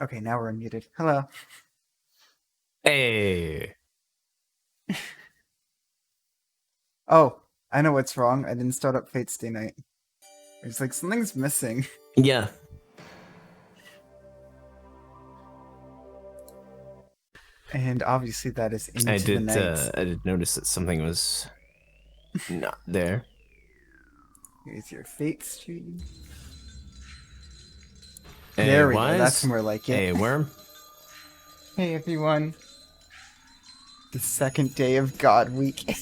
Okay, now we're unmuted. Hello. Hey. Oh, I know what's wrong. I didn't start up Fate's Day Night. There's like something's missing. Yeah. And obviously that is into the night. I did notice that something was not there. Here's your Fate stream. Hey, There we go. Wise. That's more like it. Hey, Worm. Hey everyone. The second day of God Week.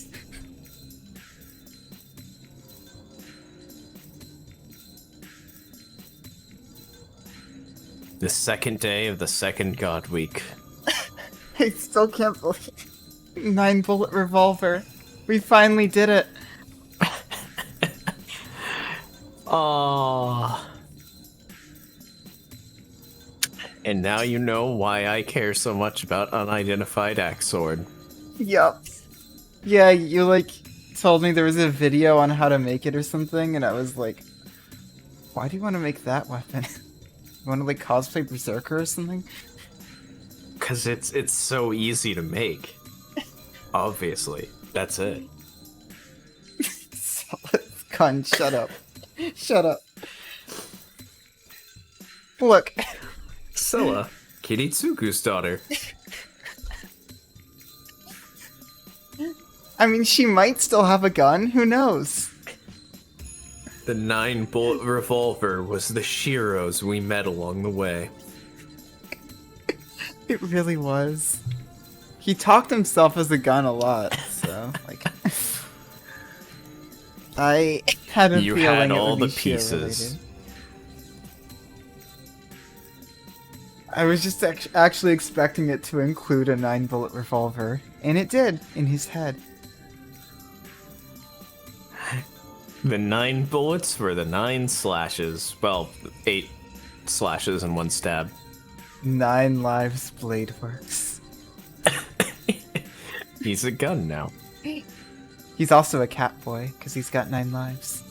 The second day of the second God Week. I still can't believe 9-bullet revolver. We finally did it. Aww. And now you know why I care so much about unidentified axe sword. Yup. Yeah, you like told me there was a video on how to make it or something, and I was like, why do you want to make that weapon? You want to like cosplay Berserker or something? Cause it's so easy to make. Obviously. That's it. Solid gun, shut up. Shut up. Look. Scylla, Kiritsuku's daughter. I mean, she might still have a gun, who knows? The 9-bullet revolver was the Shiros we met along the way. It really was. He talked himself as a gun a lot, so, like... I had a You feeling had all it would the be pieces. sheer-related. I was just actually expecting it to include a 9-bullet revolver, and it did, in his head. The 9 bullets were the 9 slashes. Well, 8 slashes and 1 stab. 9 lives blade works. He's a gun now. He's also a cat boy, because he's got 9 lives.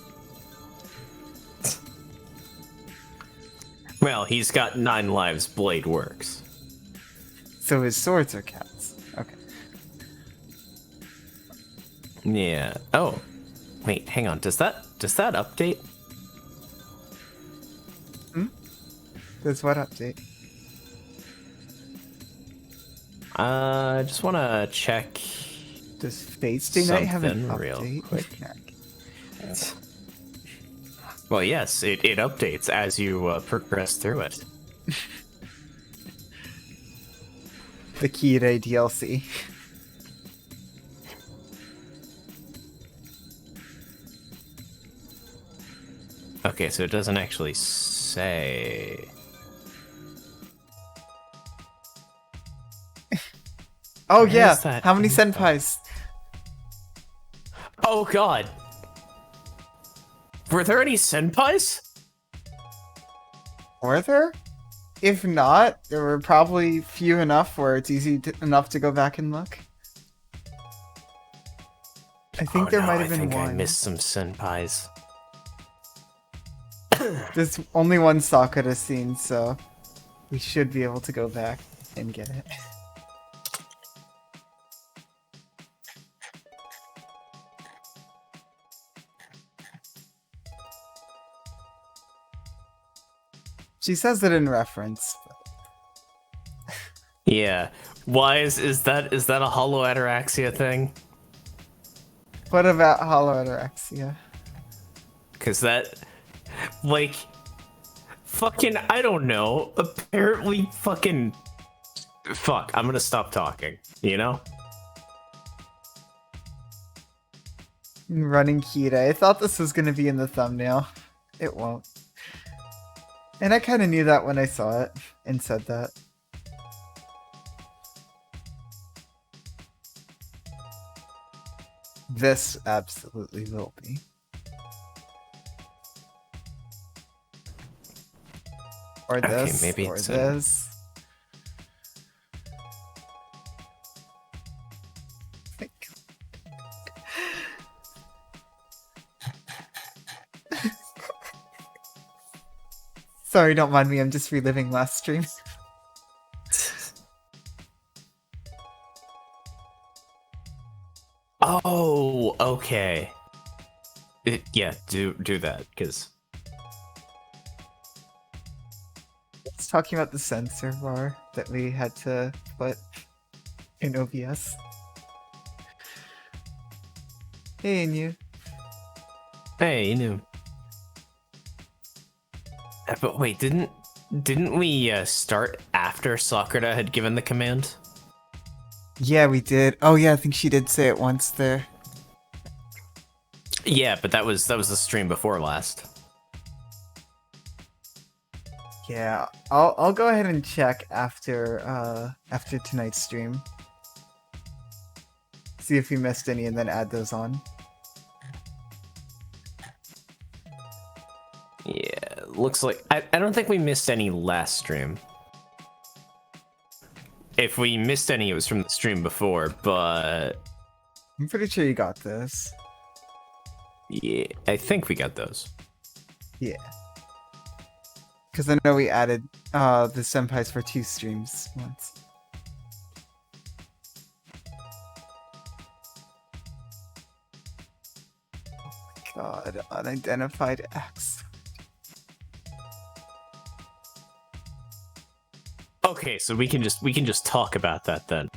Well, he's got 9 lives, blade works. So his swords are cats. Okay. Yeah. Oh. Wait, hang on. Does that update? There's what update? I just want to check Does Fate's Day Night have an something real update? quick. Well, yes, it updates as you progress through it. The Kira DLC. Okay, so it doesn't actually say. Oh Where yeah, is that how many info? senpais? Oh god! Were there any senpais? Were there? If not, there were probably few enough where it's easy enough to go back and look. I think there might have been I think one. I missed some senpais. There's only one Sakura scene, so we should be able to go back and get it. She says it in reference. But... Yeah. Why is that a hollow ataraxia thing? What about Hollow Ataraxia? Cause that, like, fucking, I don't know. Apparently, fucking, fuck. I'm gonna stop talking. You know? Running Kira. I thought this was gonna be in the thumbnail. It won't. And I kind of knew that when I saw it and said that. This absolutely will be. Or Okay, this, maybe or it's this. Sorry, don't mind me, I'm just reliving last stream. okay. Yeah, do that, because... It's talking about the sensor bar that we had to put in OBS. Hey, and you. Hey, you knew. But wait, didn't we start after Sakura had given the command? Yeah, we did. Oh yeah, I think she did say it once there. Yeah, but that was the stream before last. Yeah, I'll go ahead and check after after tonight's stream. See if we missed any and then add those on. Yeah, looks like I don't think we missed any last stream. If we missed any, it was from the stream before, but I'm pretty sure you got this. yeah, I think we got those. Yeah. Because I know we added the senpais for 2 streams once. Oh my god, unidentified X. Okay, so we can just talk about that then.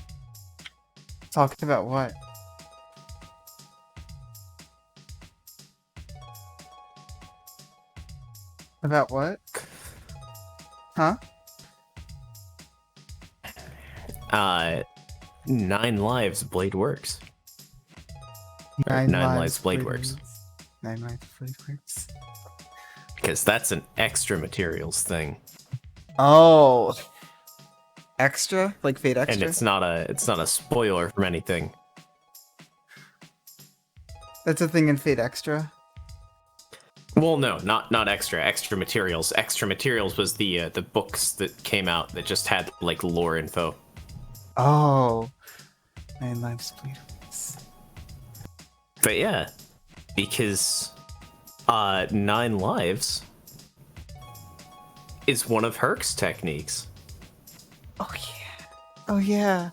Talking about what? About what? Huh? 9 lives blade works. Nine lives blade works. 9 lives blade works. Because that's an extra materials thing. Oh, extra, like Fate Extra, And it's not a spoiler from anything. That's a thing in Fate Extra. Well, no, not extra materials. Extra materials was the books that came out that just had like lore info. Oh, 9 lives blade works. But yeah, because 9 lives is one of Herc's techniques. Oh yeah. Oh yeah.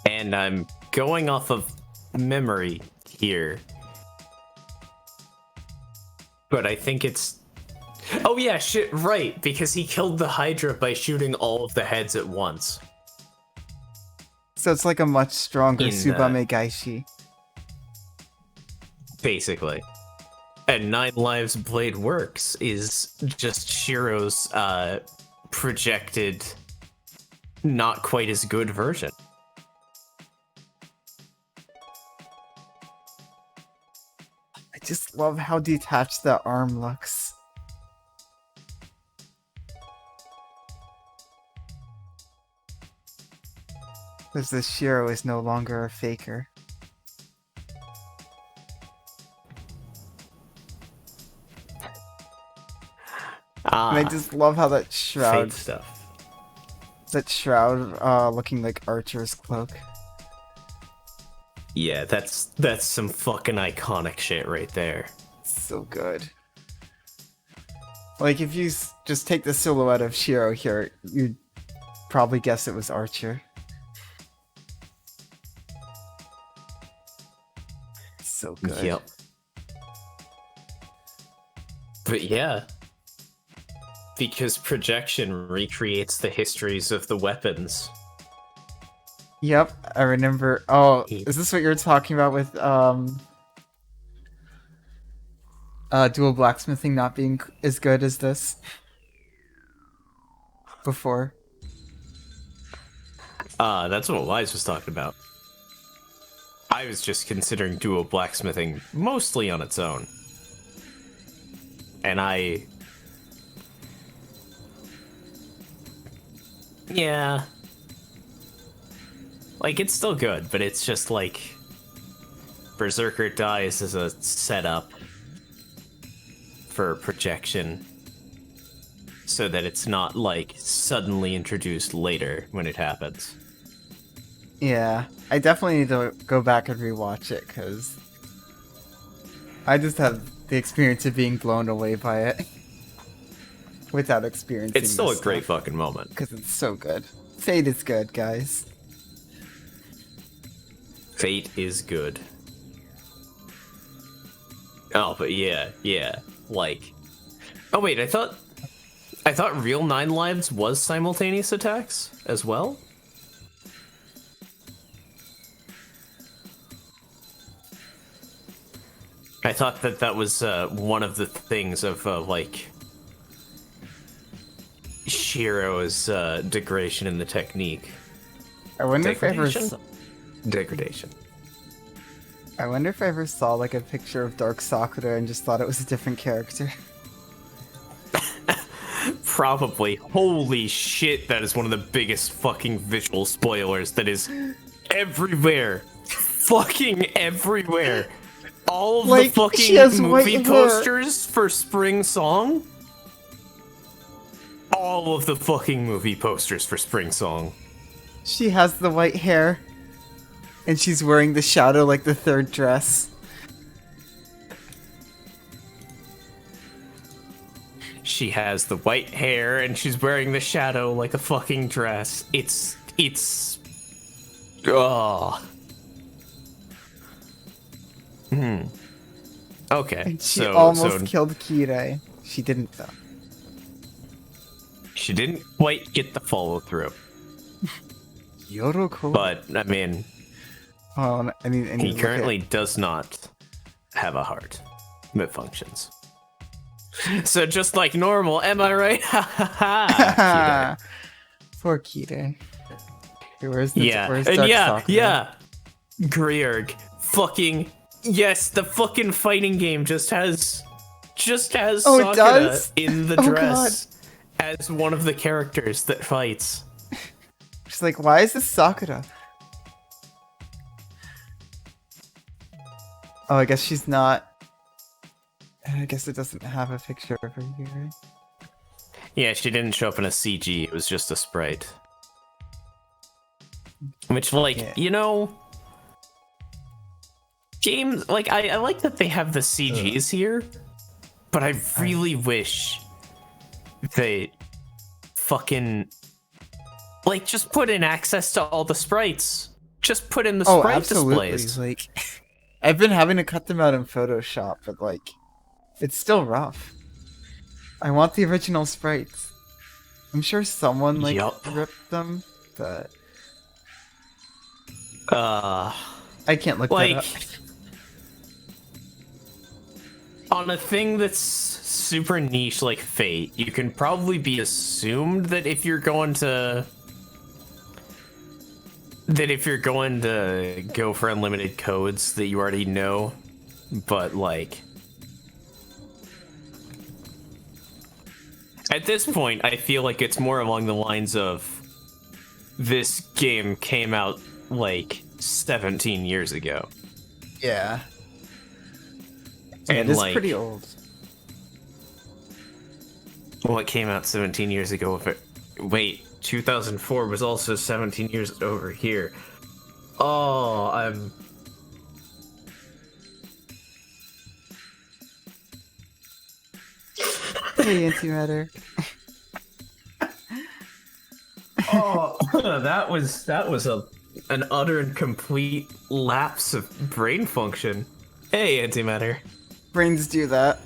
And I'm going off of memory here. But I think it's... Oh yeah, shit, right, because he killed the Hydra by shooting all of the heads at once. So it's like a much stronger In, Tsubame Gaishi. Basically. And 9 lives blade works is just Shiro's projected not quite as good version. I just love how detached that arm looks. Because this Shiro is no longer a faker. And I just love how that shroud, Fate stuff. looking like Archer's cloak. Yeah, that's some fucking iconic shit right there. So good. Like, if you just take the silhouette of Shiro here, you'd probably guess it was Archer. So good. Yep. But yeah. Because projection recreates the histories of the weapons. Yep, I remember. Oh, is this what you're talking about with dual blacksmithing not being as good as this before? That's what Wise was talking about. I was just considering dual blacksmithing mostly on its own. And yeah. Like, it's still good, but it's just like Berserker dies as a setup for projection so that it's not like suddenly introduced later when it happens. Yeah, I definitely need to go back and rewatch it because I just have the experience of being blown away by it without experiencing. It's still a great fucking moment because it's so good. Fate is good, guys. Fate is good. Oh, but yeah, like... Oh wait, I thought Real 9 Lives was simultaneous attacks as well? I thought that was one of the things of, like... Shiro's degradation in the technique. I wonder if I ever Degradation. I wonder if I ever saw like a picture of Dark Sakura and just thought it was a different character. Probably. Holy shit, that is one of the biggest fucking visual spoilers that is everywhere. Fucking everywhere. All of Like, the she has fucking white movie hair. posters for Spring Song. All of the fucking movie posters for Spring Song. She has the white hair. And she's wearing the shadow like the third dress. She has the white hair and she's wearing the shadow like a fucking dress. It's oh. Okay. And she so almost killed Kirei. She didn't though. She didn't quite get the follow through. Yoroko. But I mean, oh, I need he currently does not have a heart that functions. So just like normal, am I right? Ha ha ha. Poor Kirei. Where's Dark Sakura? Griurg. Fucking yes, the fucking fighting game just has Oh, it Sakura does? in the dress as one of the characters that fights. She's like, why is this Sakura? Oh, I guess she's not. I guess it doesn't have a picture of her here, right? Yeah, she didn't show up in a CG. It was just a sprite. Which, like, you know, games like I like that they have the CGs here, but I really wish they fucking like just put in access to all the sprites. Just put in the sprite displays. Like, I've been having to cut them out in Photoshop, but like, it's still rough. I want the original sprites. I'm sure someone like ripped them, but I can't look like that up. on a thing that's super niche like Fate, you can probably be assumed that if you're going to go for unlimited codes that you already know, but like at this point I feel like it's more along the lines of this game came out like 17 years ago. Yeah. And it is like pretty old. Well, it came out 17 years ago. If it, wait, 2004 was also 17 years over here. Oh, I'm... Hey, antimatter. Oh, that was an utter and complete lapse of brain function. Hey, antimatter. Brains do that.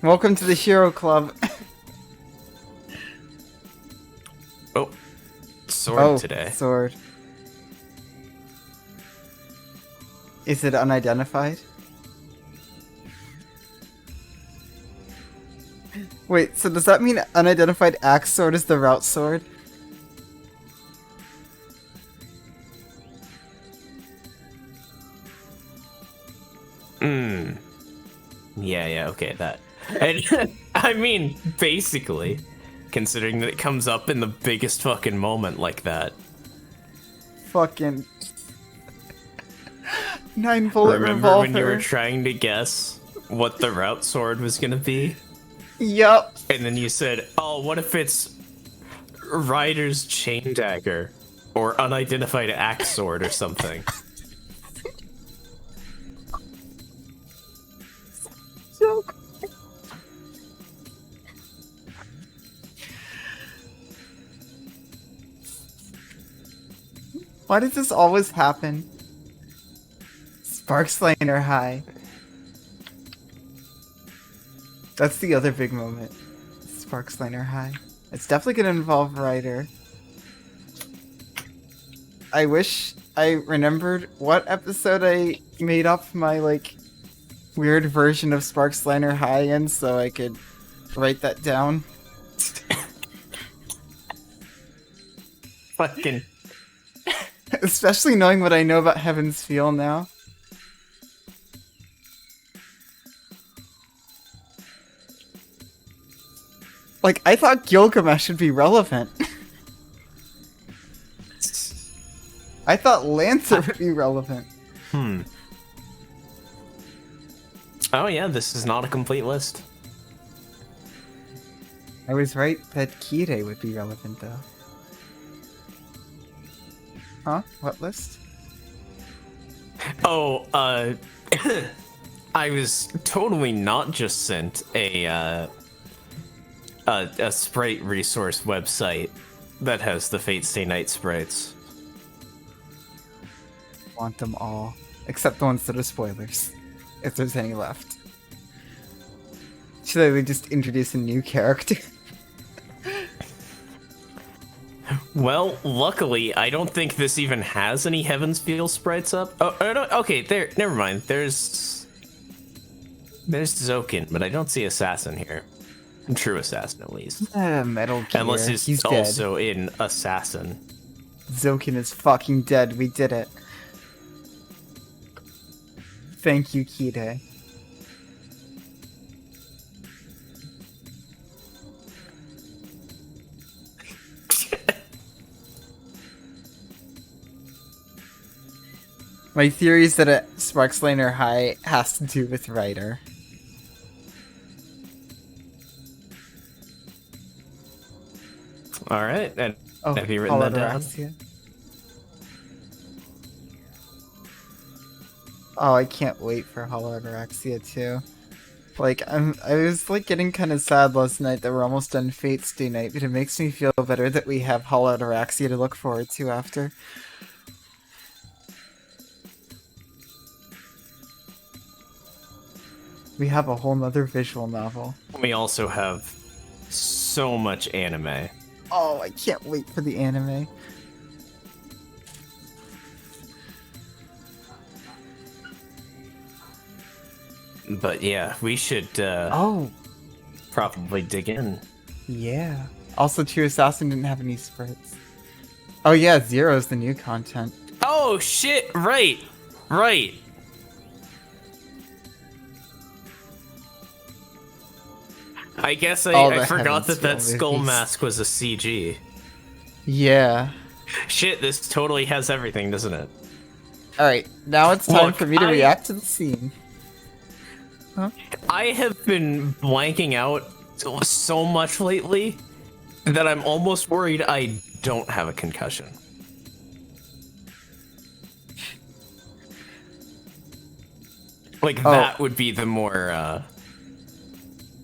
Welcome to the Hero Club. Oh, sword today. Sword. Is it unidentified? Wait, so does that mean unidentified axe sword is the route sword? Yeah, okay, that. And I mean, basically, considering that it comes up in the biggest fucking moment like that. Fucking 9-bullet Remember revolver. when you were trying to guess what the route sword was gonna be? Yup. And then you said, oh, what if it's Ryder's chain dagger? Or unidentified axe sword or something. Joke. Why does this always happen? Sparksliner High. That's the other big moment. Sparksliner High. It's definitely gonna involve Ryder. I wish I remembered what episode I made up my, like, weird version of Sparksliner High in so I could write that down. Fucking. Especially knowing what I know about Heaven's Feel now. Like, I thought Gilgamesh would be relevant. I thought Lancer would be relevant. Oh yeah, this is not a complete list. I was right that Kirei would be relevant, though. Huh? What list? Oh, I was totally not just sent a sprite resource website that has the Fate Stay Night sprites. Want them all. Except the ones that are spoilers. If there's any left. Should I just introduce a new character? Well, luckily, I don't think this even has any Heaven's Feel sprites up. Oh, no, okay, there. Never mind. There's Zokin, but I don't see Assassin here. True Assassin, at least. Metal Gear. Unless he's dead. also in Assassin. Zokin is fucking dead. We did it. Thank you, Kirei. My theory is that a Sparksliner High has to do with Ryder. Alright, and Oh, have you written that down? Holodiraxia. Oh, I can't wait for Holodiraxia too. Like, I was like getting kind of sad last night that we're almost done Fate Stay Night, but it makes me feel better that we have Holodiraxia to look forward to after. We have a whole nother visual novel. We also have so much anime. Oh, I can't wait for the anime. But yeah, we should Oh, probably dig in. yeah. Also, True Assassin didn't have any sprites. Oh yeah, Zero's the new content. Oh shit! Right. I guess I forgot that Heaven's Feel skull movies. mask was a CG. Yeah. Shit, this totally has everything, doesn't it? Alright, now it's time Look, for me to react to the scene. I have been blanking out so much lately that I'm almost worried I don't have a concussion. Like, that would be the more,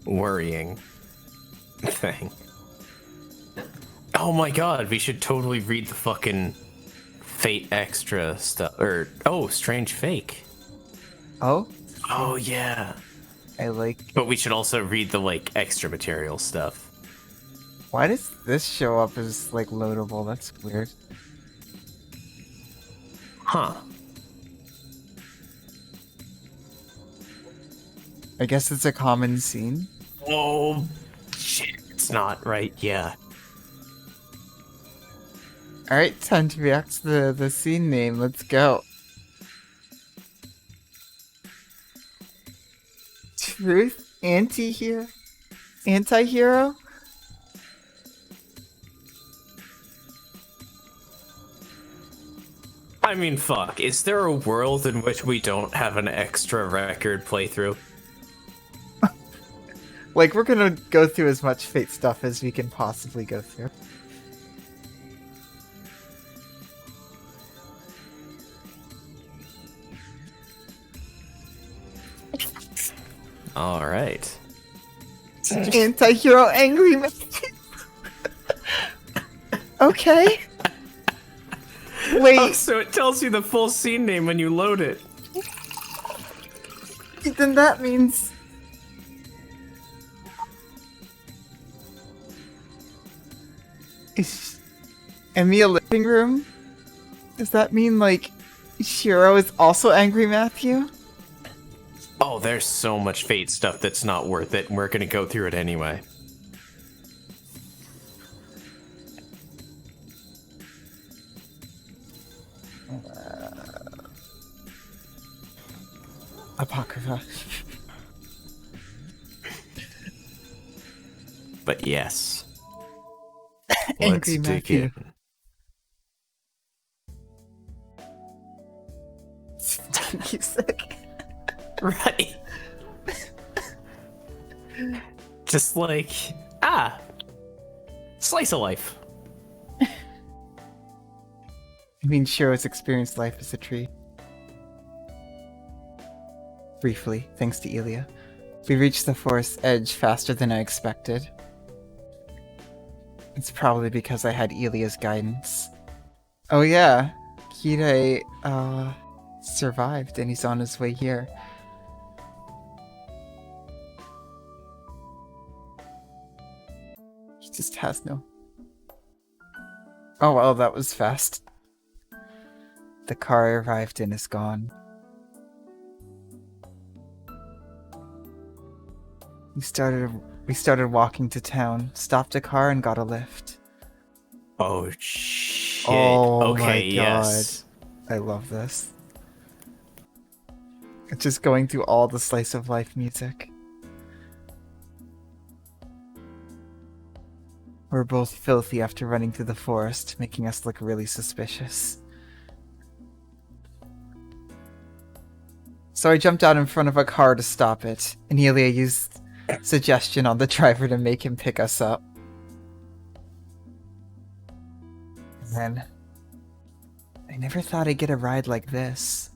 worrying thing. Oh my god, we should totally read the fucking Fate Extra stuff. Or, oh, Strange Fake. Oh? Oh, yeah. I like... But we should also read the, like, extra material stuff. Why does this show up as, like, loadable? That's weird. Huh. I guess it's a common scene. Oh, shit. It's not right, yeah. Alright, time to react to the scene name. Let's go. Truth? Anti-hero? Anti-hero? I mean, fuck. Is there a world in which we don't have an extra record playthrough? Like, we're gonna go through as much Fate stuff as we can possibly go through. Alright. Anti-hero angry man. Okay. Wait. Oh, so it tells you the full scene name when you load it. Then that means... Is Emmy a living room? Does that mean, like, Shiro is also Angry Matthew? Oh, there's so much Fate stuff that's not worth it, and we're gonna go through it anyway. Apocrypha. But yes. Angry Let's dig Matthew. in. Music. Right. Just like, slice of life. I mean, Shiro's experienced life as a tree. Briefly, thanks to Elia. We reached the forest's edge faster than I expected. It's probably because I had Elia's guidance. Oh yeah, Kirei, survived and he's on his way here. He just has no... Oh well, that was fast. The car I arrived in is gone. We started walking to town, stopped a car and got a lift. Oh shit. Oh okay, my yes. god. I love this. It's just going through all the slice of life music. We're both filthy after running through the forest, making us look really suspicious. So I jumped out in front of a car to stop it, and Elia used suggestion on the driver to make him pick us up. And then... I never thought I'd get a ride like this.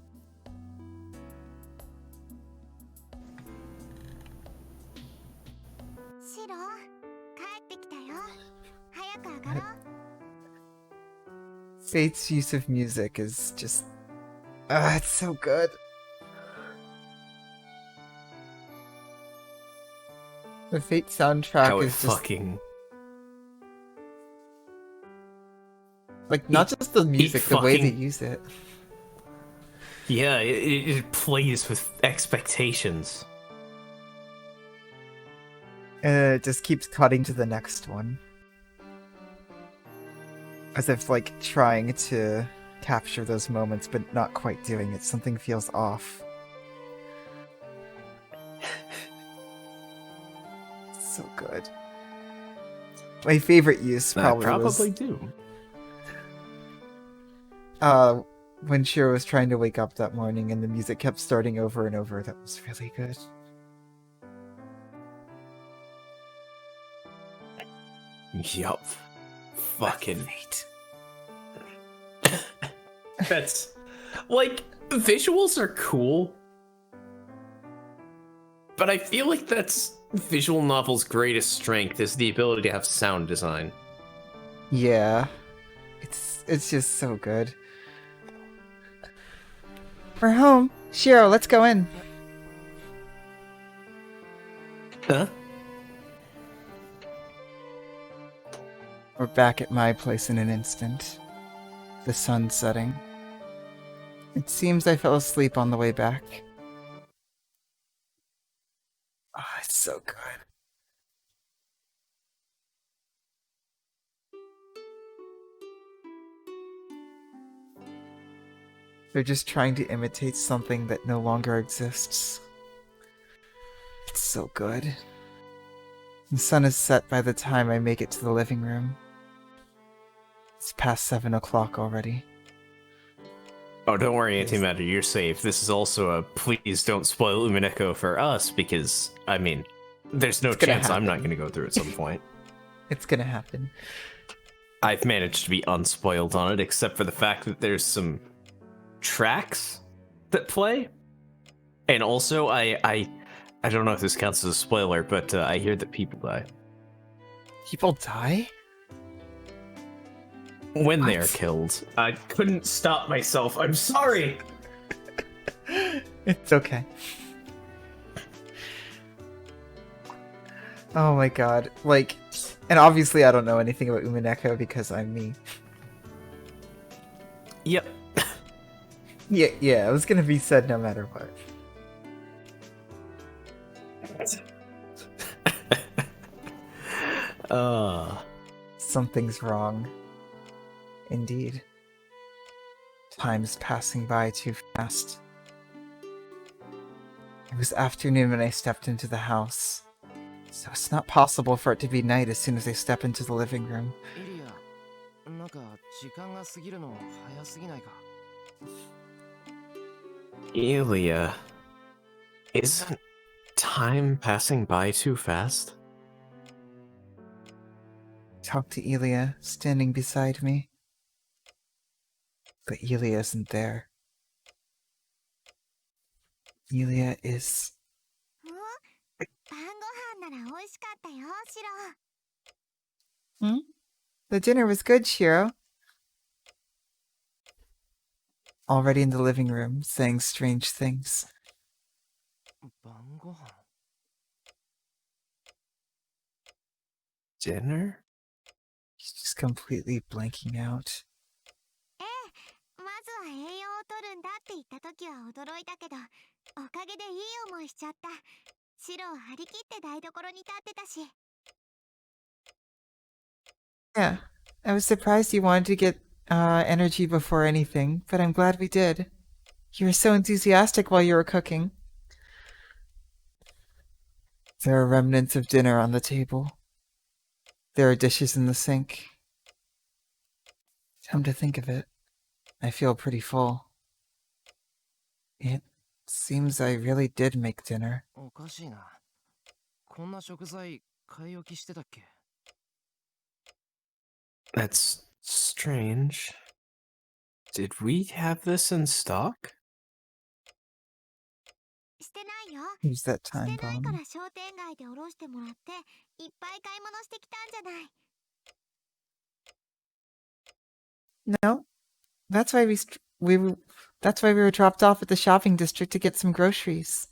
Fate's use of music is just... it's so good. The Fate soundtrack How it is just... fucking... Like, not just the music, the way they use it. Yeah, it plays with expectations. It just keeps cutting to the next one. As if, like, trying to capture those moments, but not quite doing it. Something feels off. So good. My favorite use probably was... do. When Shiro was trying to wake up that morning and the music kept starting over and over. That was really good. Yup. Fucking Fate. That's like, visuals are cool, but I feel like that's visual novel's greatest strength is the ability to have sound design. Yeah. It's just so good. We're home. Shiro, let's go in. Huh? We're back at my place in an instant. The sun's setting. It seems I fell asleep on the way back. Oh, it's so good. They're just trying to imitate something that no longer exists. It's so good. The sun is set by the time I make it to the living room. It's past 7 o'clock already. Oh, don't worry, Antimatter, you're safe. This is also a please don't spoil Umineko for us, because, I mean, there's no chance I'm not going to go through at some point. It's gonna happen. I've managed to be unspoiled on it, except for the fact that there's some tracks that play. And also, I don't know if this counts as a spoiler, but I hear that people die. People die? When What? they are killed. I couldn't stop myself. I'm sorry. It's okay. Oh my god. Like, and obviously I don't know anything about Umineko because I'm me. Yep. Yeah, it was gonna be said no matter what. Something's wrong. Indeed. Time's passing by too fast. It was afternoon when I stepped into the house, so it's not possible for it to be night as soon as I step into the living room. イリア、なんか時間が過ぎるの早すぎないか？ Elia, isn't time passing by too fast? Talk to Elia, standing beside me. But Elia isn't there. Elia is... 晩ご飯なら美味しかったよ、シロ。 Hmm? The dinner was good, Shiro. Already in the living room, saying strange things. 晩ご飯 Dinner? He's just completely blanking out. ええ、まずは栄養を取るんだって言った時は驚いたけど、おかげでいい思いしちゃった。シロ張り切って台所に立ってたし。 Yeah, I was surprised you wanted to get energy before anything, but I'm glad we did. You were so enthusiastic while you were cooking. There are remnants of dinner on the table. There are dishes in the sink. Come to think of it, I feel pretty full. It seems I really did make dinner. おかしいな。こんな食材買い置きしてたっけ？ That's strange. Did we have this in stock? してないよ。 Use that して time ないか bomb. ら商店街でおろしてもらって、いっぱい買い物してきたんじゃない。 No, that's why that's why we were dropped off at the shopping district to get some groceries.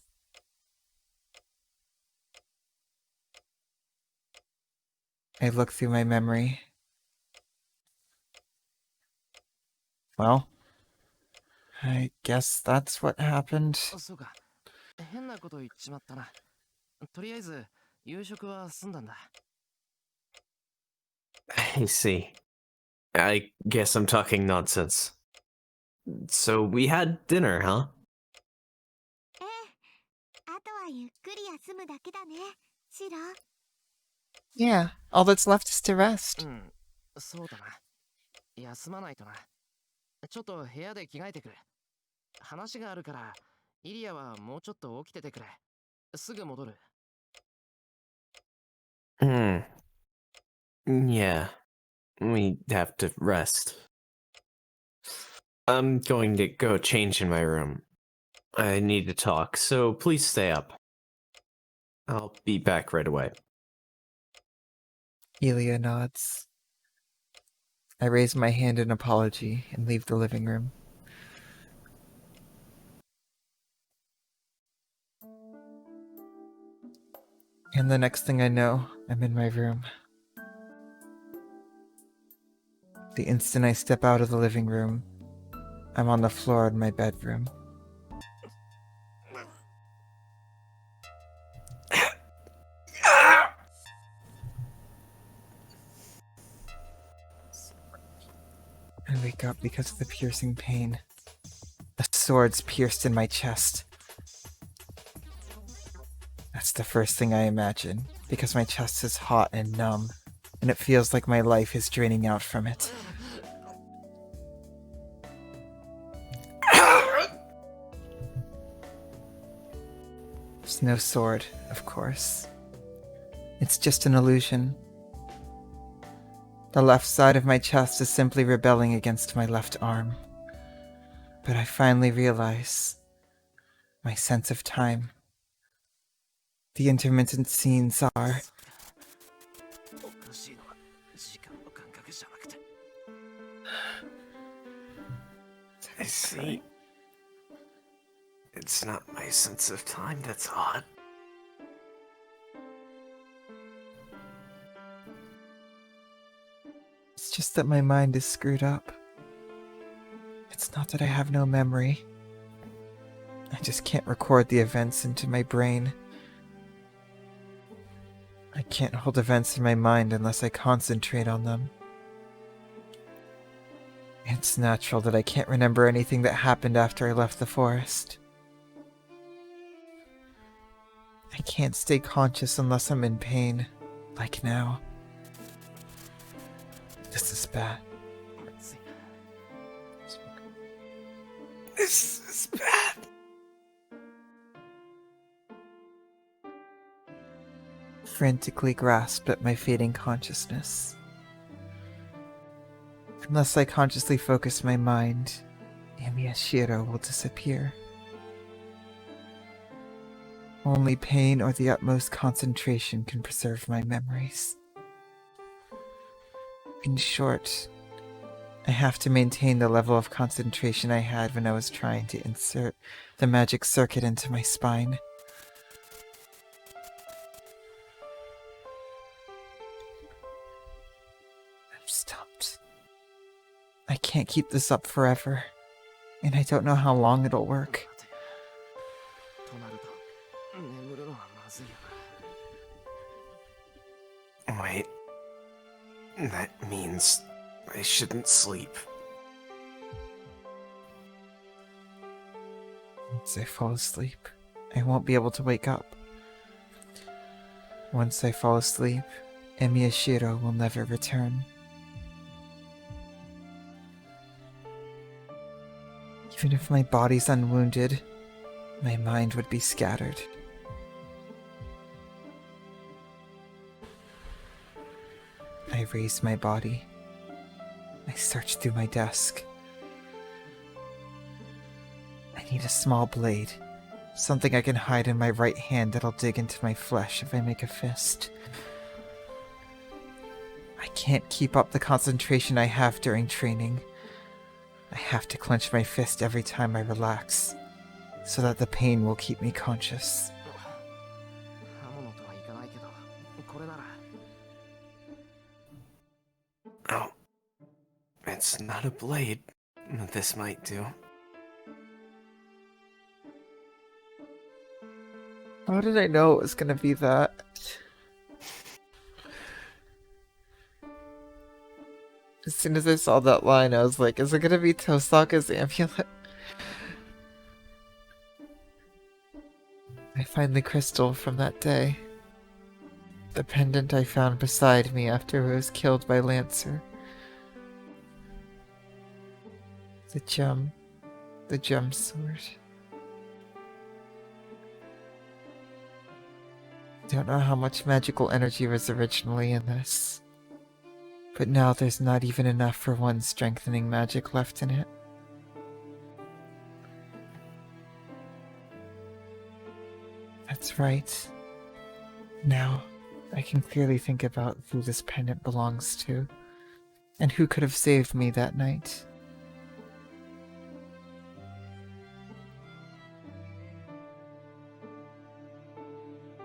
I look through my memory. Well, I guess that's what happened. そうか。変なこと言っちまったな。とりあえず夕食は済んだんだ。 I see. I guess I'm talking nonsense. So we had dinner, huh? ええ、あとはゆっくり休むだけだね、シロ。 Yeah, all that's left is to rest. うん、そうだな。休まないとな。ちょっと部屋で着替えてくる。話があるから、イリアはもうちょっと起きててくれ。すぐ戻る。 Yeah. We have to rest. I'm going to go change in my room. I need to talk, so please stay up. I'll be back right away. Elia nods. I raise my hand in apology and leave the living room. And the next thing I know, I'm in my room. The instant I step out of the living room, I'm on the floor in my bedroom. I wake up because of the piercing pain. A sword's pierced in my chest. That's the first thing I imagine, because my chest is hot and numb, and it feels like my life is draining out from it. There's no sword, of course. It's just an illusion. The left side of my chest is simply rebelling against my left arm. But I finally realize my sense of time. The intermittent scenes are... おかしいのは時間の感覚じゃなくて。 I see. It's not my sense of time that's odd. just that my mind is screwed up. It's not that I have no memory. I just can't record the events into my brain. I can't hold events in my mind unless I concentrate on them. It's natural that I can't remember anything that happened after I left the forest. I can't stay conscious unless I'm in pain, like now. This is bad. This is bad. Frantically grasp at my fading consciousness. Unless I consciously focus my mind, Yamiyashiro will disappear. Only pain or the utmost concentration can preserve my memories. In short, I have to maintain the level of concentration I had when I was trying to insert the magic circuit into my spine. I'm stumped. I can't keep this up forever, and I don't know how long it'll work. となると眠るのはまずいよな。 Wait. That means I shouldn't sleep. Once I fall asleep, I won't be able to wake up. Once I fall asleep, Emiyashiro will never return. Even if my body's unwounded, my mind would be scattered. I raise my body. I search through my desk. I need a small blade. Something I can hide in my right hand that'll dig into my flesh if I make a fist. I can't keep up the concentration I have during training. I have to clench my fist every time I relax, so that the pain will keep me conscious. 刃物とはいかないけど、これなら。 Oh. It's not a blade. This might do. How did I know it was gonna be that? As soon as I saw that line, I was like, is it gonna be Tosaka's amulet? I find the crystal from that day. The pendant I found beside me after I was killed by Lancer. The gem sword. Don't know how much magical energy was originally in this, but now there's not even enough for one strengthening magic left in it. That's right. Now, I can clearly think about who this pendant belongs to, and who could have saved me that night.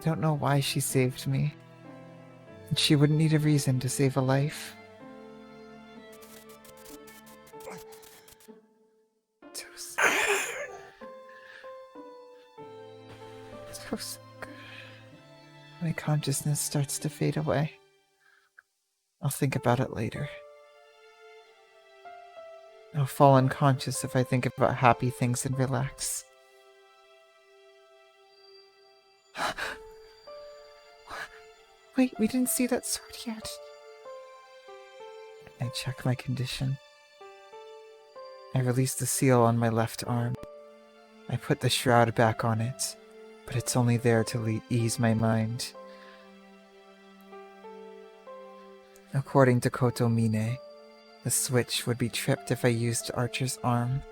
Don't know why she saved me. She wouldn't need a reason to save a life. My consciousness starts to fade away. I'll think about it later. I'll fall unconscious if I think about happy things and relax. Wait, we didn't see that sword yet. I check my condition. I release the seal on my left arm. I put the shroud back on it, but it's only there to ease my mind. According to Kotomine, the switch would be tripped if I used Archer's arm.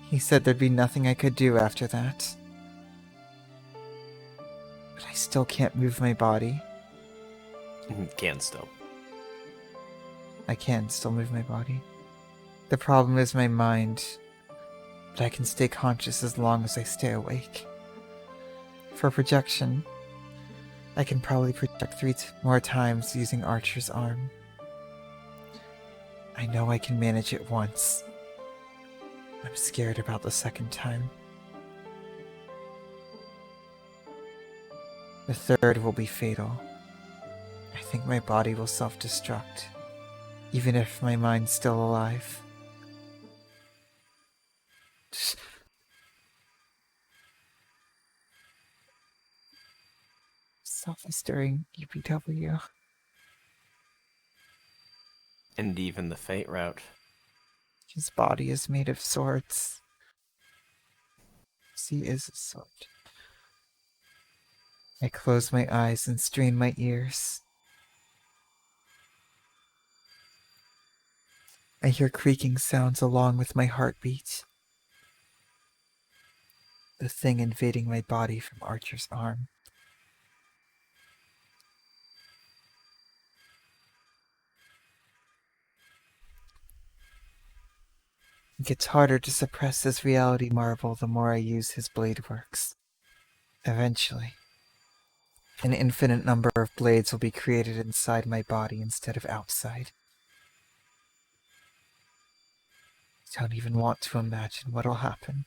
He said there'd be nothing I could do after that. But I still can't move my body. Can still. I can still move my body. The problem is my mind, but I can stay conscious as long as I stay awake. For projection, I can probably project 3 more times using Archer's arm. I know I can manage it once. I'm scared about the second time. The third will be fatal. I think my body will self-destruct, even if my mind's still alive. Self-stirring EPW. And even the fate route. His body is made of swords. He is a sword. I close my eyes and strain my ears. I hear creaking sounds along with my heartbeat. The thing invading my body from Archer's arm. It gets harder to suppress this reality marvel the more I use his blade works. Eventually, an infinite number of blades will be created inside my body instead of outside. I don't even want to imagine what'll happen.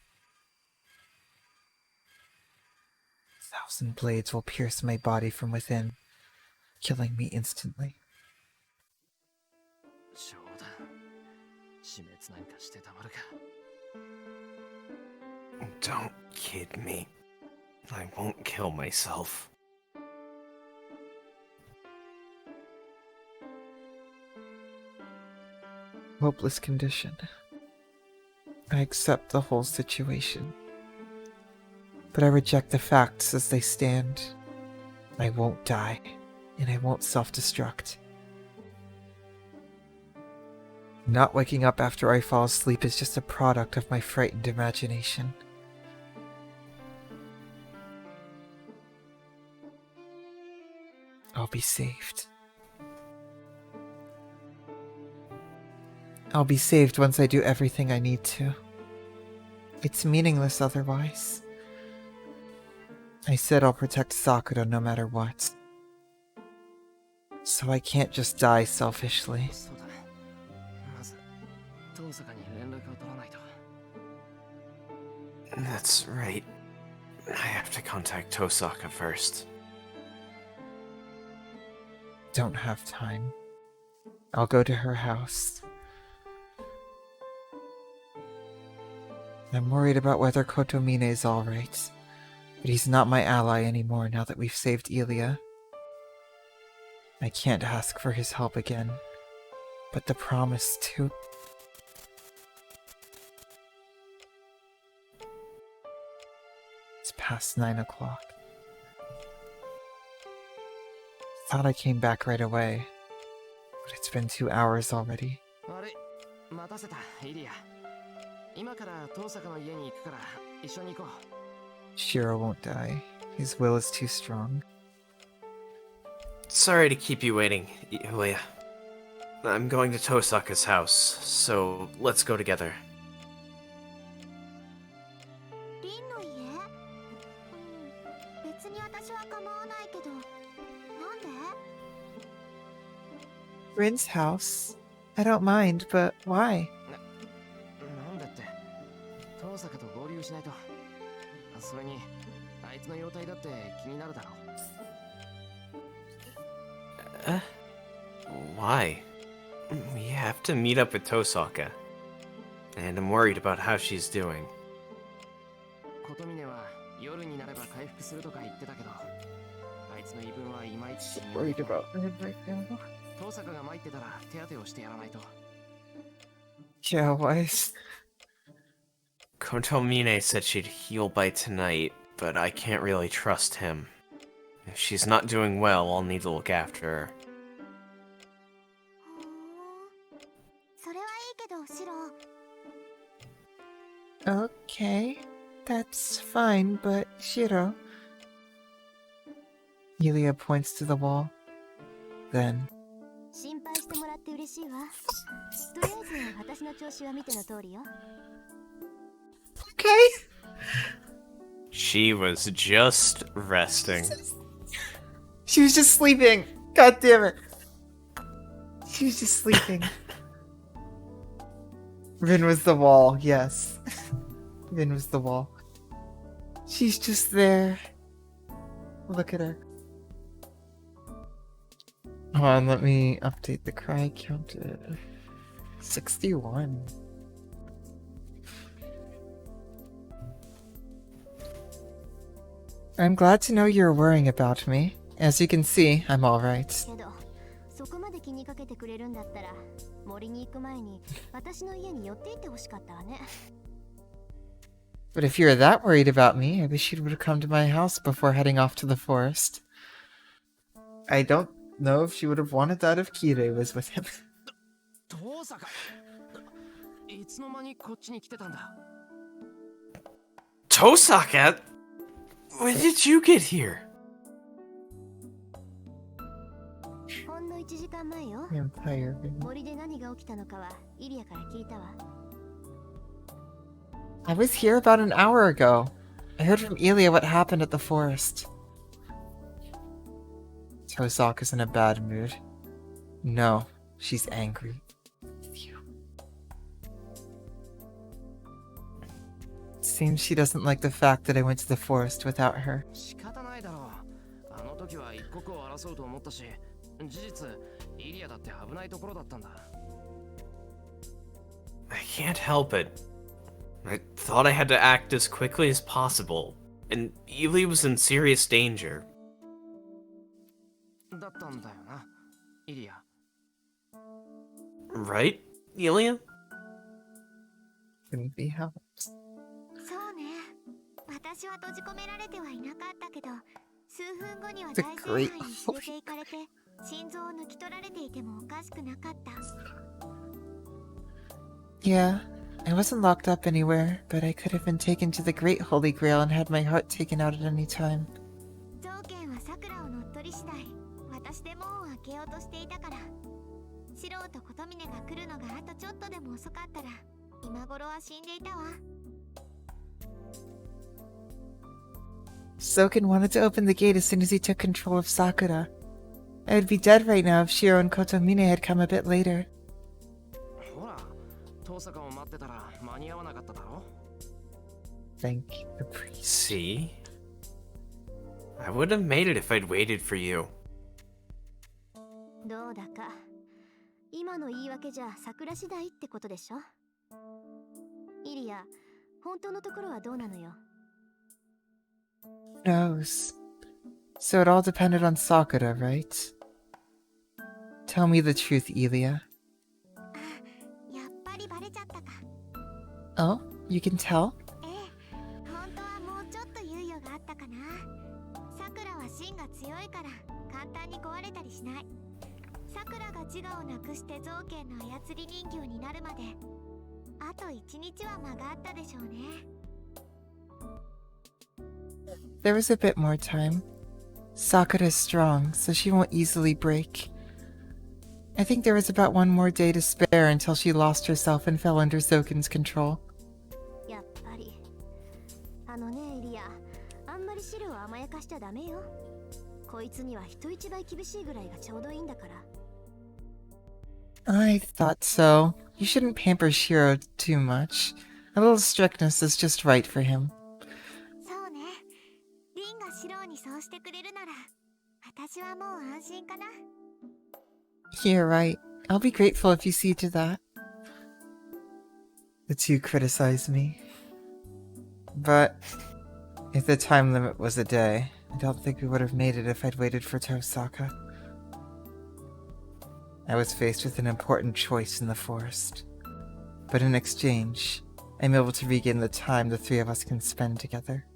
1,000 blades will pierce my body from within, killing me instantly. 冗談。死滅なんかしてたまるか。 Don't kid me. I won't kill myself. Hopeless condition. I accept the whole situation. But I reject the facts as they stand. I won't die, and I won't self-destruct. Not waking up after I fall asleep is just a product of my frightened imagination. I'll be saved. I'll be saved once I do everything I need to. It's meaningless otherwise. I said I'll protect Sakura no matter what. So I can't just die selfishly. そうだ。まず、遠坂に連絡を取らないと。 That's right. I have to contact Tosaka first. Don't have time. I'll go to her house. I'm worried about whether Kotomine is alright, but he's not my ally anymore now that we've saved Ilya. I can't ask for his help again, but the promise to... It's past 9 o'clock. Thought I came back right away, but it's been 2 hours already. 悪い。待たせた、イリア。今から遠坂の家に行くから一緒に行こう。 Shiro won't die. His will is too strong. Sorry to keep you waiting, Ilya. I'm going to Tosaka's house, so let's go together. リンの家？別に私は構わないけど、なんで？ Rin's house? I don't mind, but why? なんでって、遠坂と合流しないと。それに、あいつの容態だって気になるだろう。 Why? We have to meet up with Tosaka. And I'm worried about how she's doing. 琴峰は夜になれば回復するとか言ってたけど、あいつの言い分はいまいち信用できない。 Rin right now. 遠坂が参ってたら手当てをしてやらないと。 Yeah, why is... Kotomine said she'd heal by tonight, but I can't really trust him. If she's not doing well, I'll need to look after her. それはいいけど、シロ。 Okay, that's fine, but Shiro... Ilya points to the wall. Then... 心配してもらって嬉しいわ。とりあえず私の調子は見ての通りよ。 Okay! She was just resting. She was just sleeping! God damn it! She was just sleeping. Rin was the wall, yes. Rin was the wall. She's just there. Look at her. Hold on, let me update the cry counter. 61. I'm glad to know you're worrying about me. As you can see, I'm alright. けどそこまで気にかけてくれるんだったら森に行く前に私の家に寄っていってほしかったわね。 But if you're that worried about me, I wish you would have come to my house before heading off to the forest. I don't know if she would have wanted that if Kirei was with him. 遠坂いつの間にこっちに来てたんだ。 Tosaka? When did you get here? ほんの1時間前よ。 I'm tired. 森で何が起きたのかはイリアから聞いたわ。 I was here about an hour ago. I heard from Elia what happened at the forest. Tosaka's in a bad mood. No, she's angry with you. Seems she doesn't like the fact that I went to the forest without her. 仕方ないだろう。あの時は一刻を争うと思ったし、事実イリアだって危ないところだったんだ。 I can't help it. I thought I had to act as quickly as possible, and Ely was in serious danger. だったんだよな、イリア。 Right, Elia? Couldn't be helped. そうね。私は閉じ込められてはいなかったけど、数分後には The 大 great 聖杯に連れて行かれて、心臓を抜き取られていてもおかしくなかった。 Yeah, I wasn't locked up anywhere, but I could have been taken to the Great Holy Grail and had my heart taken out at any time. 造剣は桜を乗っ取り次第、私で門を開けようとしていたから。素人琴峰が来るのがあとちょっとでも遅かったら、今頃は死んでいたわ。 Soken wanted to open the gate as soon as he took control of Sakura. I would be dead right now if Shiro and Kotomine had come a bit later. ほら、遠坂を待ってたら間に合わなかっただろ。 Thank the priest. See? I would have made it if I'd waited for you. どうだか。今の言い訳じゃ桜次第ってことでしょ。イリア、本当のところはどうなのよ。 Who knows? So it all depended on Sakura, right? Tell me the truth, Elia. やっぱりバレちゃったか。 Oh, you can tell? ええ、本当はもうちょっと猶予があったかな。桜は芯が強いから簡単に壊れたりしない。桜が自我をなくして造剣の操り人形になるまであと1日は間があったでしょうね。 There was a bit more time. Sakura's strong, so she won't easily break. I think there was about one more day to spare until she lost herself and fell under Zoken's control. やっぱりあのねエリア、あんまりシロを甘やかしちゃダメよ。こいつには人一倍厳しいぐらいがちょうどいいんだから。 I thought so. You shouldn't pamper Shiro too much. A little strictness is just right for him. そうね。リンがシロにそうしてくれるなら私はもう安心かな。 You're right. I'll be grateful if you see to that. The two criticize me. But if the time limit was a day, I don't think we would have made it if I'd waited for Tosaka. I was faced with an important choice in the forest. But in exchange, I'm able to regain the time the three of us can spend together.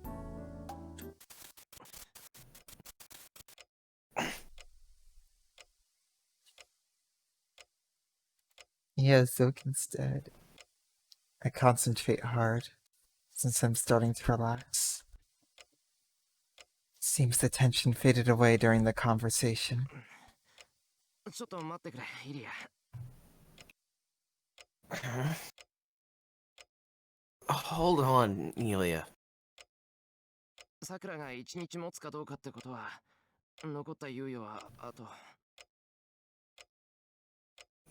Yeah, Zoken's dead. I concentrate hard, since I'm starting to relax. Seems the tension faded away during the conversation. ちょっと待ってくれ、イリア。 Hold on, Elia. 桜が一日持つかどうかってことは、残った猶予はあと。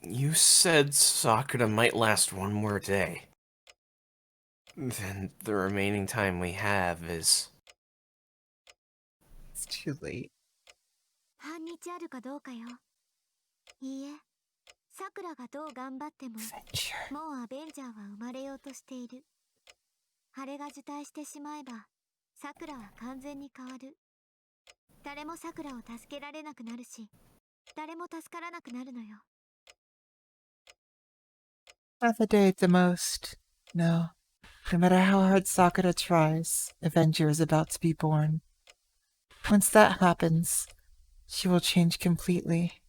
You said Sakura might last one more day. Then the remaining time we have is... It's too late. 半日あるかどうかよ。いいえ、さくらがどう頑張っても、 Adventure. もうアベンジャーは生まれようとしている。あれが受胎してしまえば、さくらは完全に変わる。誰もさくらを助けられなくなるし、誰も助からなくなるのよ。 Not the day at the most. No. No matter how hard Sakura tries, Avenger is about to be born. Once that happens, she will change completely.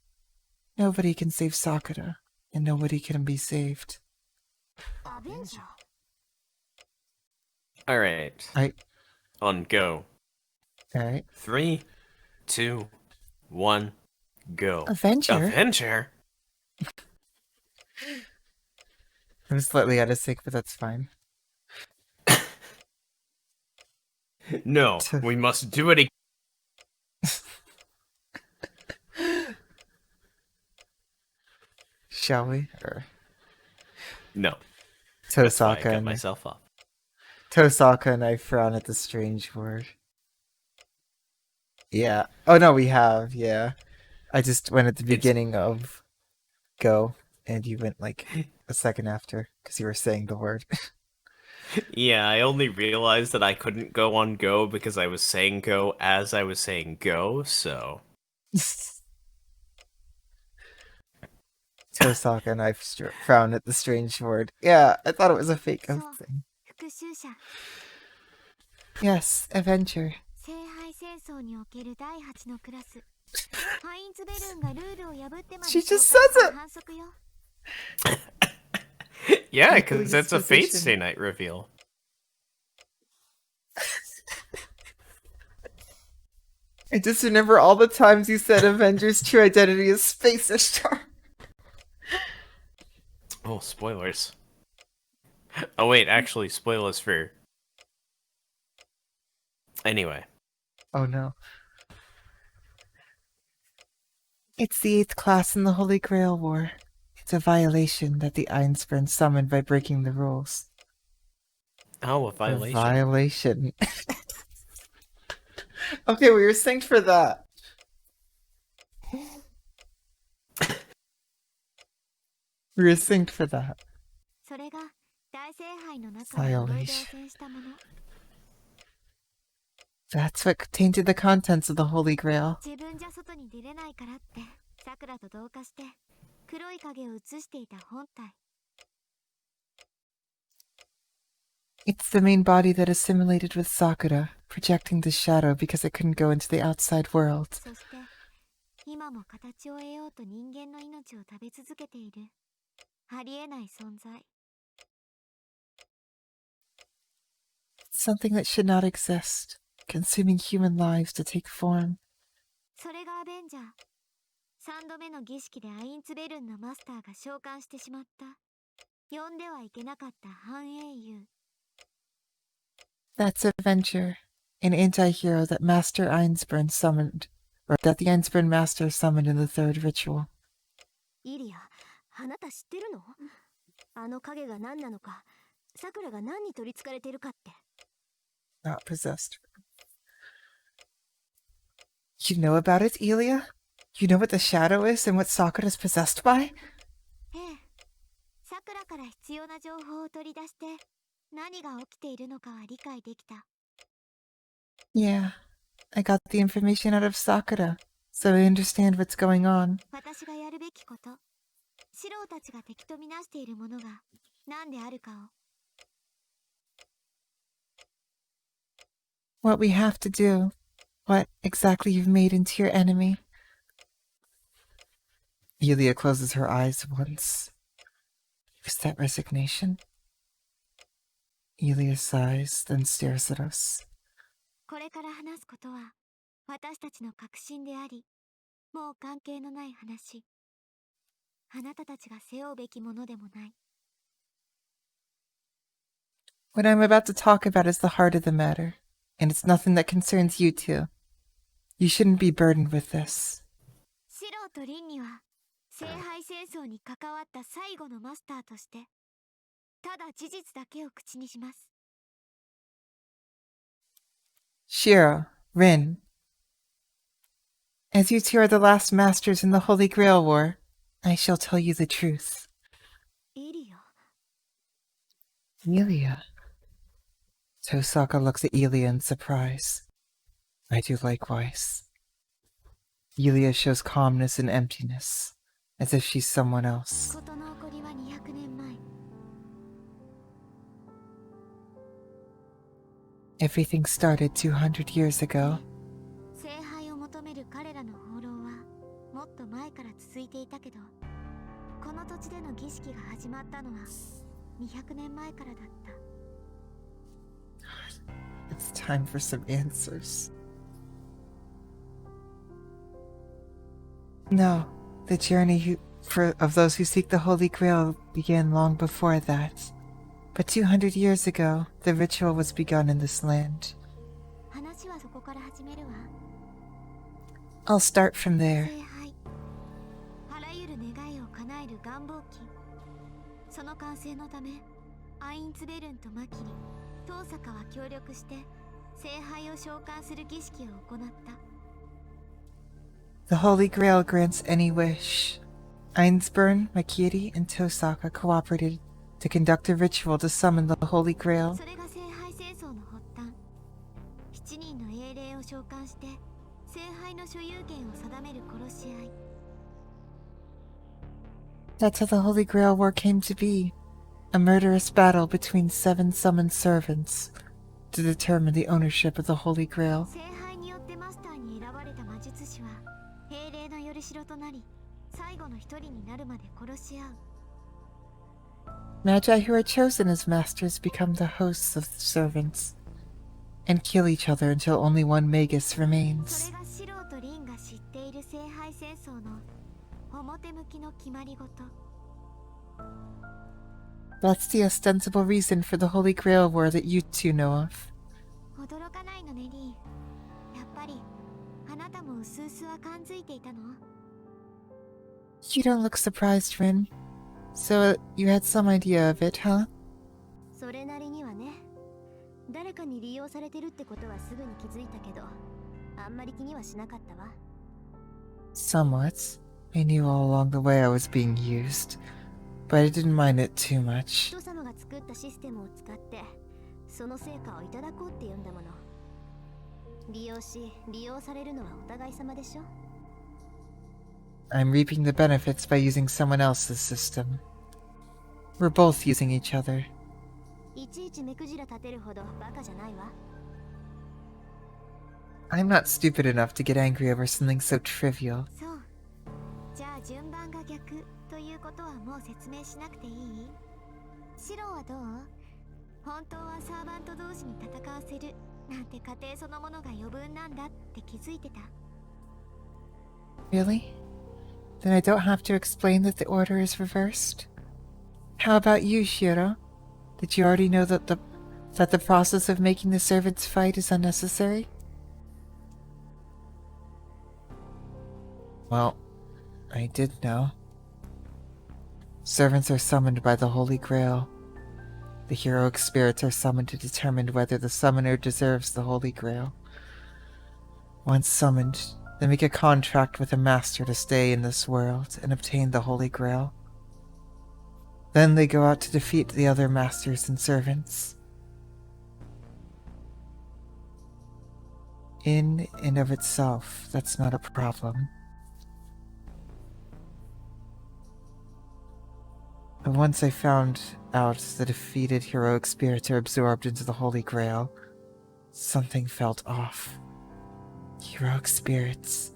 Nobody can save Sakura, and nobody can be saved. アベンジャー Alright. On go. Alright. 3, 2, 1, go. Avenger? Avenger? I'm slightly out of sync, but that's fine. No, we must do it again. Shall we? Or No. That's why I Tosaka cut and myself off. Tosaka and I frown at the strange word. Yeah. Oh no, we have. Yeah. I just went at the beginning of go, and you went like a second after because you were saying the word. Yeah, I only realized that I couldn't go on go because I was saying go as I was saying go, so... Tosaka and I frown at the strange word. Yeah, I thought it was a fake So, thing. 復讐者 Yes, Avenger. 聖杯戦争における第8のクラスハインツベルンがルールを破ってまで She just 召喚 says した it! 反則よ Yeah, Equally because it's a Fate disposition. Stay Night reveal. I just remember all the times you said Avenger's true identity is Space Ishtar. Oh, spoilers. Oh wait, actually, spoilers for... Anyway. Oh no. It's the 8th class in the Holy Grail War. It's a violation that the Einspern summoned by breaking the rules. Oh, a violation. A violation. Okay, we were synced for that. We were synced for that. それが大聖杯の中に呪いで汚染したもの That's what tainted the contents of the Holy Grail. 自分じゃ外に出れないからってさくらと同化して黒い影を映していた本体 It's the main body that assimilated with Sakura, projecting the shadow because it couldn't go into the outside world. そして今も形を得ようと人間の命を食べ続けているありえない存在 Something that should not exist, consuming human lives to take form. それがアベンジャー3度目の儀式でアインツベルンのマスターが召喚してしまった呼んではいけなかった半英雄 That's Avenger, an anti-hero that Master Einspern summoned, or that the Einspern Master summoned in the 3rd ritual. イリアあなた知ってるのあの影が何なのかさくらが何に取り憑かれているかって Not possessed. You know about it, Elia? You know what the shadow is and what Sakura's possessed by? ええさくらから必要な情報を取り出して何が起きているのかは理解できた Yeah, I got the information out of Sakura, so I understand what's going on. 私がやるべきことシローたちが敵とみなしているものが何であるかを What we have to do. What exactly you've made into your enemy. Elia closes her eyes once. Is that resignation? Elia sighs, then stares at us. これから話すことは私たちの確信でありもう関係のない話あなたたちが背負うべきものでもない What I'm about to talk about is the heart of the matter, and it's nothing that concerns you two. You shouldn't be burdened with this. シローとリンには聖杯戦争に関わった最後のマスターとしてただ事実だけを口にします。 Shiro, Rin, as you two are the last masters in the Holy Grail War, I shall tell you the truth. イリア、 Elia. Tosaka looks at Elia in surprise. I do likewise. Elia shows calmness and emptiness, as if she's someone else. 事の起こりは200年前。 Everything started 200 years ago. 聖杯を求める彼らの放浪はもっと前から続いていたけど、この土地での儀式が始まったのは200年前からだった。 It's time for some answers. No, the journey of those who seek the Holy Grail began long before that. But 200 years ago, the ritual was begun in this land. 話はそこから始めるわ。 I'll start from there. 聖杯、あらゆる願いを叶える願望機。その完成のため、アインツベルンとマキリ、東坂は協力して聖杯を召喚する儀式を行った。 The Holy Grail grants any wish. Einsburn, Makiri, and Tosaka cooperated to conduct a ritual to summon the Holy Grail. それが聖杯戦争の発端。7人の英霊を召喚して聖杯の所有権を定める殺し合い。 That's how the Holy Grail War came to be. A murderous battle between 7 summoned servants to determine the ownership of the Holy Grail. 聖杯によってマスターに選ばれた魔術師は英霊のよりしろとなり、最後の一人になるまで殺し合う。 Magi who are chosen as masters become the hosts of the servants and kill each other until only one Magus それ remains. がシローとリンが知っている聖杯戦争の表向きの決まり事。 That's the ostensible reason for the Holy Grail War that you two know of. 驚かないのねリー。やっぱりあなたもうすうすは感づいていたの？ You don't look surprised, Rin. So, you had some idea of it, huh? それなりにはね。誰かに利用されてるってことはすぐに気づいたけど、あんまり気にはしなかったわ。 Somewhat. I knew all along the way I was being used, but I didn't mind it too much. 人様が作ったシステムを使ってその成果をいただこうって言うんだもの。利用し利用されるのはお互い様でしょ。 I'm reaping the benefits by using someone else's system. We're both using each other. いちいち目くじら立てるほどバカじゃないわ。 I'm not stupid enough to get angry over something so trivial. そう。じゃあ順番が逆ということはもう説明しなくていい？シローはどう？本当はサーバント同士に戦わせるなんて過程そのものが余分なんだって気づいてた。 Really? Then I don't have to explain that the order is reversed? How about you, Shiro? Did you already know that the process of making the servants fight is unnecessary? Well, I did know. Servants are summoned by the Holy Grail. The heroic spirits are summoned to determine whether the summoner deserves the Holy Grail. Once summoned, they make a contract with a master to stay in this world and obtain the Holy Grail. Then they go out to defeat the other masters and servants. In and of itself, that's not a problem. But once I found out the defeated heroic spirits are absorbed into the Holy Grail, something felt off. Heroic spirits.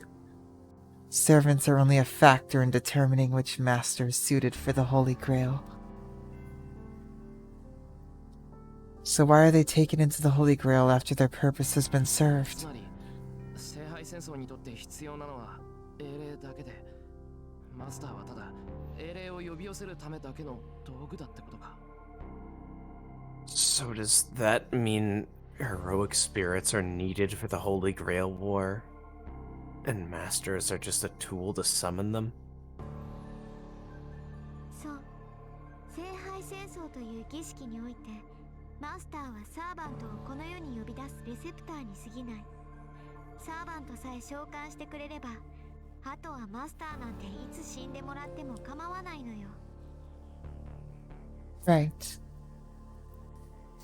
Servants are only a factor in determining which master is suited for the Holy Grail. So why are they taken into the Holy Grail after their purpose has been つ served? まり聖杯戦争にとって必要なのは英霊だけで、マスターはただ英霊を呼び寄せるためだけの道具だってことか。 So does that mean heroic spirits are needed for the Holy Grail War? And masters are just a tool to summon them? 王という儀式において、マスターはサーバントをこの世に呼び出すレセプターに過ぎない。サーバントさえ召喚してくれれば、あとはマスターなんていつ死んでもらっても構わないのよ。 Right.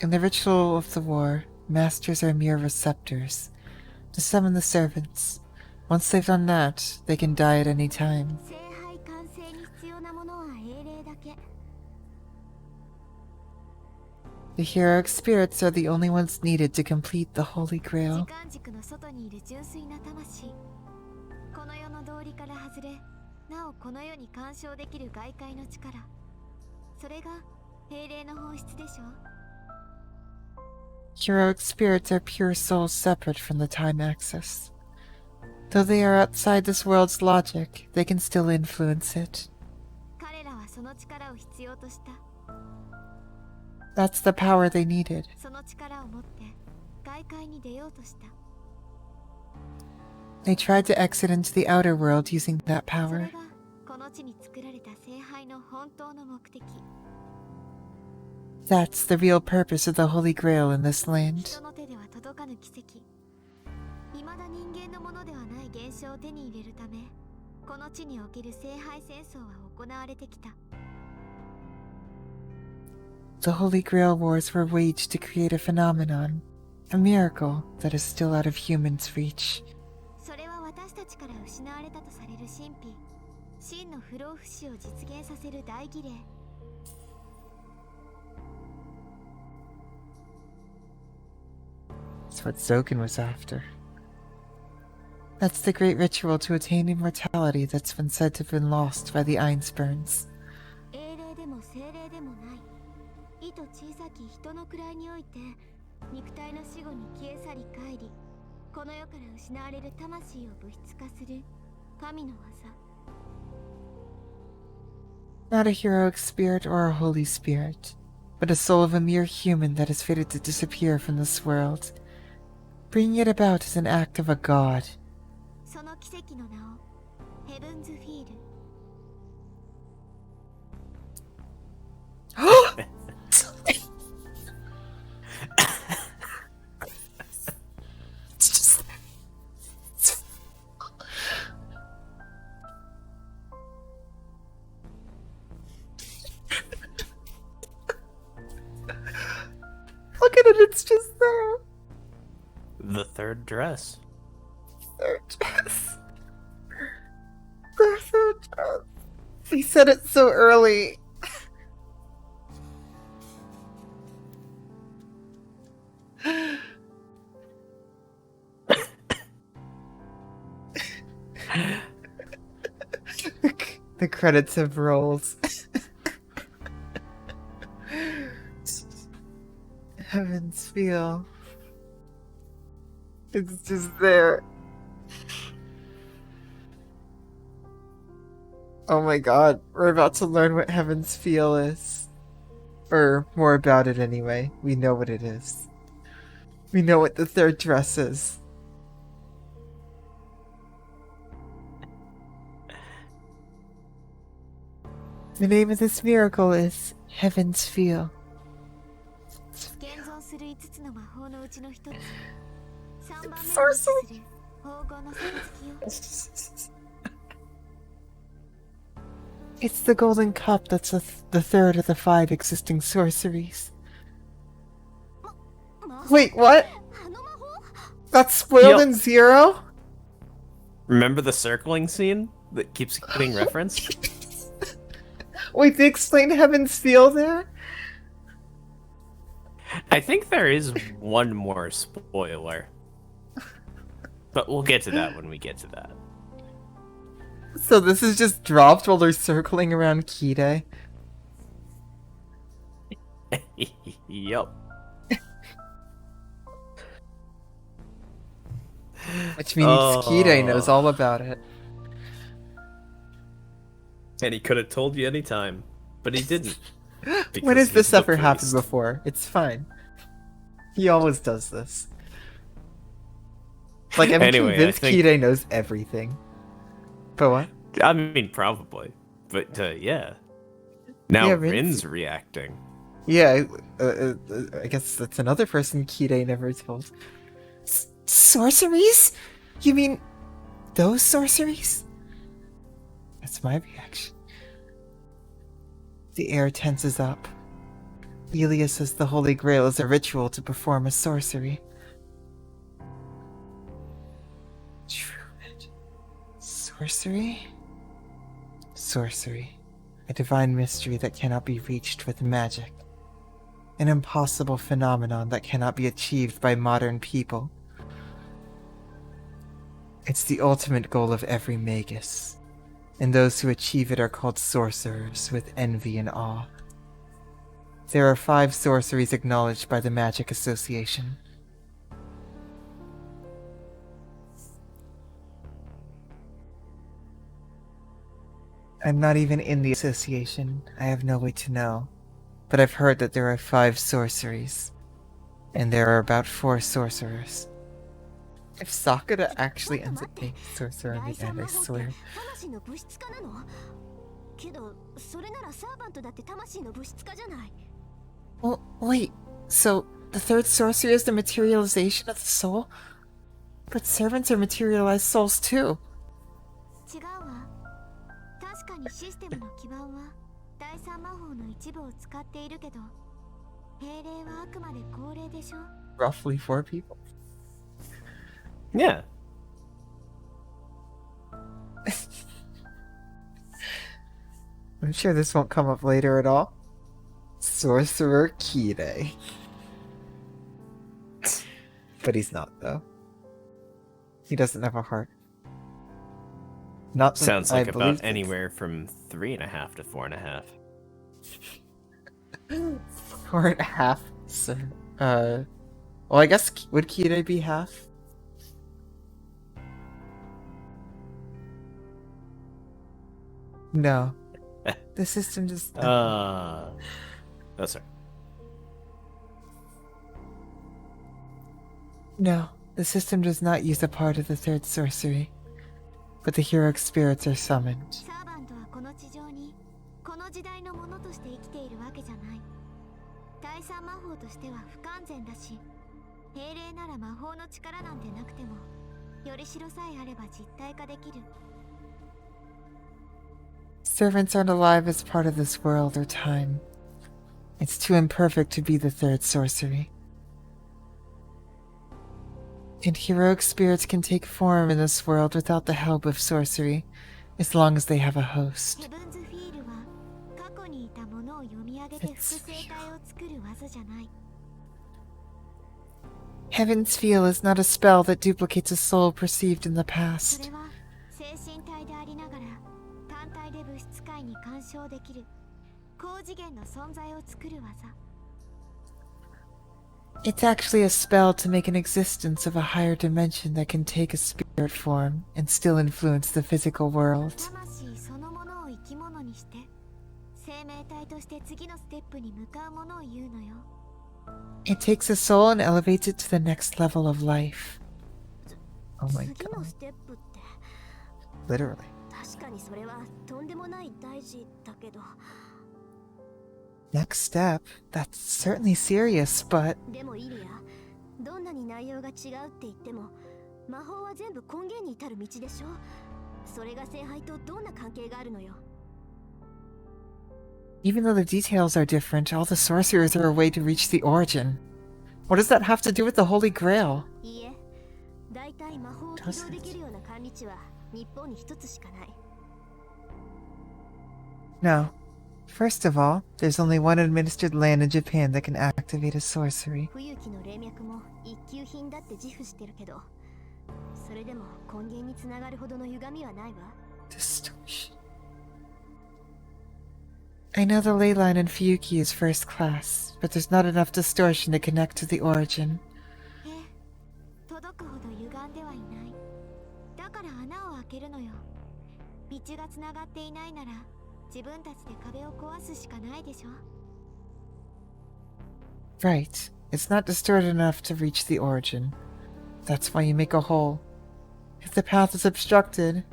In the ritual of the war, masters are mere receptors to summon the servants. Once they've done that, they can die at any time. 聖杯完成に必要なものは英霊だけ。 The heroic spirits are the only ones needed to complete the Holy 時 Grail. 間軸の外にいる純粋な魂。この世の道理から外れ、なおこの世に干渉できる外界の力。それが英霊の本質でしょ。 Heroic spirits are pure souls separate from the time axis. Though they are outside this world's logic, they can still influence it. 彼らはその力を必要とした。 That's the power they needed. その力を持って外界に出ようとした。 They tried to exit into the outer world using that それ power. がこの地に作られた聖杯の本当の目的。 That's the real purpose of the Holy Grail in this land. 人の手では届かぬ奇跡。未だ人間のものではない現象を手に入れるため、この地における聖杯戦争は行われてきた。 The Holy Grail Wars were waged to create a phenomenon, a miracle that is still out of humans' reach. それは私たちから失われたとされる神秘、真の不老不死を実現させる大儀礼。 That's what Zoken was after. That's the great ritual to attain immortality that's been said to have been lost by the Einsburns. 英霊でも精霊でもない。意図小さき人の位において、肉体の死後に消え去り帰り、この世から失われる魂を物質化する神の技。 Not a heroic spirit or a holy spirit, but a soul of a mere human that is fated to disappear from this world. Bringing it about is an act of a god. その奇跡の名をヘブンズフィール。 Look at it, it's just there. The third dress. Third dress. The third dress. He said it so early. The credits have rolled. Heavens feel. It's just there. Oh my god, we're about to learn what Heaven's Feel is. Or more about it anyway. We know what it is. We know what the third dress is. The name of this miracle is Heaven's Feel. 現存する5つの魔法のうちの1つ。3番目に位置 Sorcery. する黄金の杯を。 It's the golden cup that's the third of the 5 existing sorceries. Wait, what? あの魔法？ That's spoiled Yup. in 0? Remember the circling scene that keeps getting referenced? Wait, they explained Heaven's Feel there? I think there is one more spoiler. But we'll get to that when we get to that. So this is just dropped while they're circling around Kide? Yup. Which means Kide knows all about it. And he could have told you anytime, but he didn't. When because has he's this the ever happened priest. before? It's fine. He always does this. Like, I'm Anyway, I convinced think- Kide knows everything. But what? I mean, probably. But, yeah. Now Yeah, Rin's reacting. Yeah, I guess that's another person Kide never told. Sorceries? You mean those sorceries? That's my reaction. The air tenses up. Elia says the Holy Grail is a ritual to perform a sorcery. Truman. Sorcery? Sorcery. A divine mystery that cannot be reached with magic. An impossible phenomenon that cannot be achieved by modern people. It's the ultimate goal of every magus, and those who achieve it are called sorcerers with envy and awe. There are 5 sorceries acknowledged by the Magic Association. I'm not even in the association. I have no way to know. But I've heard that there are 5 sorceries. And there are about 4 sorcerers. If Sakura actually ends up being a sorcerer in the end, I swear. 魂の物質化なの？けどそれならサーバントだって魂の物質化じゃない。 Well, wait. So, the third sorcery is the materialization of the soul? But servants are materialized souls too. 違うわ。確かにシステムの基盤は第三魔法の一部を使っているけど、命令はあくまで号令でしょ。 Roughly 4 people. Yeah. I'm sure this won't come up later at all. Sorcerer Kide. But he's not, though. He doesn't have a heart. Not that Sounds I like believe about this. anywhere from 3.5 to 4.5. 4.5. So, well, I guess would Kide be half? No. The system just... Oh, sorry. No, the system does not use a part of the third sorcery. But the heroic spirits are summoned. サーバントはこの地上にこの時代のものとして生きているわけじゃない。第三魔法としては不完全だし、命令なら魔法の力なんてなくても、よりしろさえあれば実体化できる。 Servants aren't alive as part of this world or time. It's too imperfect to be the third sorcery. And heroic spirits can take form in this world without the help of sorcery, as long as they have a ヘ host. ブンズフィールは過去にいたものを読み上げて複製体を作る技じゃない。 Heaven's Feel is not a spell that duplicates a soul perceived in the そ past. れは精神体でありながら単体で物質界に干渉できる高次元の存在を作る技。 It's actually a spell to make an existence of a higher dimension that can take a spirit form and still influence the physical world. 魂そのものを生き物にして生命体として次のステップに向かうものを言うのよ。 It takes a soul and elevates it to the next level of life. Oh my 次の god. ステップって Literally. 確かにそれはとんでもない大事だけど。 Next step? That's certainly serious, but でもイリア、どんなに内容が違うって言っても魔法は全部根源に至る道でしょ。それが聖杯とどんな関係があるのよ。 even though the details are different, all the sorcerers are a way to reach the origin. What does that have to do with the Holy Grail? いいえ、だいたい魔法を起動できるような管理地は日本に一つしかない。 No. First of all, there's only one administered land in Japan that can activate a sorcery. 冬季の霊脈も一級品だって自負してるけど、それでも根源につながるほどの歪みはないわ。 Distortion. I know the ley line in Fuyuki is first class, but there's not enough distortion to connect to the origin. ええ、届くほど歪んではいない。だから穴を開けるのよ。道がつながっていないなら自分たちで壁を壊すしかないでしょ。 Right. It's not distorted enough to reach the origin. That's why you make a hole. If the path is obstructed,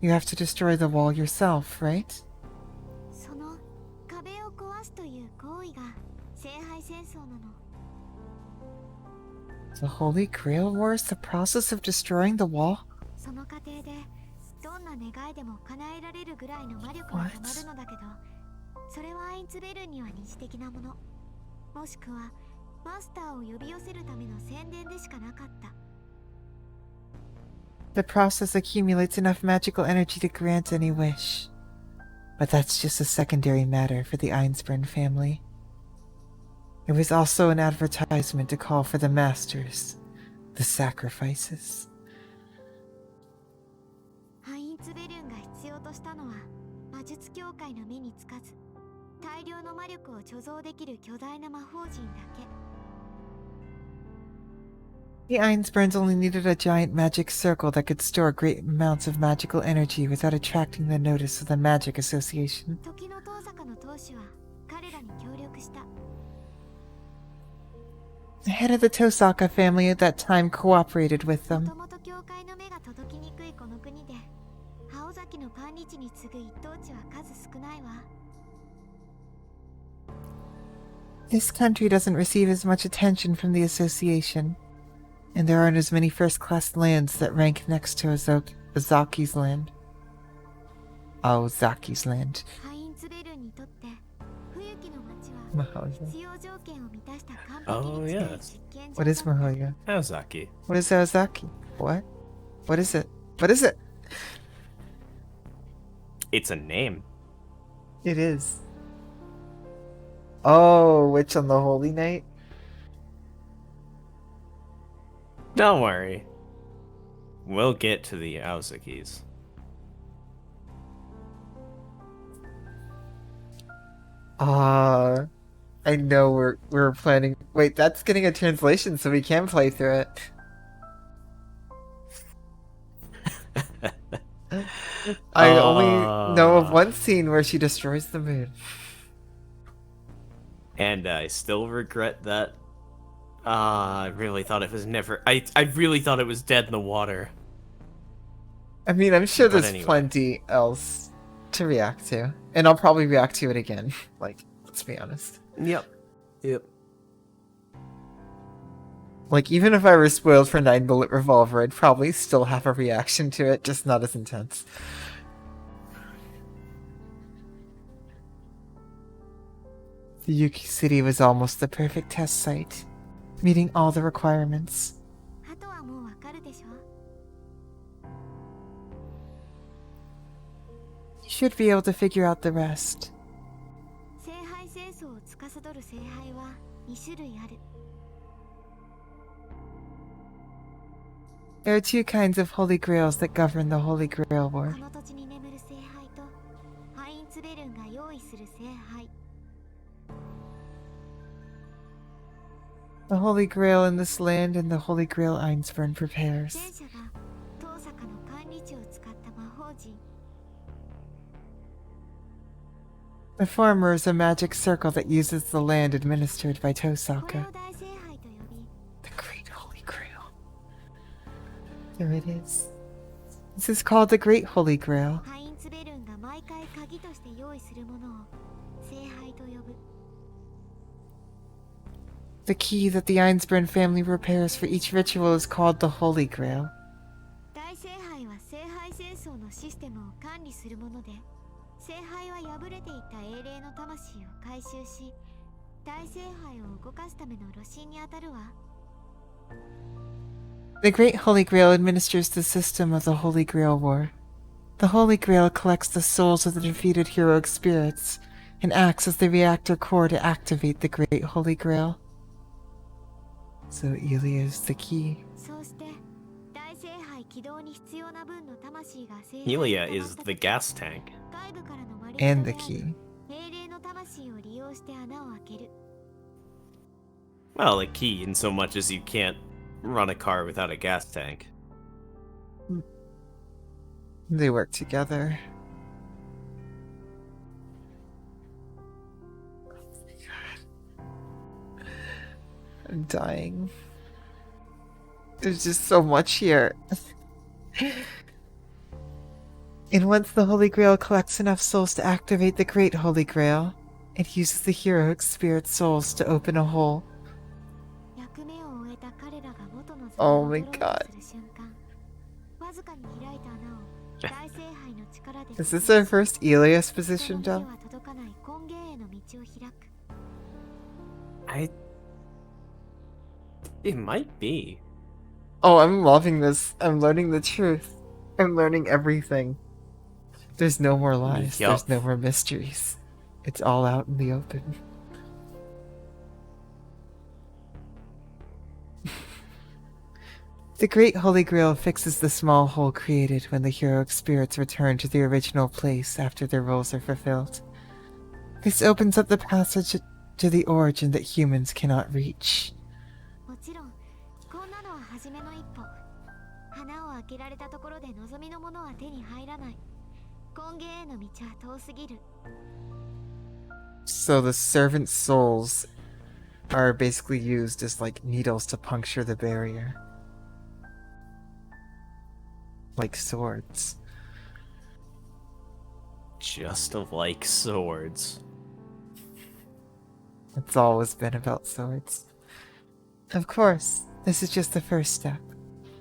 you have to destroy the wall yourself, right? その壁を壊すという行為が聖 The Holy Grail War is the process of destroying the wall? その過程でどんな願いでも叶えられるぐらいの魔力がたまるのだけど、それはアインツベルンには二次的なもの、もしくはマスターを呼び寄せるための宣伝でしかなかった。 The process accumulates enough magical energy to grant any wish. But that's just a secondary matter for the Einsburn family. It was also an advertisement to call for the masters, the sacrifices. アインツベルンが必要としたのは魔術協会の目につかず、大量の魔力を貯蔵できる巨大な魔法陣だけ。 The Einsburns only needed a giant magic circle that could store great amounts of magical energy without attracting the notice of the Magic Association. 時の遠坂の当主は彼らに協力した。 The head of the Tosaka family at that time cooperated with も them. ともと教会の目が届きにくいこの国で、青崎のパンリチに次ぐ一等地は数少ないわ。 This country doesn't receive as much attention from the association, and there aren't as many first-class lands that rank next to Azaki's land. Aozaki's land. ハインツベルンにとって冬季の町は Mahoya. 必要条件を満たした完 Oh, 璧に yes. 実験場 What is だった。 Mahoya? Aozaki. What is Aozaki? What? What is it? What is it? It's a name. It is. Oh, Witch on the Holy Night? Don't worry. We'll get to the Aozakis. I know we're planning. Wait, that's getting a translation, so we can play through it. I only know of one scene where she destroys the moon. And I still regret that. I really thought it was never. I really thought it was dead in the water. I mean, I'm sure But there's anyway. plenty else to react to, and I'll probably react to it again. Like, let's be honest. Yep. Yep. Like, even if I were spoiled for 9-bullet revolver, I'd probably still have a reaction to it, just not as intense. The Yuki City was almost the perfect test site, meeting all the requirements. あとはもうわかるでしょ。 You should be able to figure out the rest. 聖杯戦争を司る聖杯は2種類ある。 There are two kinds of holy grails that govern the Holy Grail こ War. の土地に眠る聖杯とハインツベルンが用意する聖杯。 The Holy Grail in this land and the Holy Grail Einsburn prepares. 前者が遠坂の管理地を使った魔法陣。 The former is a magic circle that uses the land administered by これ Tosaka. を大聖杯と呼び、 The Great Holy Grail. There it is. This is called the Great Holy Grail. ハインツベルンが毎回鍵として用意するものを聖杯と呼ぶ。 The key that the Einsburn family prepares for each ritual is called the Holy Grail. 大聖杯は聖杯戦争のシステムを管理するもので、聖杯は破れていた英霊の魂を回収し、大聖杯を動かすための炉心に当たるわ。 The Great Holy Grail administers the system of the Holy Grail War. The Holy Grail collects the souls of the defeated heroic spirits and acts as the reactor core to activate the Great Holy Grail. So Ilya is the key. そうして大聖杯起動に必要な分の魂が聖杯 Elia に is 溜まった the 時、 gas tank. 外部からの魔力 And the で key. 英霊の魂を利用して穴を開ける。 Well, a key in so much as you can't run a car without a gas tank. They work together. I'm dying. There's just so much here. And once the Holy Grail collects enough souls to activate the Great Holy Grail, it uses the heroic spirit souls to open a hole. 役目を終えた彼らが Oh my god. Is this our first Elias position dub? It might be. Oh, I'm loving this. I'm learning the truth. I'm learning everything. There's no more lies. Yup. There's no more mysteries. It's all out in the open. The Great Holy Grail fixes the small hole created when the heroic spirits return to the original place after their roles are fulfilled. This opens up the passage to the origin that humans cannot reach. もちろんこんなのは初めの一歩。花を開けられたところで望みのものは手に入らない。根源への道は遠すぎる。 So the servant souls are basically used as like needles to puncture the barrier. Like swords. Just like swords. It's always been about swords. Of course, this is just the first step.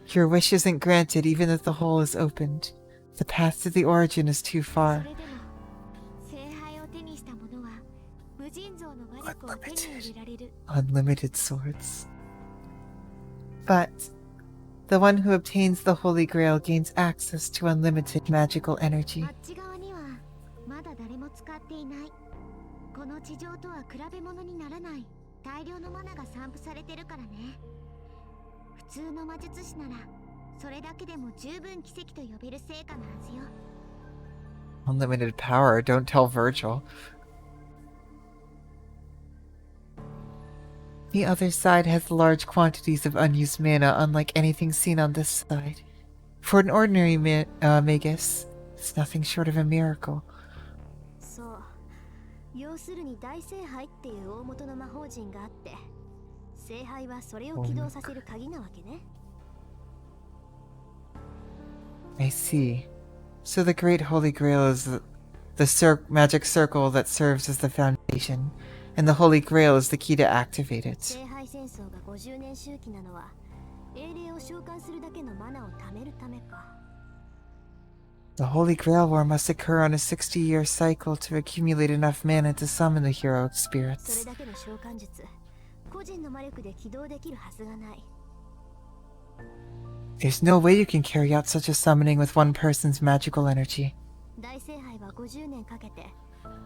Your wish isn't granted even if the hole is opened. The path to the origin is too そ far. れでも聖杯を手にした者は無尽蔵の魔力を手に入れられる。 Unlimited swords. But the one who obtains the Holy Grail gains access to unlimited magical energy. あっち側にはまだ誰も使っていない。この地上とは比べ物にならない大量のマナが散布されてるからね。普通の魔術師ならそれだけでも十分奇跡と呼べる成果のはずよ。 Unlimited power, don't tell Virgil. The other side has large quantities of unused mana unlike anything seen on this side. For an ordinary magus, it's nothing short of a miracle. そう。要するに大聖杯っていう大元の魔法陣があって、聖杯はそれを起動させる鍵なわけね。 I see. So the Great Holy Grail is the magic circle that serves as the foundation, and the Holy Grail is the key to activate it. 聖杯戦争が50年周期なのは、英霊を召喚するだけのマナを貯めるためか。 The Holy Grail War must occur on a 60-year cycle to accumulate enough mana to summon the heroic それ spirits. だけの召喚術、個人の魔力で起動できるはずがない。 There's no way you can carry out such a summoning with one person's magical energy. 大聖杯は50年かけて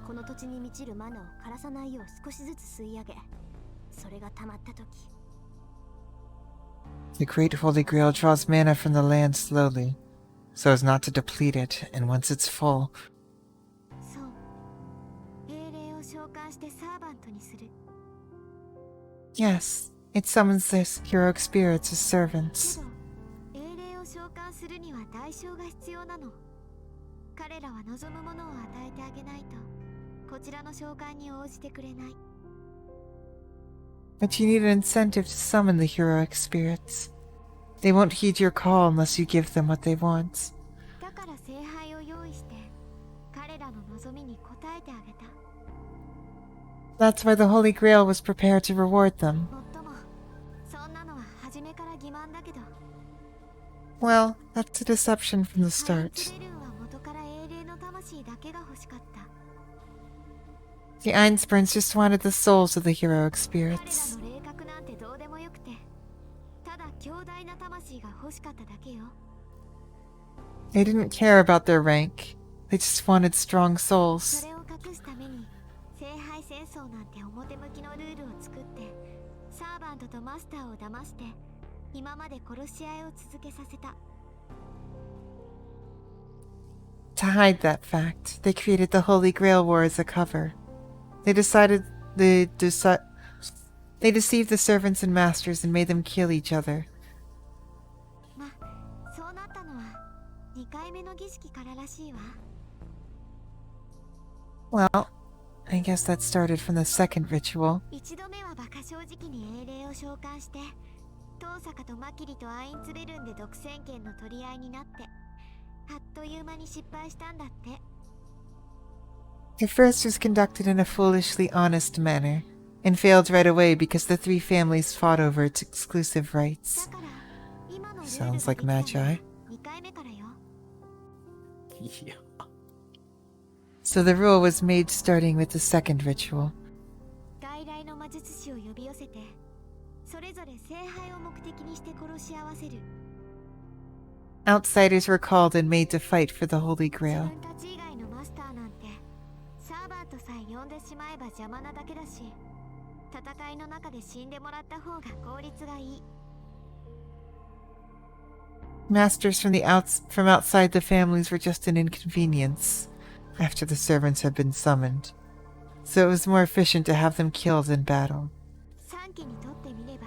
この土地に満ちるマナを枯らさないよう少しずつ吸い上げ、それが溜まった時、 The Great Holy Grail draws mana from the land slowly, so as not to deplete it, and once it's full, そう、英霊を召喚してサーバントにする。 yes, it summons the heroic spirits as け servants. ど、英霊を召喚するには代償が必要なの。彼らは望むものを与えてあげないと、こちらの召喚に応じてくれない。 But you need an incentive to summon the heroic spirits. They won't heed your call unless you give them what they want. だから聖杯を用意して、彼らの望みに応えてあげた。 That's why the Holy Grail was prepared to reward them. もっとも、そんなのは初めから欺瞞だけど。 Well, that's a deception from the ハイ start. ツベルンは元から英霊の魂だけが欲しかった。 The Einspurns just wanted the souls of the heroic 彼ら spirits. の霊格なんてどうでもよくて、ただ強大な魂が欲しかっただけよ。 They didn't care about their rank. They just wanted strong そ souls. れを隠すために、聖杯戦争なんて表向きのルールを作って、サーバントとマスターを騙して、今まで殺し合いを続けさせた。 To hide that fact, they created the Holy Grail War as a cover. They deceived the servants and masters and made them kill each other. ま、そうなったのは2回目の儀式かららしいわ。 Well, I guess that started from the second ritual. 1度目は馬鹿正直に英霊を召喚して、遠坂とマキリとアインツベルンで独占権の取り合いになって、あっという間に失敗したんだって。 The first was conducted in a foolishly honest manner, and failed right away because the three families fought over its exclusive だ rights. から Sounds like Magi. 2回目からよ。 Yeah. So the rule was made starting with the second ritual. 外来の魔術師を呼び寄せて、それぞれ聖杯を目的にして殺し合わせる。 Outsiders were called and made to fight for the Holy 自 Grail. 分たち以外のマスターなんてサーバーとさえ呼んでしまえば邪魔なだけだし、戦いの中で死んでもらった方が効率がいい。 Masters from outside the families were just an inconvenience after the servants had been summoned, so it was more efficient to have them killed in battle. 3期にとってみれば、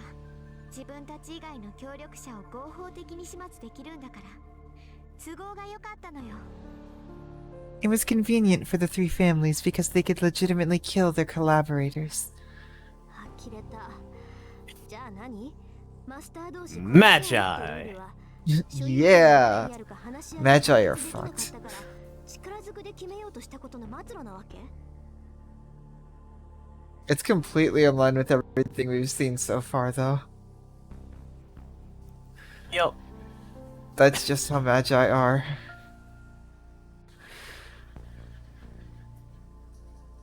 自分たち以外の協力者を合法的に始末できるんだから、都合が良かったのよ。 It was convenient for the three families because they could legitimately kill their collaborators. 呆れた。じゃあ何？マスター同士 Magi. Yeah. Magi are fucked. 力ずくで決めようとしたことの末路なわけ？ It's completely in line with everything we've seen so far, though. Yep. That's just how Magi are.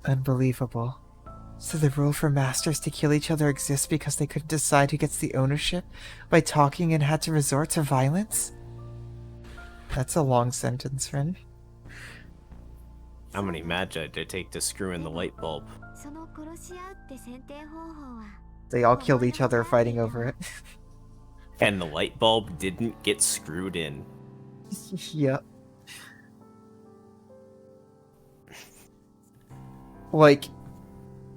Unbelievable. So the rule for masters to kill each other exists because they couldn't decide who gets the ownership by talking and had to resort to violence? That's a long sentence, Ren. How many magi did it take to screw in the light bulb? その殺し合うって選定方法は They all killed each other fighting over it. And the light bulb didn't get screwed in. Yep. Like,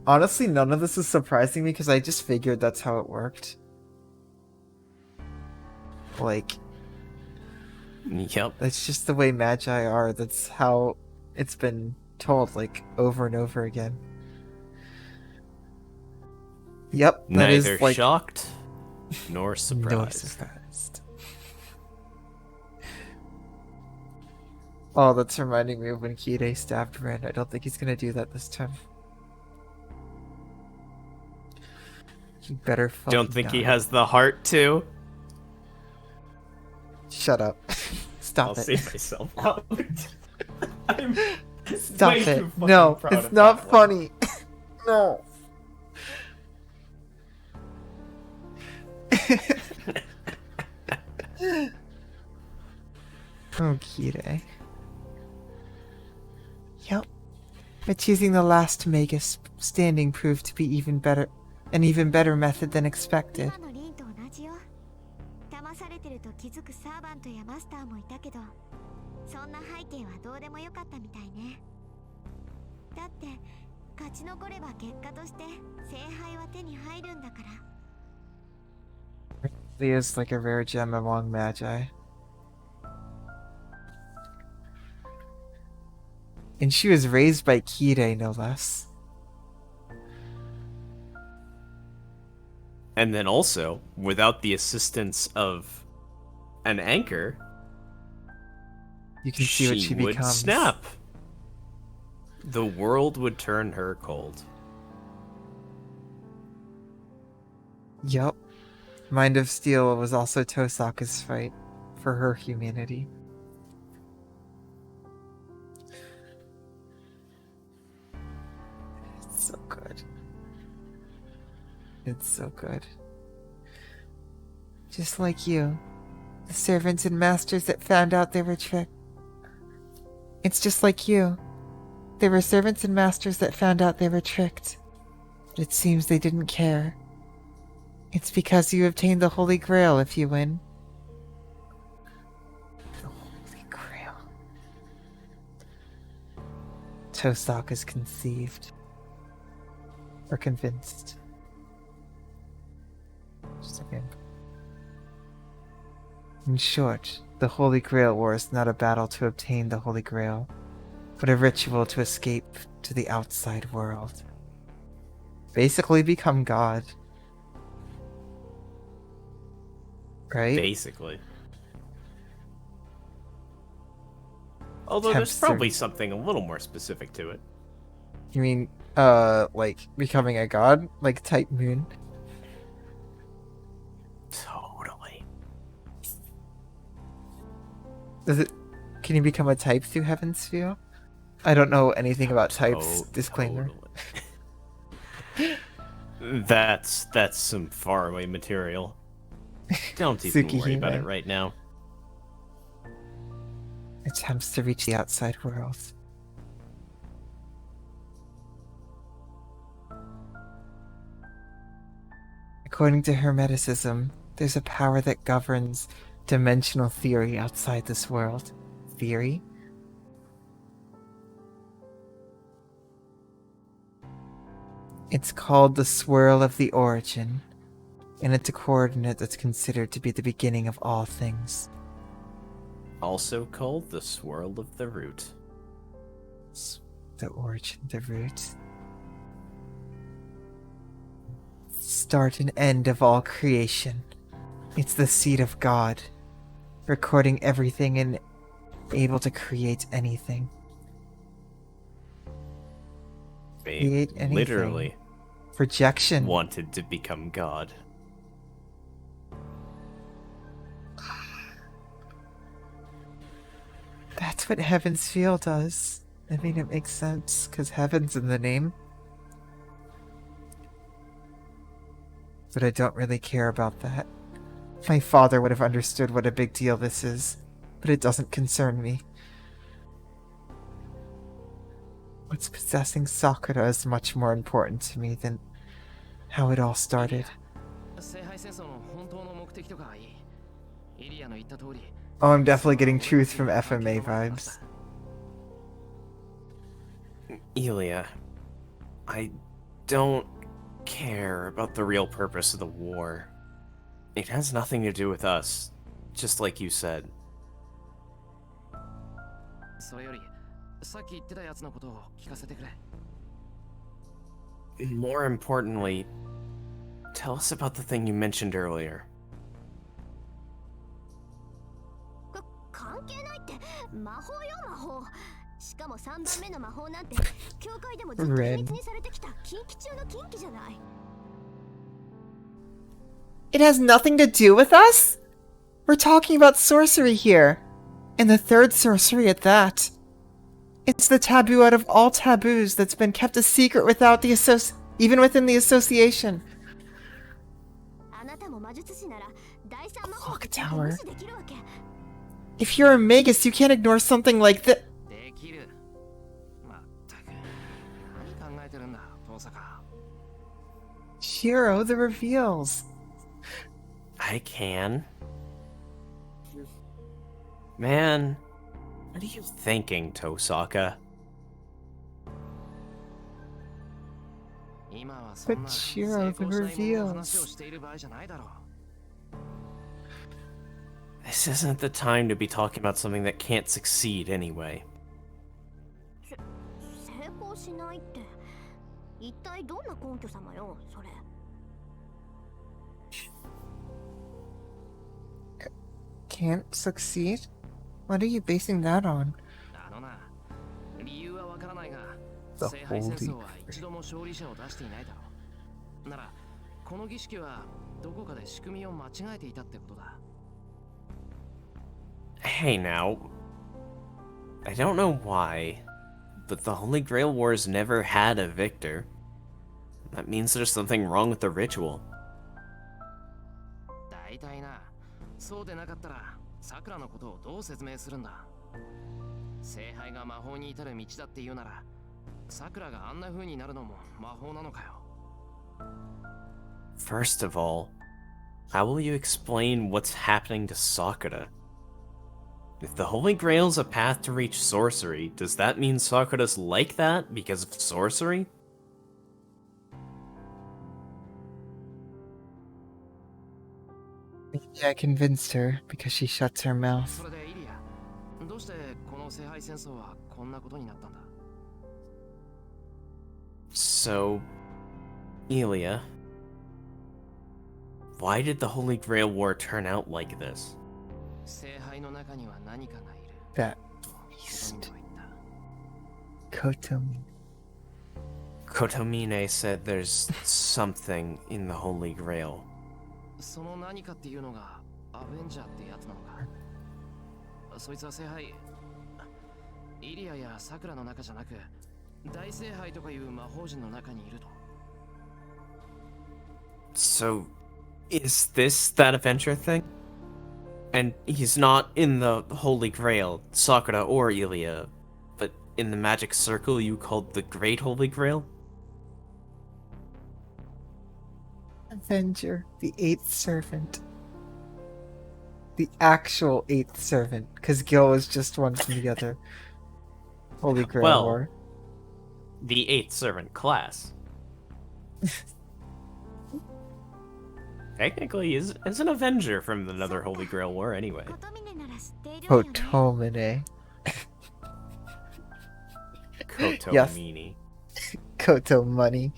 honestly, none of this is surprising me because I just figured that's how it worked. Like, Yep. that's just the way Magi are. That's how it's been told, like, over and over again. Yep, that is Neither like shocked nor No surprised. surprised. Oh, that's reminding me of when Kirei stabbed Ren. I don't think he's gonna do that this time. You better fucking Don't think he die. has the heart to. Shut up. Stop I'll it. see myself out. I'm Stop way it. too fucking No, proud it's of not that one. funny. No. Oh, Kirei. Yep. But choosing the last Magus standing proved to be an even better method than expected. 今のリンと同じよ。騙されてると気づくサーバントやマスターもいたけど、そんな背景はどうでもよかったみたいね。だって勝ち残れば結果として聖杯は手に入るんだから。 He is like a rare gem among Magi. And she was raised by Kirei, no less. And then also, without the assistance of an anchor, You can see what she would becomes. snap. The world would turn her cold. Yup. Mind of Steel was also Tosaka's fight for her humanity. It's so good. It's so good. Just like you. The servants and masters that found out they were tricked. It's just like you. There were servants and masters that found out they were tricked. But it seems they didn't care. It's because you obtained the Holy Grail if you win. The Holy Grail. Tosaka's conceived. Or convinced. Just a second. In short, the Holy Grail War is not a battle to obtain the Holy Grail, but a ritual to escape to the outside world. Basically become God. Right? Basically. Although there's Attempts to- probably something a little more specific to it. You mean, like, becoming a god? Like, type moon? Totally. Does it? Can you become a type through Heaven's Feel? I don't know anything about types. Disclaimer. Totally. That's some faraway material. Don't even worry about it Tsukihime. right now. Attempts to reach the outside world. According to Hermeticism, there's a power that governs dimensional theory outside this world. Theory? It's called the swirl of the origin, and it's a coordinate that's considered to be the beginning of all things. Also called the swirl of the root. The origin, the root. Start and end of all creation. It's the seed of God, recording everything and able to create anything. Create anything. Literally Projection. wanted to become God. That's what Heaven's Feel does. I mean, it makes sense, because Heaven's in the name. But I don't really care about that. My father would have understood what a big deal this is, but it doesn't concern me. What's possessing Sakura is much more important to me than how it all started. 聖杯戦争の本当の目的とかはいい。イリアの言った通り。 Oh, I'm definitely getting truth from FMA vibes. Elia, I don't care about the real purpose of the war. It has nothing to do with us, just like you said. それより、さっき言ってたやつのことを聞かせてくれ。 More importantly, tell us about the thing you mentioned earlier. 関係ないって魔法よ魔法。しかも3番目の魔法なんて教会でもずっと秘密にされてきた禁忌中の禁忌じゃない。 It has nothing to do with us? We're talking about sorcery here. And the third sorcery at that. It's the taboo out of all taboos that's been kept a secret without the even within the association. あなたも魔術師なら第三魔法 Clock Tower. 無視できるわけ。 If you're a magus, you can't ignore something like that. できる。まったく。何考えてるんだ、遠坂。 Shiro, the reveals. I can. Man, what are you thinking, Tosaka? 今はそんな But 成 Shiro, 功 the しないものの reveals. 話をしている場合じゃないだろう。 This isn't the time to be talking about something that can't succeed anyway. 成功しないって一体どんな根拠様よそれ。 Can't succeed? What are you basing that on? あのな、理由はわからないが、 The 聖杯戦 Holy 争は一度も勝利者を出していないだろう。なら、この儀式はどこかで仕組みを間違えていたってことだ。 Hey now. I don't know why, but the Holy Grail Wars never had a victor. That means there's something wrong with the ritual. 大体な、そうでなかったら、さくらのことをどう説明するんだ。聖杯が魔法に至る道だって言うなら、さくらがあんな風になるのも魔法なのかよ。 First of all, how will you explain what's happening to Sakura? If the Holy Grail's a path to reach sorcery, does that mean Sakura's like that because of sorcery? Maybe I convinced her because she shuts her mouth. それでイリア、どうしてこの聖杯戦争はこんなことになったんだ？ So, Elia, why did the Holy Grail War turn out like this? 聖杯の中には何かがいる。 That と beast. コトミネは言った。 Kotomine. Kotomine said there's something in the Holy Grail. その何かっていうのがアベンジャーってやつなのか。そいつは聖杯イリアやサクラの中じゃなく大聖杯とかいう魔法陣の中にいると。 So, is this that adventure thing? And he's not in the Holy Grail, Sakura or Ilya, but in the magic circle you called the Great Holy Grail? Avenger, the eighth servant. The actual eighth servant, because Gil was just one from the other Holy Grail Well, War. The eighth servant class. Technically, is an Avenger from another Holy Grail War anyway. コトミネなら知っているわよね。 Kotomine. Kotomine. Koto money.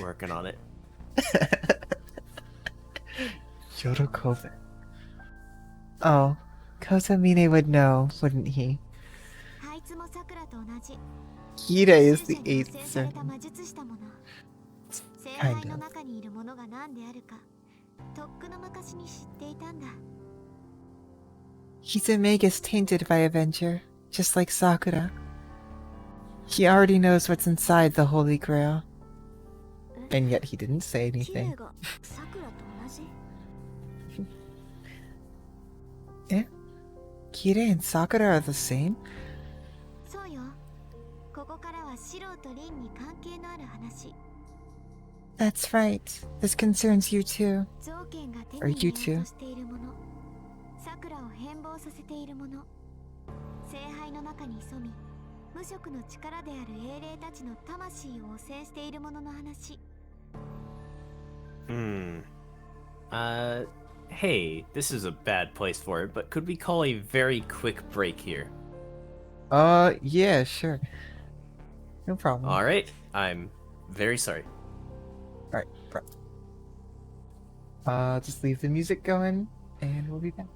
Working on it. Yorokobe. Oh, Kotomine would know, wouldn't he? あいつもサクラと同じ。 Kira is the 勇者に eighth 汚染された servant. 魔術師だもの。聖 Kind 杯の of. 中にいるものが何であるか、とっくの昔に知っていたんだ。 He's a magus tainted by Avenger, just like Sakura. He already knows what's inside the Holy Grail. And yet he didn't say キレ anything. がサクラと同じ。 Kira and Sakura are the same? そうよ。ここからはシロとリンに関係のある話。 That's right. This concerns you too. 造剣が手 Are に you 入れよう too? としているもの。サクラを変貌させているもの。聖杯の中に潜み、無色の力である英霊たちの魂を汚染しているものの話。 Hey, this is a bad place for it, but could we call a very quick break here? Yeah, sure. No problem. Alright, I'm very sorry. Alright, bro. Just leave the music going, and we'll be back.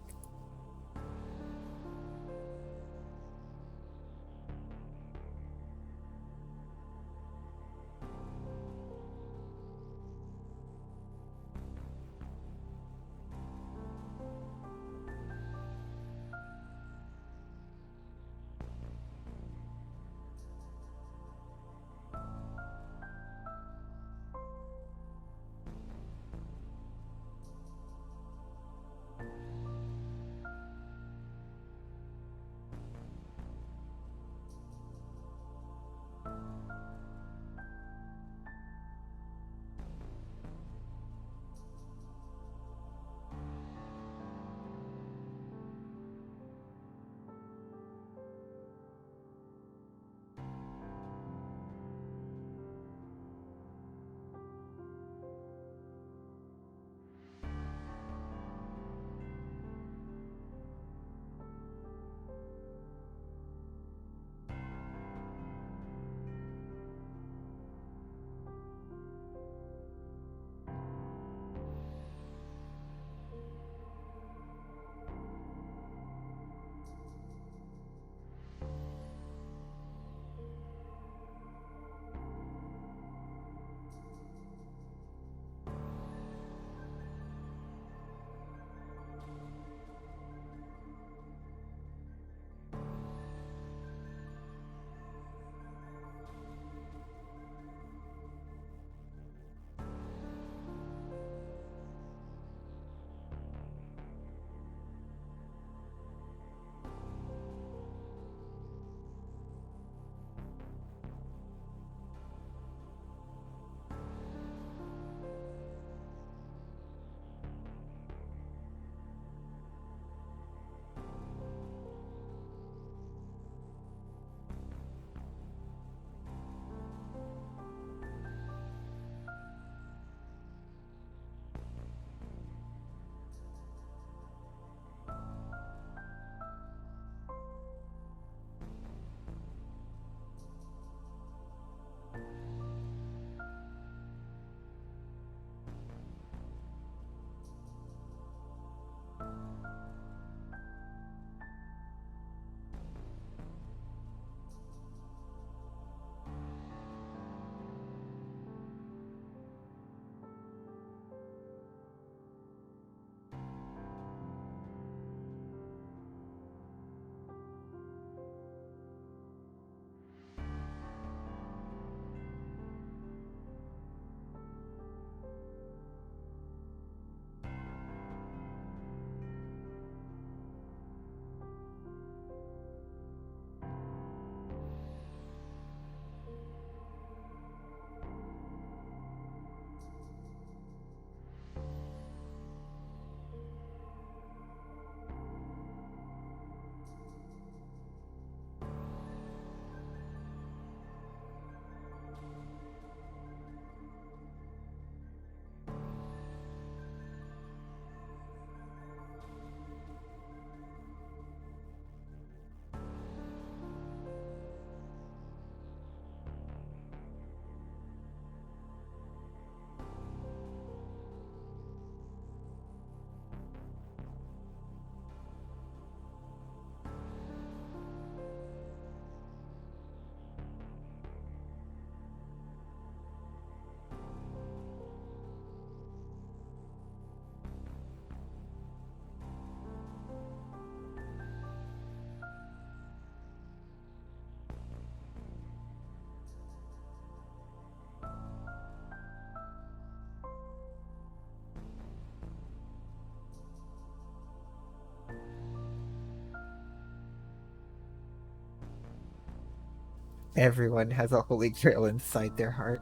Everyone has a holy grail inside their heart.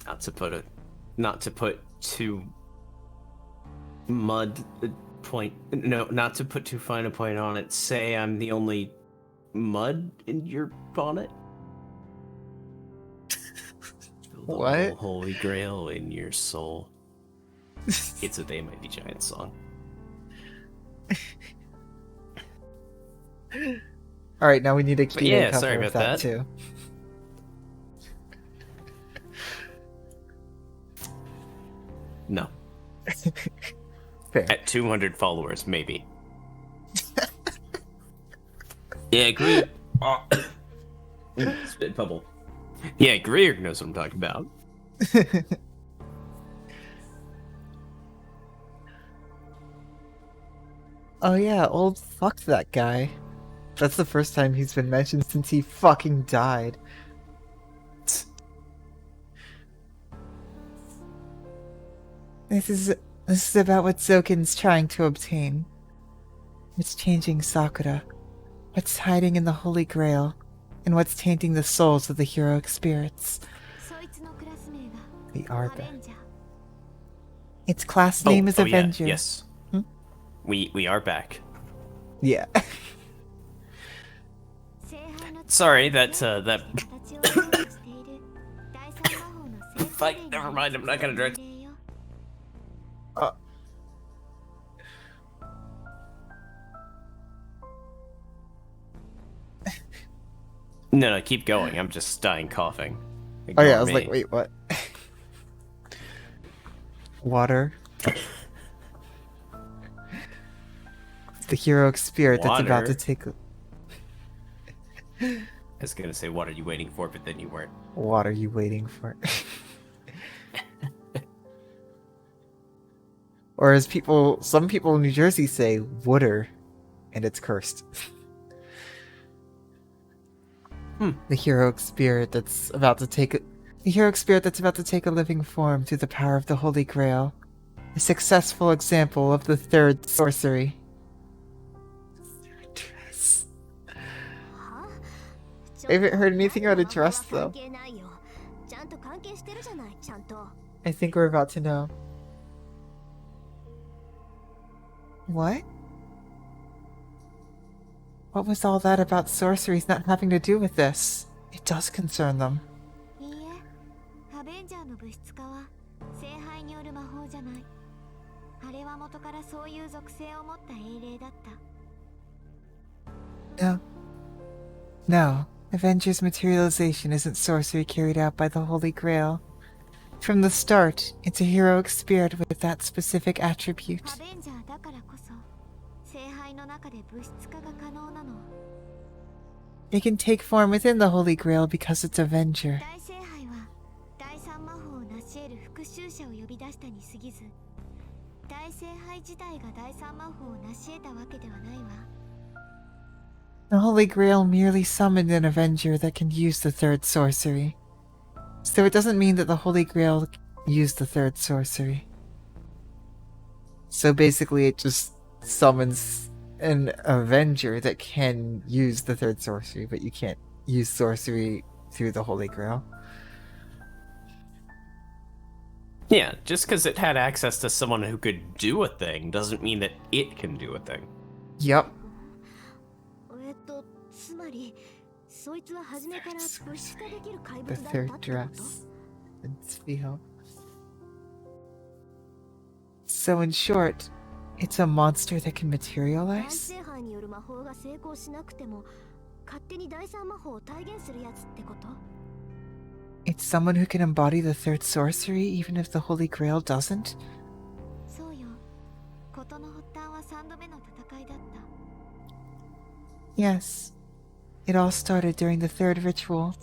Not to put too not to put too fine a point on it. Say I'm the only mud in your bonnet. The What? holy grail in your soul. It's a They Might Be Giants song. All right, now we need a key yeah, cover sorry of about that. too. No. Fair. At 200 followers, maybe. Yeah, Greer. Spit bubble. Yeah, Greer knows what I'm talking about. Oh yeah, old fuck that guy. That's the first time he's been mentioned since he fucking died. This is about what Zokin's trying to obtain. What's changing Sakura? What's hiding in the Holy Grail? And what's tainting the souls of the heroic spirits? The Arba. Its class name is Avenger. Yeah, yes. Hmm? We are back. Yeah. Sorry, that fight. Never mind. I'm not gonna direct. No, keep going. I'm just dying coughing. Oh yeah, I was Ignore like, me. wait, what? Water. The heroic spirit that's about to Water? take. I was gonna say, what are you waiting for? But then you weren't. What are you waiting for? Or as some people in New Jersey say, wooder, and it's cursed. The heroic spirit that's about to take a living form through the power of the Holy Grail. A successful example of the third sorcery. Dress. I haven't heard anything about a dress though. I think we're about to know. What? What was all that about sorceries not having to do with this? It does concern them. No. Avenger's materialization isn't sorcery carried out by the Holy Grail. From the start, it's a heroic spirit with that specific attribute. It can take form within the Holy Grail because it's Avenger. The Holy Grail merely summoned an Avenger that can use the third sorcery. So it doesn't mean that the Holy Grail used the third sorcery. So basically it just summons an Avenger that can use the third sorcery, but you can't use sorcery through the Holy Grail. Yeah, just because it had access to someone who could do a thing doesn't mean that it can do a thing. Yup. The third dress. It's Fiho. So in short, it's a monster that can materialize? It's someone who can embody the third sorcery even if the Holy Grail doesn't? Yes. It all started during the third ritual.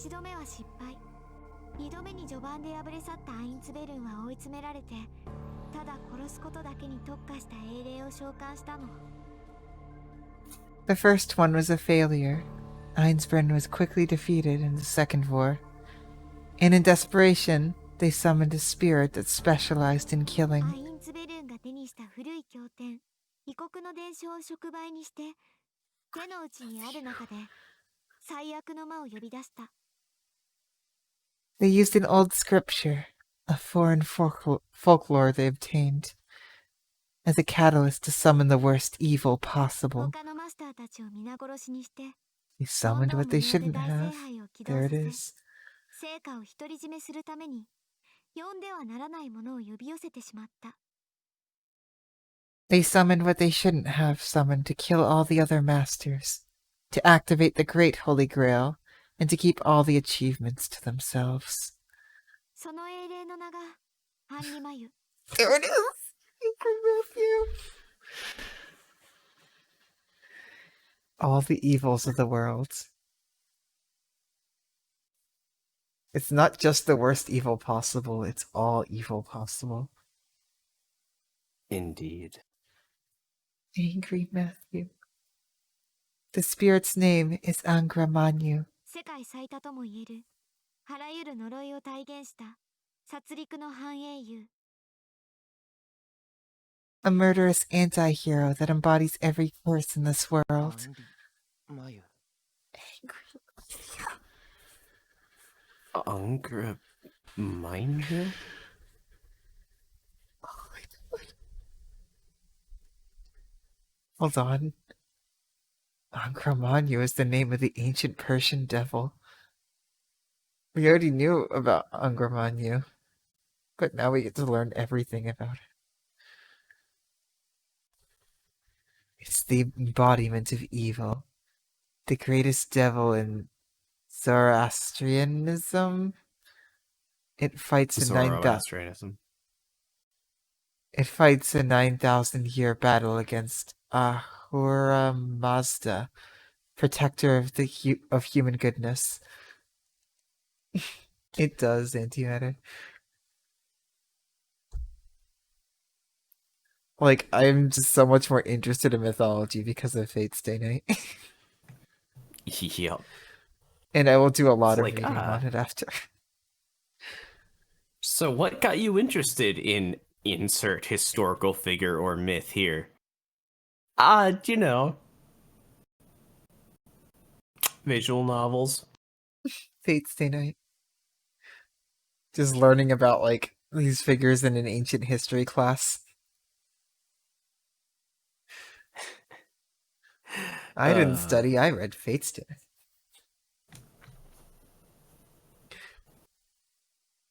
The first one was a failure. Einsbrenn was quickly defeated in the second war. And in desperation, they summoned a spirit that specialized in killing. 最悪の魔を呼び出した。 They used an old scripture, a foreign folklore they obtained, as a catalyst to summon the worst evil possible. 他のマスターたちを皆殺しにして They summoned what they shouldn't have. There it is. 成果を独り占めするために呼んではならないものを呼び寄せてしまった。 They summoned what they shouldn't have summoned to kill all the other masters, to activate the great Holy Grail, and to keep all the achievements to themselves. その英霊の名がアンリマユ。 There it is! All the evils of the world. It's not just the worst evil possible, it's all evil possible. Indeed. Angry Matthew. The spirit's name is Angra Mainyu. 世界最多とも言えるあらゆる呪いを体現した殺戮の反英雄。 A murderous anti-hero that embodies every curse in this world. アンリマユ。 Angra Mainyu? Hold on. Angra Mainyu is the name of the ancient Persian devil. We already knew about Angra Mainyu, but now we get to learn everything about it. It's the embodiment of evil. The greatest devil in Zoroastrianism. It fights a 'Zoroastrianism. It fights a 9,000-year battle against Ahura Mazda, protector of of human goodness. It does, antimatter. Like, I'm just so much more interested in mythology because of Fate's Day Night. Yep. And I will do a lot It's of like, reading on it after. So what got you interested in insert historical figure or myth here? You know, visual novels. Fate's Day Night. Just learning about, like, these figures in an ancient history class. I didn't study, I read Fate's Day Night.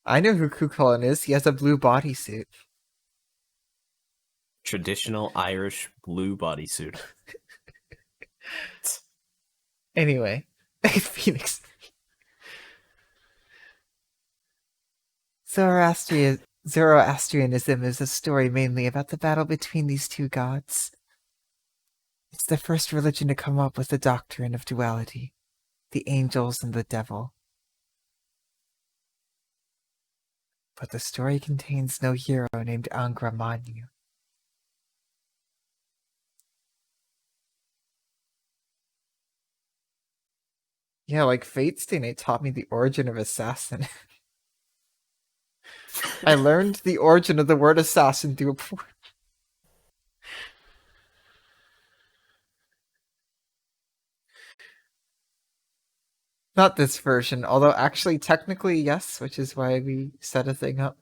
I know who Kukulin is. He has a blue bodysuit. Traditional Irish blue bodysuit. Anyway, Phoenix. Zoroastrianism is a story mainly about the battle between these two gods. It's the first religion to come up with the doctrine of duality, the angels and the devil. But the story contains no hero named Angra Mainyu. Yeah, like Fate's Day Night taught me the origin of assassin. I learned the origin of the word assassin through a porn. Not this version, although actually technically yes, which is why we set a thing up.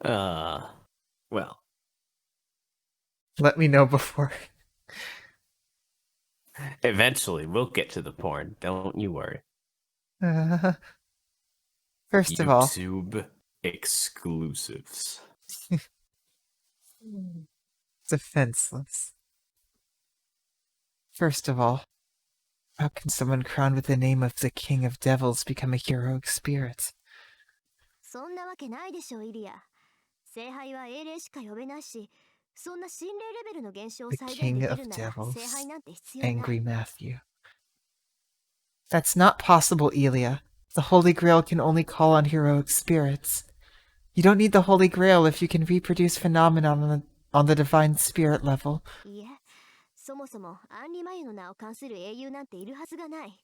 Well. Let me know before. Eventually, we'll get to the porn. Don't you worry. First of all, YouTube exclusives. defenseless. First of all, how can someone crowned with the name of the King of Devils become a heroic spirit? そんなわけないでしょイリア。聖杯は英霊しか呼べないし、そんな心霊レベルの現象を The 再現 King でき of るなら Devils, 聖杯なんて必要ない。 Angry Matthew. That's not possible, Elia. The Holy Grail can only call on heroic spirits. You don't need the Holy Grail if you can reproduce phenomenon on the divine spirit level. いえ、そもそもアンリマユの名を冠する英雄なんているはずがない。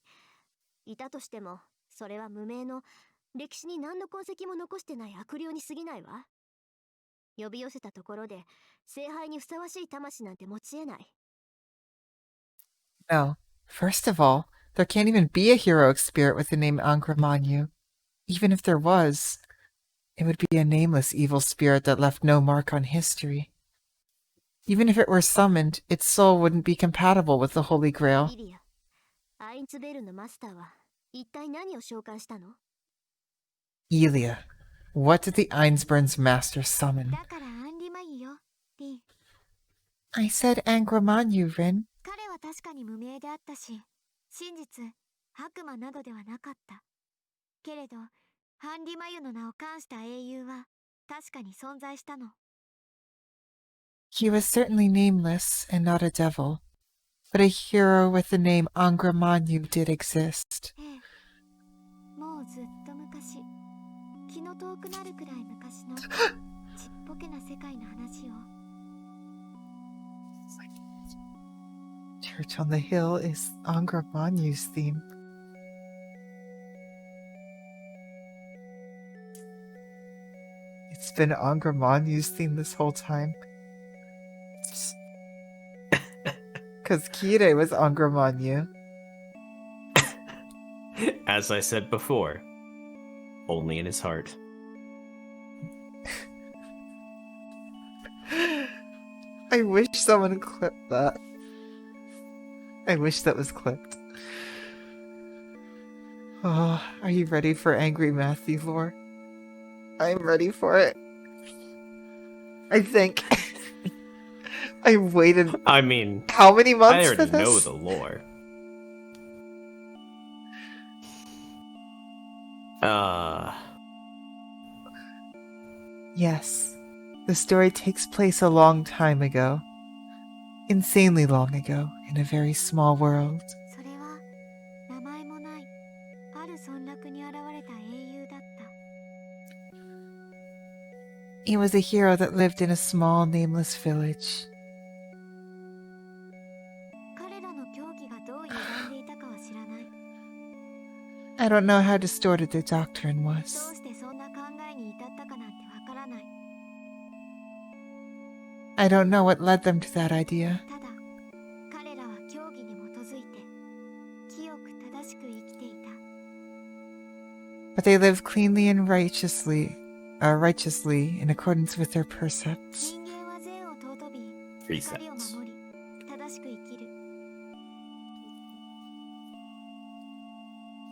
いたとしても、それは無名の歴史に何の痕跡も残してない悪霊に過ぎないわ。呼び寄せたところで、聖杯にふさわしい魂なんて持ち得ない。No. First of all, there can't even be a heroic spirit with the name Angra Mainyu. Even if there was, it would be a nameless evil spirit that left no mark on history. Even if it were summoned, its soul wouldn't be compatible with the Holy Grail. リリア、アインツベルのマスターは一体何を召喚したの？ Elia, what did the Einsburn's master summon? だからアンリマユよ、リン。 I said Angra Mainyu, Rin. 彼は確かに無名であったし、真実、悪魔などではなかった。けれど、ハンリマユの名を冠した英雄は確かに存在したの。 He was certainly nameless and not a devil, but a hero with the name Angra Mainyu did exist. ええ、もうずっと昔、気の遠くなるくらい昔のちっぽけな世界の話を。 Church on the Hill is Angra Mainyu's theme. It's been Angra Mainyu's theme this whole time. Because Kire was Angra Mainyu. As I said before, only in his heart. I wish someone clipped that. I wish that was clipped. Oh, are you ready for Angry Matthew lore? I'm ready for it. I think. I waited I mean, how many months I for already know this? the lore. Yes. The story takes place a long time ago. Insanely long ago, in a very small world. それは名前もないある村落に現れた英雄だった。 He was a hero that lived in a small, nameless village. 彼らの教義がどう歪んでいたかは知らない。 I don't know how distorted their doctrine ど was. うしてそんな考えに至ったかなんてわからない。 I don't know what led them to that idea. ただ、彼らは教義に基づいて清く正しく生きていた。 But they lived cleanly and righteously in accordance with their precepts. 人間は善を尊び、 Precepts. 光を守り、正しく生きる。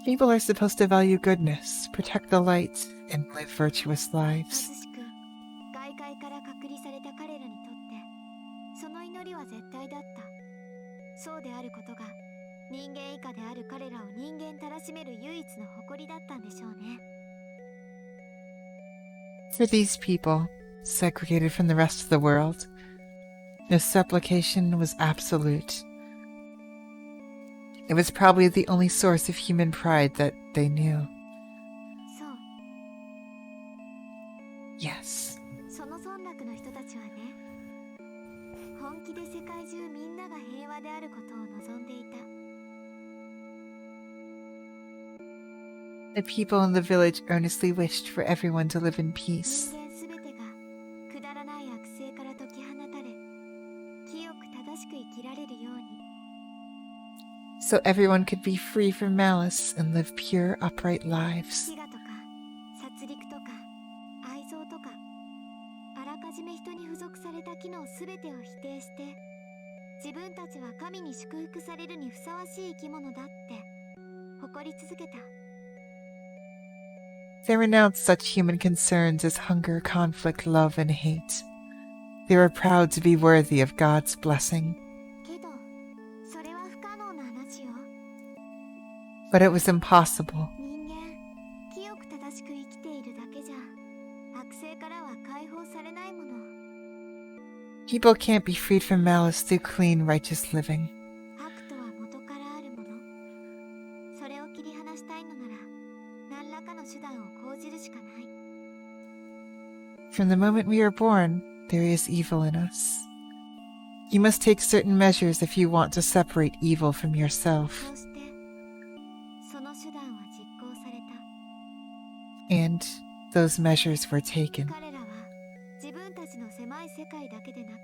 People are supposed to value goodness, protect the light, and live virtuous 貧 lives. しく、外界から隔離された彼らにとって、その祈りは絶対だった。そうであることが、人間以下である彼らを人間たらしめる唯一の誇りだったんでしょうね。 For these people, segregated from the rest of the world, their supplication was absolute. It was probably the only source of human pride that they knew. そう、 Yes. その村落の人たちはね、本気で世界中みんなが平和であることを望んでいた。 The people in the village earnestly wished for everyone to live in peace. 人間すべてがくだらない悪性から解き放たれ、清く正しく生きられるように。 So everyone could be free from malice and live pure, upright lives. 飢餓とか殺戮とか愛憎とか、あらかじめ人に付属された機能すべてを否定して、自分たちは神に祝福されるにふさわしい生き物だって誇り続けた。 They renounced such human concerns as hunger, conflict, love, and hate. They were proud to be worthy of God's blessing. けど、それは不可能な話よ。 But it was impossible. 人間、清く正しく生きているだけじゃ、悪性からは解放されないもの。 People can't be freed from malice through clean, righteous living. 悪とは元からあるもの。それを切り離したいのなら、何らかの手段を講じるしかない。 From the moment we are born, there is evil in us. You must take certain measures if you want to separate evil from yourself. そうして、その手段は実行された。 And those measures were taken. 彼らは自分たちの狭い世界だけでなく、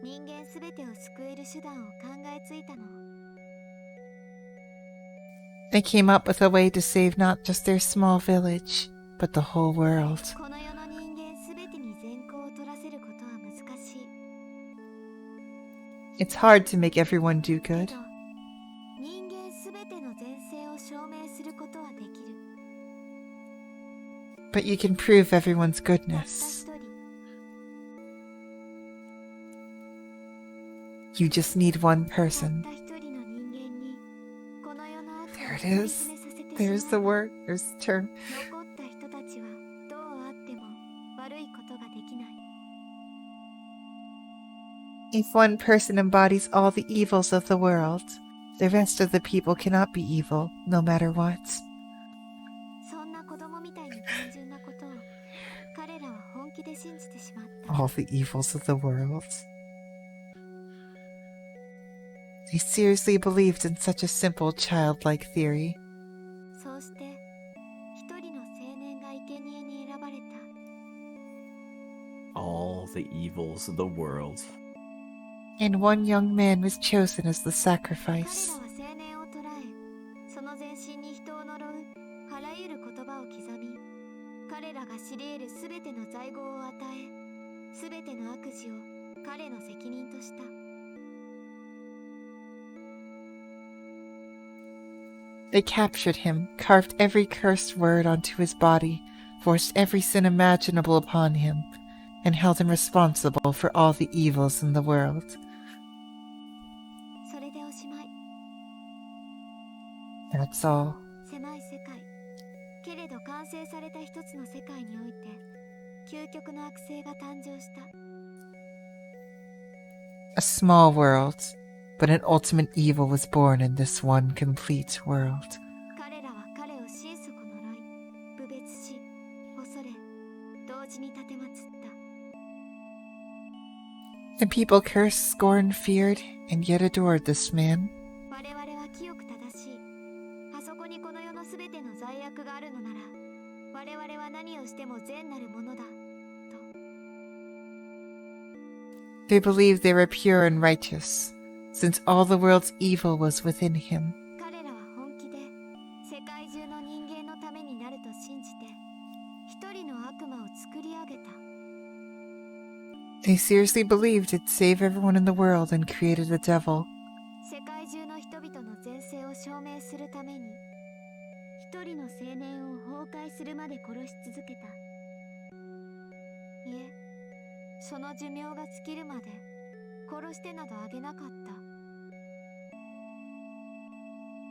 人間すべてを救える手段を考えついたの。They came up with a way to save not just their small village, but the whole world. この世の人間すべてに善行を取らせることは難しい。 It's hard to make everyone do け good, ど人間すべての善性を証明することはできる。 but you can prove everyone's たった goodness. 一人 You just need one たっ person. た一人の人間にこの世の悪を There it 張り is. 詰めさせて There's し the まう。 word, there's the term. 残った人たちはどうあっても悪いことができない。 If one person embodies all the evils of the world, the rest of the people cannot be evil, no matter what. そんな子供みたいに単純なことを彼らは本気で信じてしまった。 All the evils of the world. They seriously believed in such a simple, childlike theory. そうして一人の青年が生贄に選ばれた。 All the evils of the world. And one young man was chosen as the 彼 sacrifice. らは青年を捕らえ、その全身に人を呪うあらゆる言葉を刻み、彼らが知り得るすべての罪業を与え、すべての悪事を彼の責任とした。 They captured him, carved every cursed word onto his body, forced every sin imaginable upon him, and held him responsible for all the evils in the world. それでおしまい。 That's all. 狭い世界。けれど完成された一つの世界において、究極の悪性が誕生した。 A small world, but an ultimate evil was born in this one complete world. 彼らは彼を心底呪い、侮蔑し、恐れ、同時に立てまつった。 The people cursed, scorned, feared, and yet adored this man. 我々は清く正しい。あそこにこの世のすべての罪悪があるのなら、我々は何をしても善なるものだ。と。 They believed they were pure and righteous, since all the world's evil was within him. 彼らは本気で世界中の人間のためになると信じて、一人の悪魔を作り上げた。 They seriously believed it'd save everyone in the world and created a devil. 世界中の人々の善性を証明するために、一人の青年を崩壊するまで殺し続けた。いえ、その寿命が尽きるまで殺してなどあげなかっ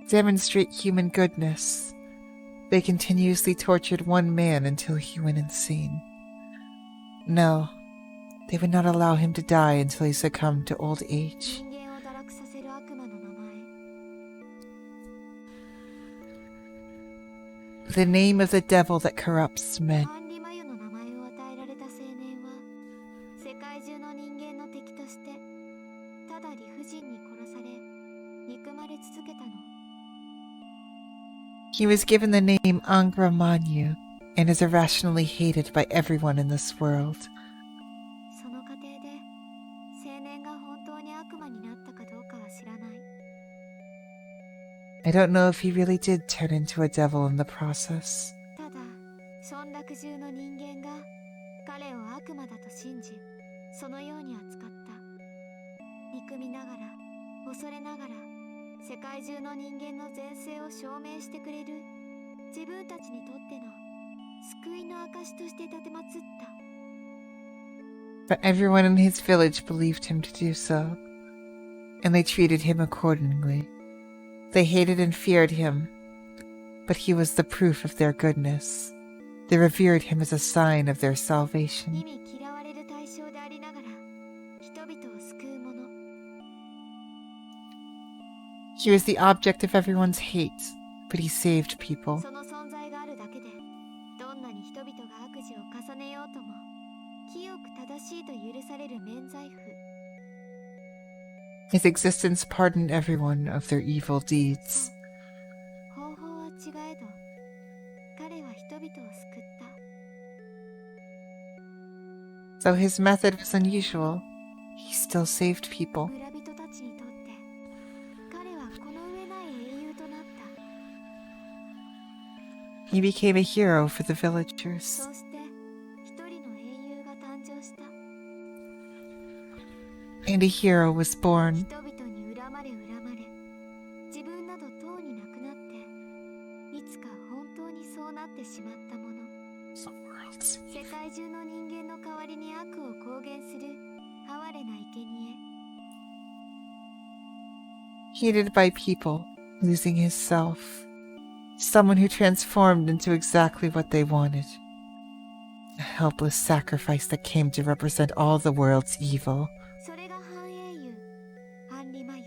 た。 Demonstrate human goodness. They continuously tortured one man until he went insane. No, they would not allow him to die until he succumbed to old age. 人間を堕落させる悪魔の名前。 The name of the devil that corrupts men. アンリマユの名前を与えられた青年は、世界中の人間の敵として、ただ理不尽に殺され、憎まれ続けたの。 He was given the name Angra Mainyu and is irrationally hated by everyone in this world. その過程で、青年が本当に悪魔になったかどうかは知らない。 I don't know if he really did turn into a devil in the process. ただ、村落中の人間が彼を悪魔だと信じ、そのように扱った。憎みながら、恐れながら、世界中の人間の善性を証明してくれる自分たちにとっての救いの証として立てまつった。 But everyone in his village believed him to do so, and they treated him accordingly. They hated and feared him, but he was the proof of their goodness. They revered him as a sign of their 意 salvation. 味嫌われる対象でありながら、人々を救う者。 He was the object of everyone's hate, but he saved people. その存在があるだけで、どんなに人々が悪事を重ねようとも、清く正しいと許される免罪符。 His existence pardoned everyone of their evil deeds. 方法は違えど、彼は人々を救った。 Though his method was unusual, he still saved people. 村人たちにとって、彼はこの上ない英雄となった。He became a hero for the villagers. そうして一人の英雄が誕生した。 And a hero was born. 人々に恨まれ自分などとうになくなっていつか本当にそうなってしまったもの。世界中の人間の代わりに悪を公言する哀れな生贄。 Hated by people, losing his self. Someone who transformed into exactly what they wanted. A helpless sacrifice that came to represent all the world's evil. それが半英雄アンリマユ。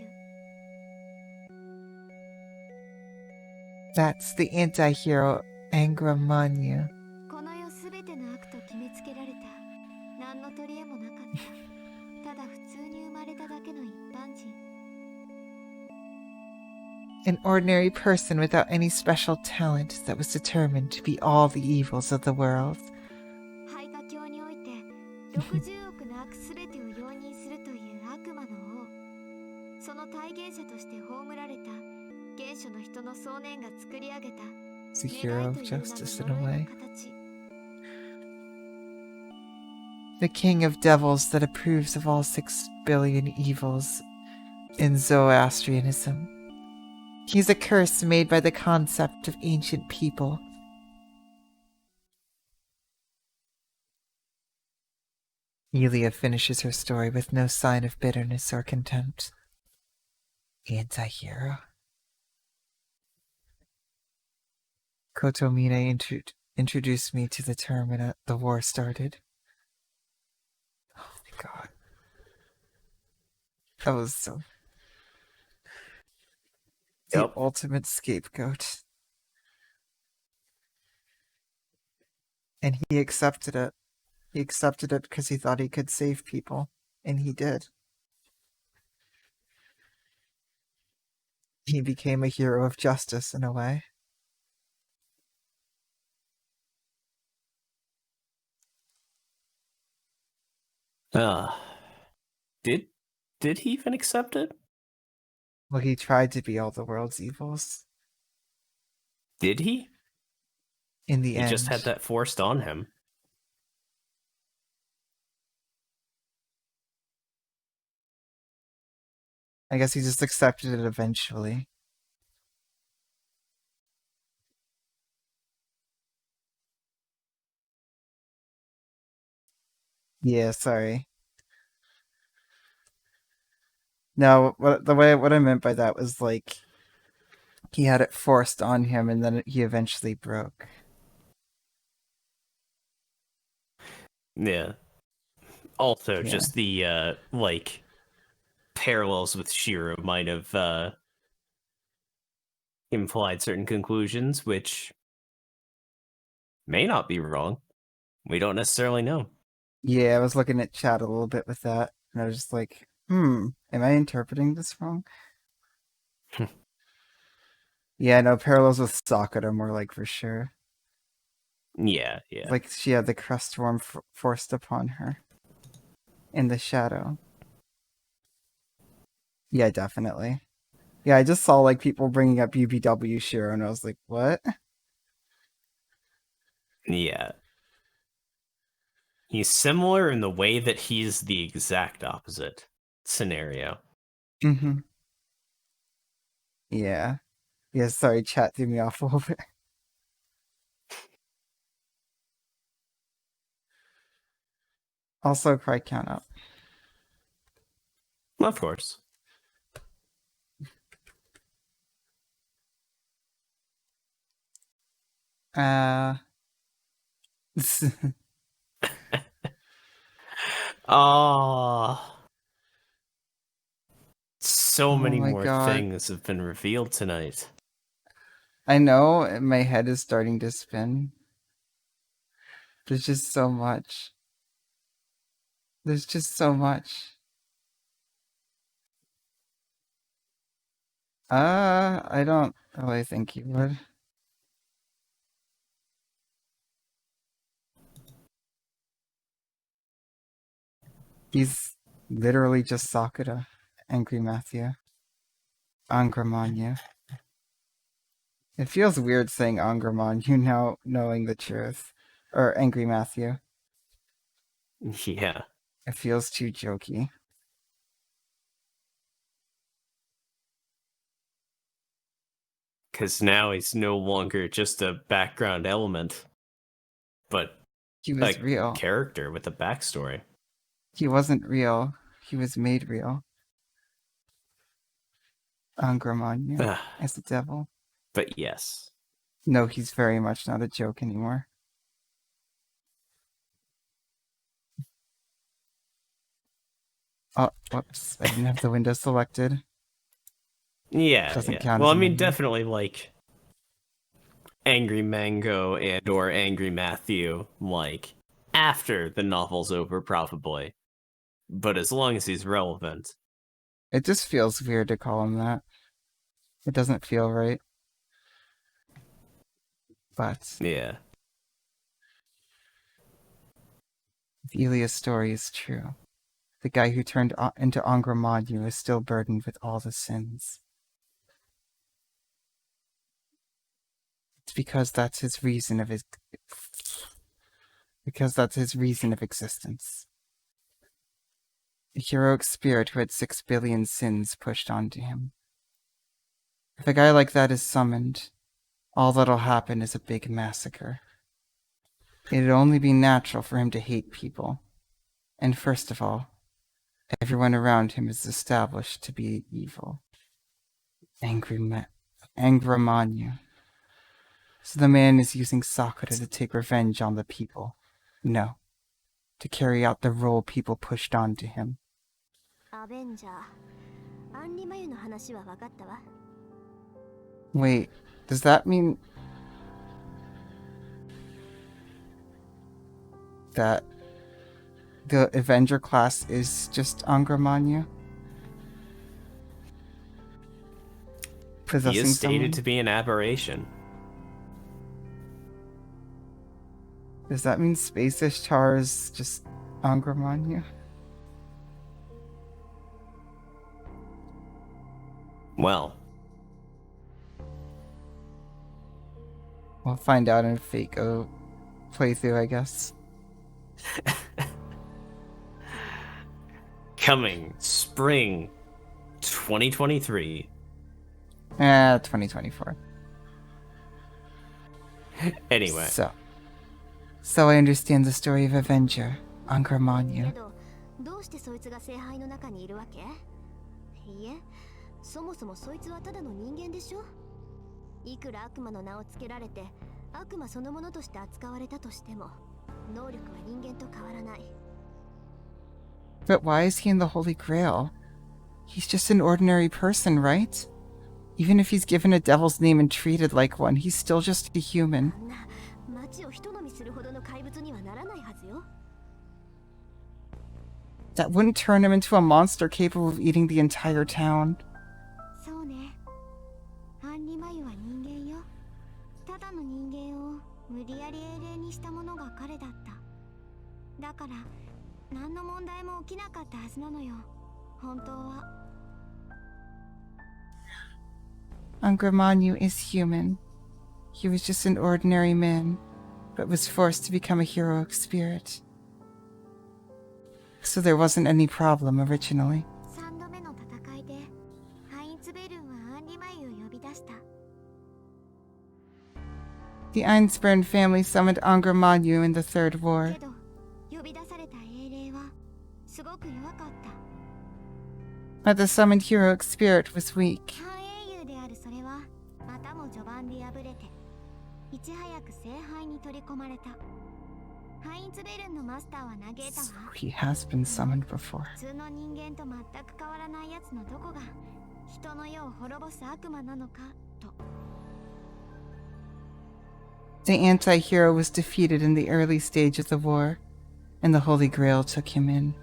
That's the anti-hero Angra Mainyu. この世すべての悪と決めつけられた何の取り柄もなかったただ普通に生まれただけの一般人。 An ordinary person without any special talent that was determined to be all the evils of the world. 廃家教において60億の悪すべてを容認するという悪魔の王。その体現者として葬られた原初の人の想念が作り上げた He's a hero of justice in a way. The king of devils that approves of all 6 billion evils in Zoroastrianism. He's a curse made by the concept of ancient people. Elia finishes her story with no sign of bitterness or contempt. Anti-hero. Kotomine introduced me to the term when the war started. Oh my god. That was so... The Yep. ultimate scapegoat. And he accepted it. He accepted it because he thought he could save people. And he did. He became a hero of justice in a way. Did he even accept it? Well, he tried to be all the world's evils. Did he? In the He end. just had that forced on him. I guess he just accepted it eventually. Yeah, sorry. No, what I meant by that was like he had it forced on him and then he eventually broke. Yeah. Also, Yeah. just the like parallels with Shiro might have implied certain conclusions, which may not be wrong. We don't necessarily know. Yeah, I was looking at chat a little bit with that, and I was just like, am I interpreting this wrong? Yeah, no, parallels with Sakura more like for sure. Yeah. Like she had the crust worm forced upon her. In the shadow. Yeah, definitely. Yeah, I just saw like people bringing up UBW Shiro, and I was like, what? Yeah. He's similar in the way that he's the exact opposite scenario. Mm-hmm. Yeah. Yeah, sorry, chat threw me off a little bit. Also, cry count up. Of course. So Oh many my more God. things have been revealed tonight. I know, my head is starting to spin. There's just so much. There's just so much. I don't really think you would. He's literally just Sakura, Angry Matthew, Angra Mainyu. It feels weird saying Angra Mainyu now knowing the truth. Or Angry Matthew. Yeah. It feels too jokey. Because now he's no longer just a background element, but He was a real. character with a backstory. He wasn't real. He was made real. Angra Mainyu as the devil. But yes. No, he's very much not a joke anymore. Oh, whoops. I didn't have the window selected. Yeah. Doesn't count Well, as I a mean, menu. definitely like Angry Mango and or Angry Matthew, like after the novel's over, probably. But as long as he's relevant. It just feels weird to call him that. It doesn't feel right. But Yeah. if Elia's story is true, the guy who turned into Angra Mainyu is still burdened with all the sins. It's because that's his reason of existence. A heroic spirit who had 6 billion sins pushed onto him. If a guy like that is summoned, all that'll happen is a big massacre. It'd only be natural for him to hate people. And first of all, everyone around him is established to be evil. Angra Mainyu. So the man is using Sakura to take revenge on the people. No. To carry out the role people pushed onto him. Wait, does that mean that the Avenger class is just Angra Mainyu? He Possessing is stated someone? to be an aberration. Does that mean Space Ishtar is just Angra Mainyu? Well. We'll find out in a fake playthrough, I guess. Coming spring 2023. 2024. Anyway. So I understand the story of Avenger, Angra Mainyu. どうしてそいつが聖杯の中にいるわけ？いいえ、そもそもそいつはただの人間でしょ？いくら悪魔の名をつけられて、悪魔そのものとして扱われたとしても、能力は人間と変わらない。But why is he in the Holy Grail? He's just an ordinary person, right? Even if he's given a devil's name and treated like one, he's still just a human. 街を人飲みするほどの怪物にはならないはずよ。That wouldn't turn him into a monster capable of eating the entire town. そうね。アンリマユは人間よ。ただの人間を無理やり英霊にしたものが彼だった。だから何の問題も起きなかったはずなのよ。本当は。Angra Mainyu is human. He was just an ordinary man, but was forced to become a heroic spirit. So there wasn't any problem originally. 3度目の戦いでハインツベルンはアンリマユを呼び出した。The Einsburn family summoned Angra Mainyu in the Third War. けど呼び出された英霊はすごく弱かった。 But the summoned heroic spirit was weak. 半英雄であるそれはまたも序盤で敗れていち早く聖杯に取り込まれた。ハインツベルンのマスターは嘆いた So わ。 he has been summoned before. 普通の人間と全く変わらないやつのどこが人の世を滅ぼす悪魔なのかと。 The anti-hero was defeated in the early stage of the war, and the Holy Grail took him in.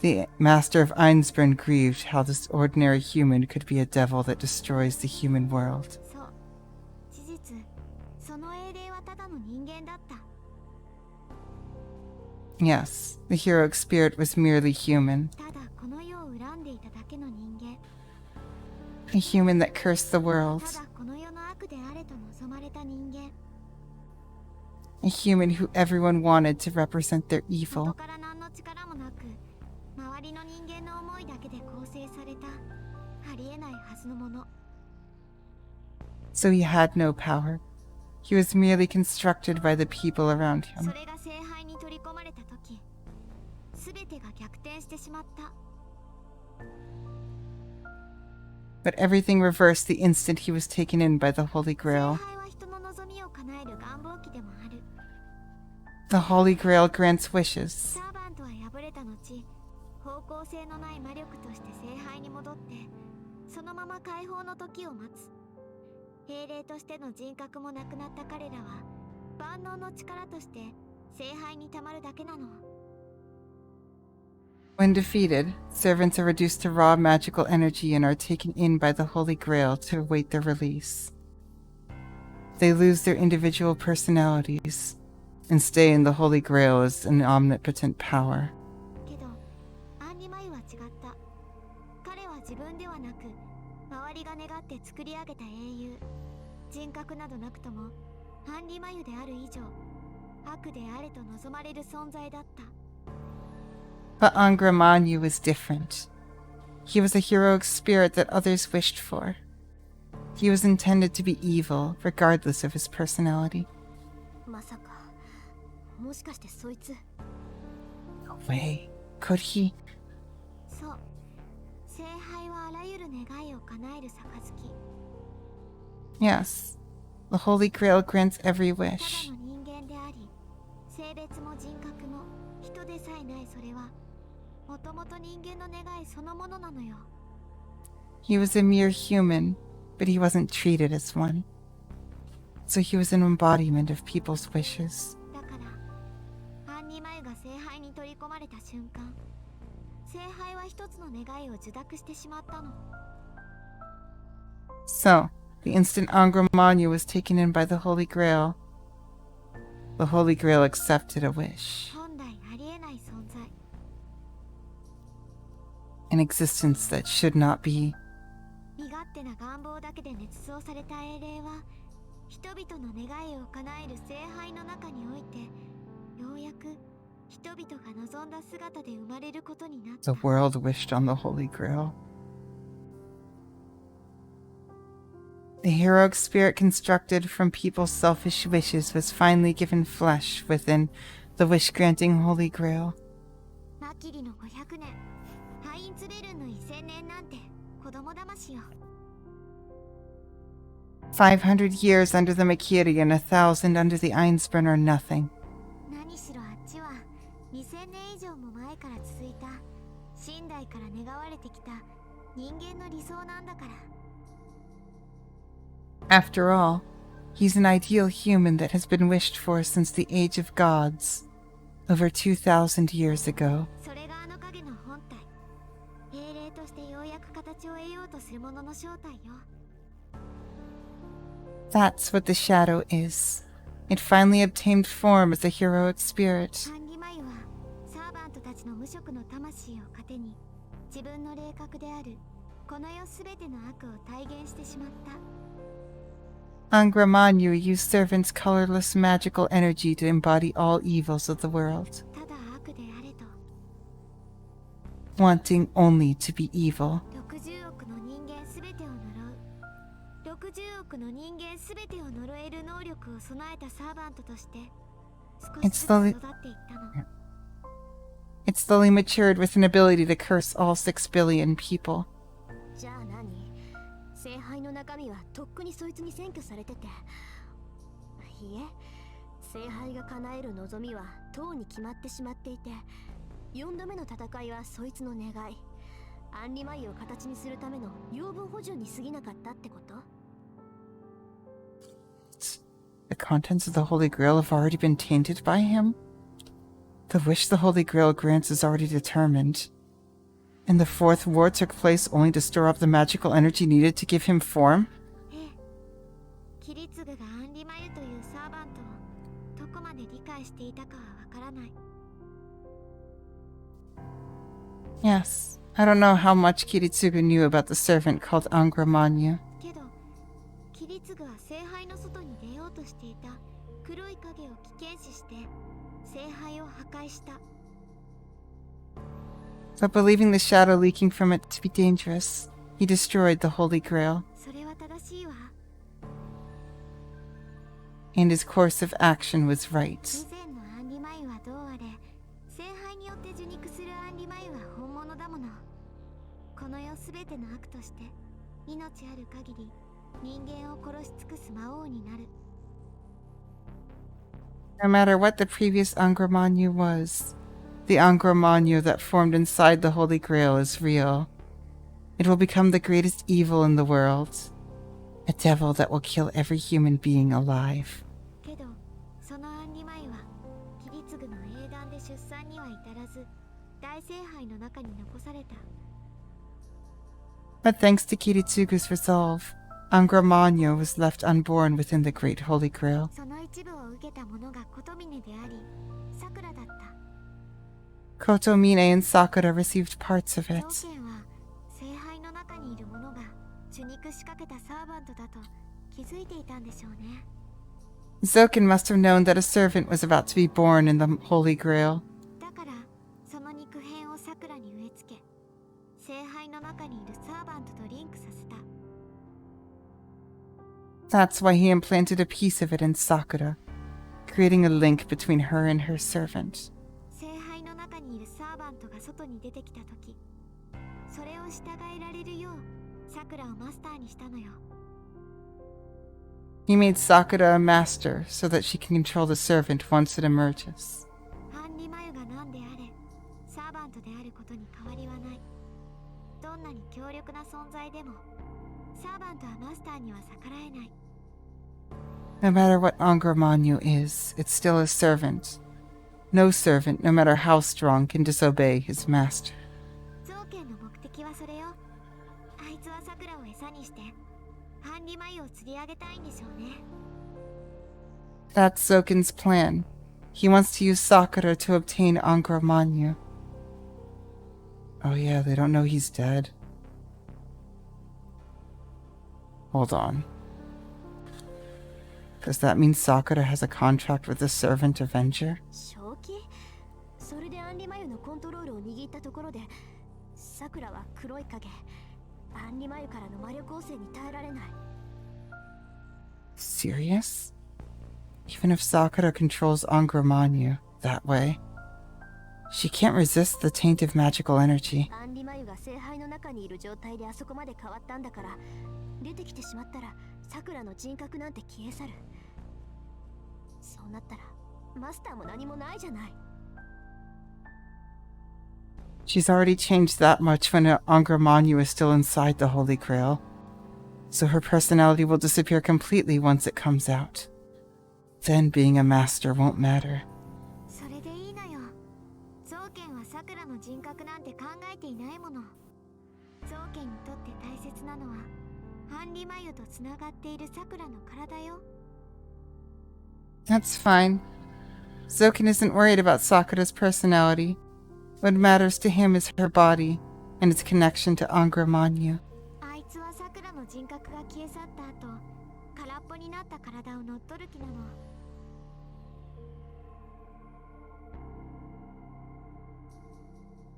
The master of Einsburn grieved how this ordinary human could be a devil that destroys the human world. そう、事実、その英霊はただの人間だった。 Yes, the heroic spirit was merely human. ただこの世を恨んでいただけの人間。 A human that cursed the world. ただこの世 A human who everyone wanted to represent their 元 evil. から何の力もなく周りの人間の思いだけで構成されたありえないはずのもの。 So he had no power. He was merely constructed by the people around そ him. れが聖杯に取り込まれた時全てが逆転してしまった。 But everything reversed the instant he was taken in by the Holy 聖 Grail. 杯は人の望みを叶える願望機でもある。 The Holy Grail grants wishes. サーバントは敗れた後方向性のない魔力として聖杯に戻ってそのまま解放の時を待つ。兵霊としての人格もなくなった彼らは万能の力として聖杯にたまるだけなの。 When defeated, servants are reduced to raw magical energy and are taken in by the Holy Grail to await their release. They lose their individual personalities and stay in the Holy Grail as an omnipotent power. けどアンリマユは違った。彼は自分ではなく周りが願って作り上げた英雄。人格などなくともアンリマユである以上悪であれと望まれる存在だった。 But Angra Mainyu was different. He was a heroic spirit that others wished for. He was intended to be evil, regardless of his personality. まさかもしかしてそいつ。 No way. Could he? そう。聖杯はあらゆる願いを叶える杯。 Yes. The Holy Grail grants every ただ wish. の人間であり、性別も人格も人でさえないそれは、もともと人間の願いそのものなのよ。 He was a mere human, but he wasn't treated as one. So he was an embodiment of people's wishes. だから、アンニマユが聖杯に取り込まれた瞬間、聖杯は一つの願いを受諾してしまったの。 So, the instant Angra Mainyu was taken in by the Holy Grail, the Holy Grail accepted a wish. 本来ありえない存在。 An existence that should not be. 身勝手な願望だけで捏造された英霊は、人々の願いを叶える聖杯の中において、ようやく人々が望んだ姿で生まれることになった。 The world wished on the Holy Grail. The heroic spirit constructed from people's selfish wishes was finally given flesh within the wish-granting Holy Grail. マキリの500年、ハインツベルンの1000年なんて子供騙しよ。 500 years under the Makiri and 1,000 under the Einsburn are nothing. 何しろあっちは2000年以上も前から続いた神代から願われてきた人間の理想なんだから。 After all, he's an ideal human that has been wished for since the age of gods, over 2,000 years ago. それがあの影の本体。英霊としてようやく形を得ようとするものの正体よ。 That's what the shadow is. It finally obtained form as a heroic spirit. ハンリマユはサーバントたちの無職の魂を糧に自分の霊格であるこの世すべての悪を体現してしまった。 Angra Mainyu used servants' colorless magical energy to embody all evils of the world, ただ悪であれと wanting only to be evil. 60億の人間すべてを呪う。60億の人間すべてを呪える能力を備えたサーバントとして少しずつ育っていったの。 It slowly matured with an ability to curse all 6 billion people. じゃあ何？聖杯の中身はとっくにそいつに占拠されてて。いえ、聖杯が叶える望みはとうに決まってしまっていて、4度目の戦いはそいつの願い。アンリマイを形にするための養分補充に過ぎなかったってこと？ The contents of the Holy Grail have already been tainted by him? The wish the Holy Grail grants is already determined. And the fourth war took place only to store up the magical energy needed to give him form? ええ。キリツグがアンリマユというサーバントをどこまで理解していたかはわからない。 Yes. I don't know how much Kiritsugu knew about the servant called Angra Mainyu. けど、キリツグは聖杯の外に出ようとしていた黒い影を危険視して聖杯を破壊した。 But believing the shadow leaking from it to be dangerous, he destroyed the Holy Grail, それは正しいわ。 and his course of action was right. 以前のアンリマイはどうあれ、聖杯によって受肉するアンリマイは本物だもの。この世すべての悪として命ある限り人間を殺し尽くす魔王になる。 No matter what the previous Angra Mainyu was, the Angra Mainyu that formed inside the Holy Grail is real. It will become the greatest evil in the world. A devil that will kill every human being alive. けどそのアンリマイはキリツグの英断で出産には至らず大聖杯の中に残された。 But thanks to Kiritsugu's resolve, Angra Mainyu was left unborn within the Great Holy Grail. その一部を受けたものがコトミネであり、サクラだった。 Kotomine and Sakura received parts of 条 it. 件は聖杯の中にいるものが受肉しかけたサーバントだと気づいていたんでしょうね。 Zoken must have known that a servant was about to be born in the Holy Grail. だからその肉片をサクラに植え付け、聖杯の中にいるサーバントとリンクさせた。 That's why he implanted a piece of it in Sakura, creating a link between her and her servant. 聖杯の中にいるサーバントが外に出てきたとき、それを従えられるようサクラをマスターにしたのよ。 He made Sakura a master so that she can control the servant once it emerges. アンリマユが何であれ、サーバントであることに変わりはない。どんなに強力な存在でも、サーバントはマスターには逆らえない。 No matter what Angra Mainyu is, it's still a servant. No servant, no matter how strong, can disobey his master. 造形の目的はそれよ。あいつはサクラを餌にして、アンリマユを釣り上げたいんでしょうね。 That's Zoken's plan. He wants to use Sakura to obtain Angra Mainyu. Oh yeah, they don't know he's dead. Hold on. Does that mean Sakura has a contract with the Servant Avenger? 正気？それでアンリマユのコントロールを握ったところで、サクラは黒い影、アンリマユからの魔力汚染に耐えられない。 Serious? Even if Sakura controls Angra Mainyu that way, she can't resist the taint of magical energy. アンリマユが聖杯の中にいる状態であそこまで変わったんだから、出てきてしまったらサクラの人格なんて消え去る。そうなったらマスターも何もないじゃない。 She's already changed that much when Angra Mainyu is still inside the Holy Grail, so her personality will disappear completely once it comes out. Then being a master won't matter. それでいいのよ。造剣はサクラの人格なんて考えていないもの。造剣にとって大切なのはアンリマユとつながっているサクラの体よ。 That's fine. Zoken isn't worried about Sakura's personality. What matters to him is her body and its connection to Angra Mainyu. あいつはサクラの人格が消え去った後、空っぽになった体を乗っ取る気なの。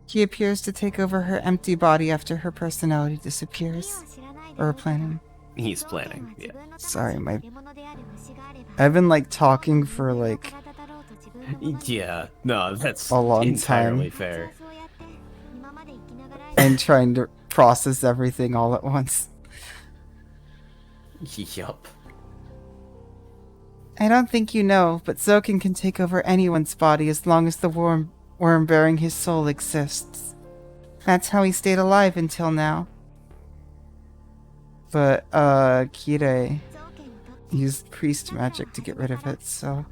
He appears to take over her empty body after her personality 意味 disappears. を知らないで Or planning. He's planning, yeah. Sorry, I've been like talking for like Yeah, no, that's A long entirely time. fair. and trying to process everything all at once. Yup. I don't think you know, but Zoken can take over anyone's body as long as the worm bearing his soul exists. That's how he stayed alive until now. But, Kirei used priest magic to get rid of it, so...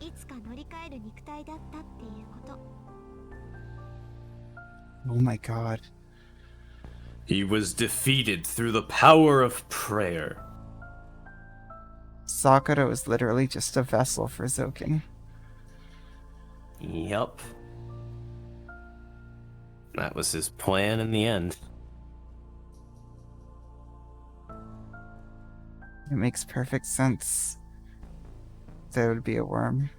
Oh my god. He was defeated through the power of prayer. Sakura was literally just a vessel for Zoken. Yup. That was his plan in the end. It makes perfect sense. there would be a worm.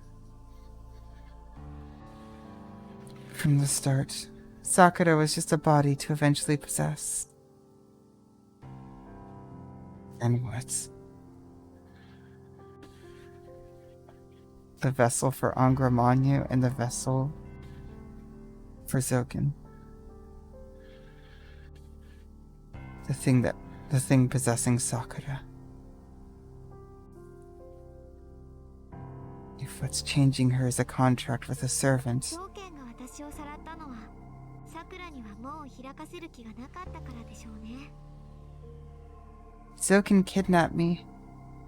From the start, Sakura was just a body to eventually possess. And what? The vessel for Angra Mainyu and the vessel for Zoken. The thing possessing Sakura. If what's changing her is a contract with a servant, 条件が私をさらったのはさくらには門を開かせる気がなかったからでしょうね。 Zoken kidnapped me.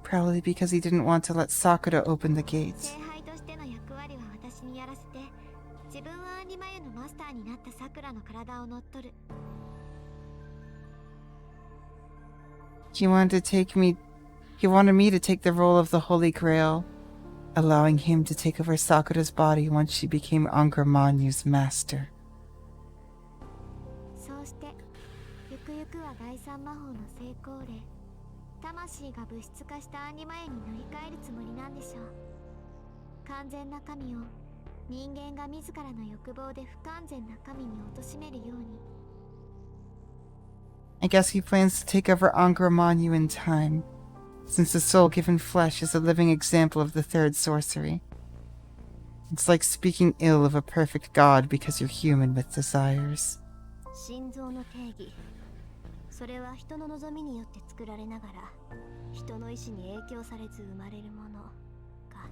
Probably because he didn't want to let Sakura open the gates. 聖杯としての役割は私にやらせて、自分はアンリマユのマスターになったさくらの体を乗っ取る。 He wanted me to take the role of the Holy Grail, allowing him to take over Sakura's body once she became Angra Manyu's master. そうしてゆくゆくは第三魔法の成功例、魂が物質化したアンリマユに乗り換えるつもりなんでしょう。完全な神を人間が自らの欲望で不完全な神に貶めるように。 I guess he plans to take over Angra Mainyu in time, since the soul given flesh is a living example of the third sorcery. It's like speaking ill of a perfect god because you're human with desires. 心臓の定義、それは人の望みによって作られながら人の意志に影響されず生まれるものか。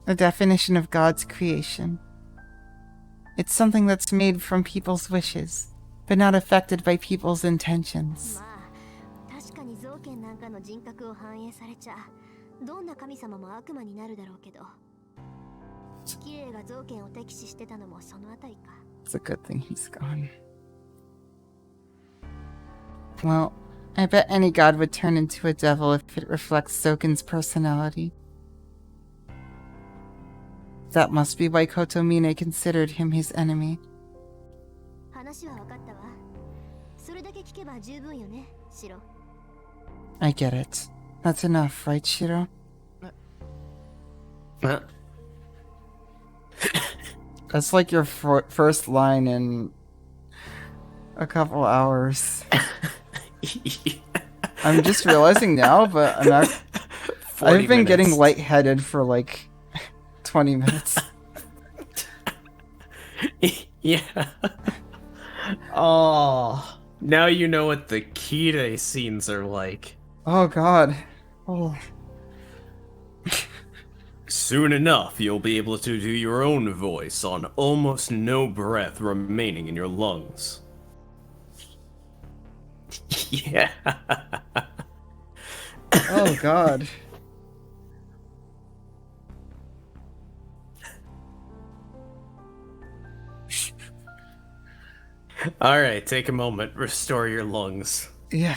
The definition of God's creation. It's something that's made from people's wishes, but not affected by people's intentions. まあ確かに造形なんかの人格を反映されちゃどんな神様も悪魔になるだろうけど、キレイが造形を敵視してたのもそのあたりか。 It's a good thing he's gone. Well, I bet any god would turn into a devil if it reflects Zoken's personality. That must be why Kotomine considered him his enemy. 話は分かったわ。それだけ聞けば十分よね、シロ。 I get it. That's enough, right, Shiro? That's like your first line in a couple hours. I'm just realizing now, but I've been getting lightheaded for like 20 minutes. Yeah. Oh, now you know what the Kire scenes are like. Oh god. Oh. Soon enough, you'll be able to do your own voice on almost no breath remaining in your lungs. Yeah. Oh god. Alright, take a moment, restore your lungs. Yeah.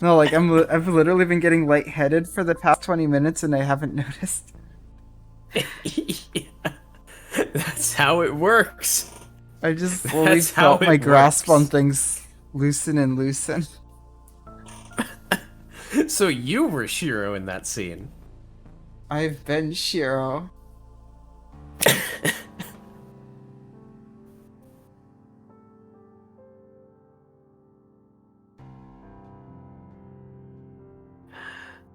No, like I've literally been getting lightheaded for the past 20 minutes and I haven't noticed. Yeah. That's how it works. I just slowly That's how felt my it grasp on works. things loosen and loosen. So you were Shiro in that scene. I've been Shiro.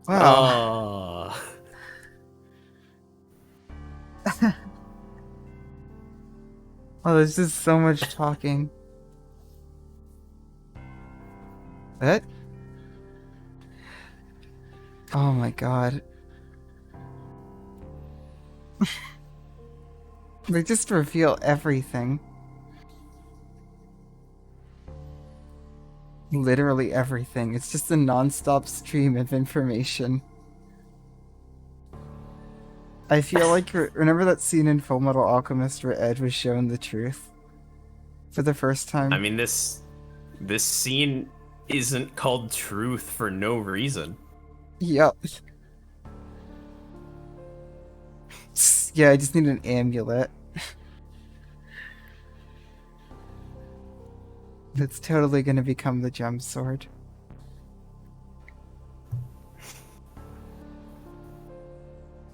Wow. Oh. Oh, there's just so much talking. What? Oh my god. They just reveal everything. Literally everything. It's just a non-stop stream of information. I feel like, remember that scene in Fullmetal Alchemist where Ed was shown the truth? For the first time? I mean, this scene isn't called Truth for no reason. Yep. Yeah, I just need an amulet. It's totally gonna become the gem sword.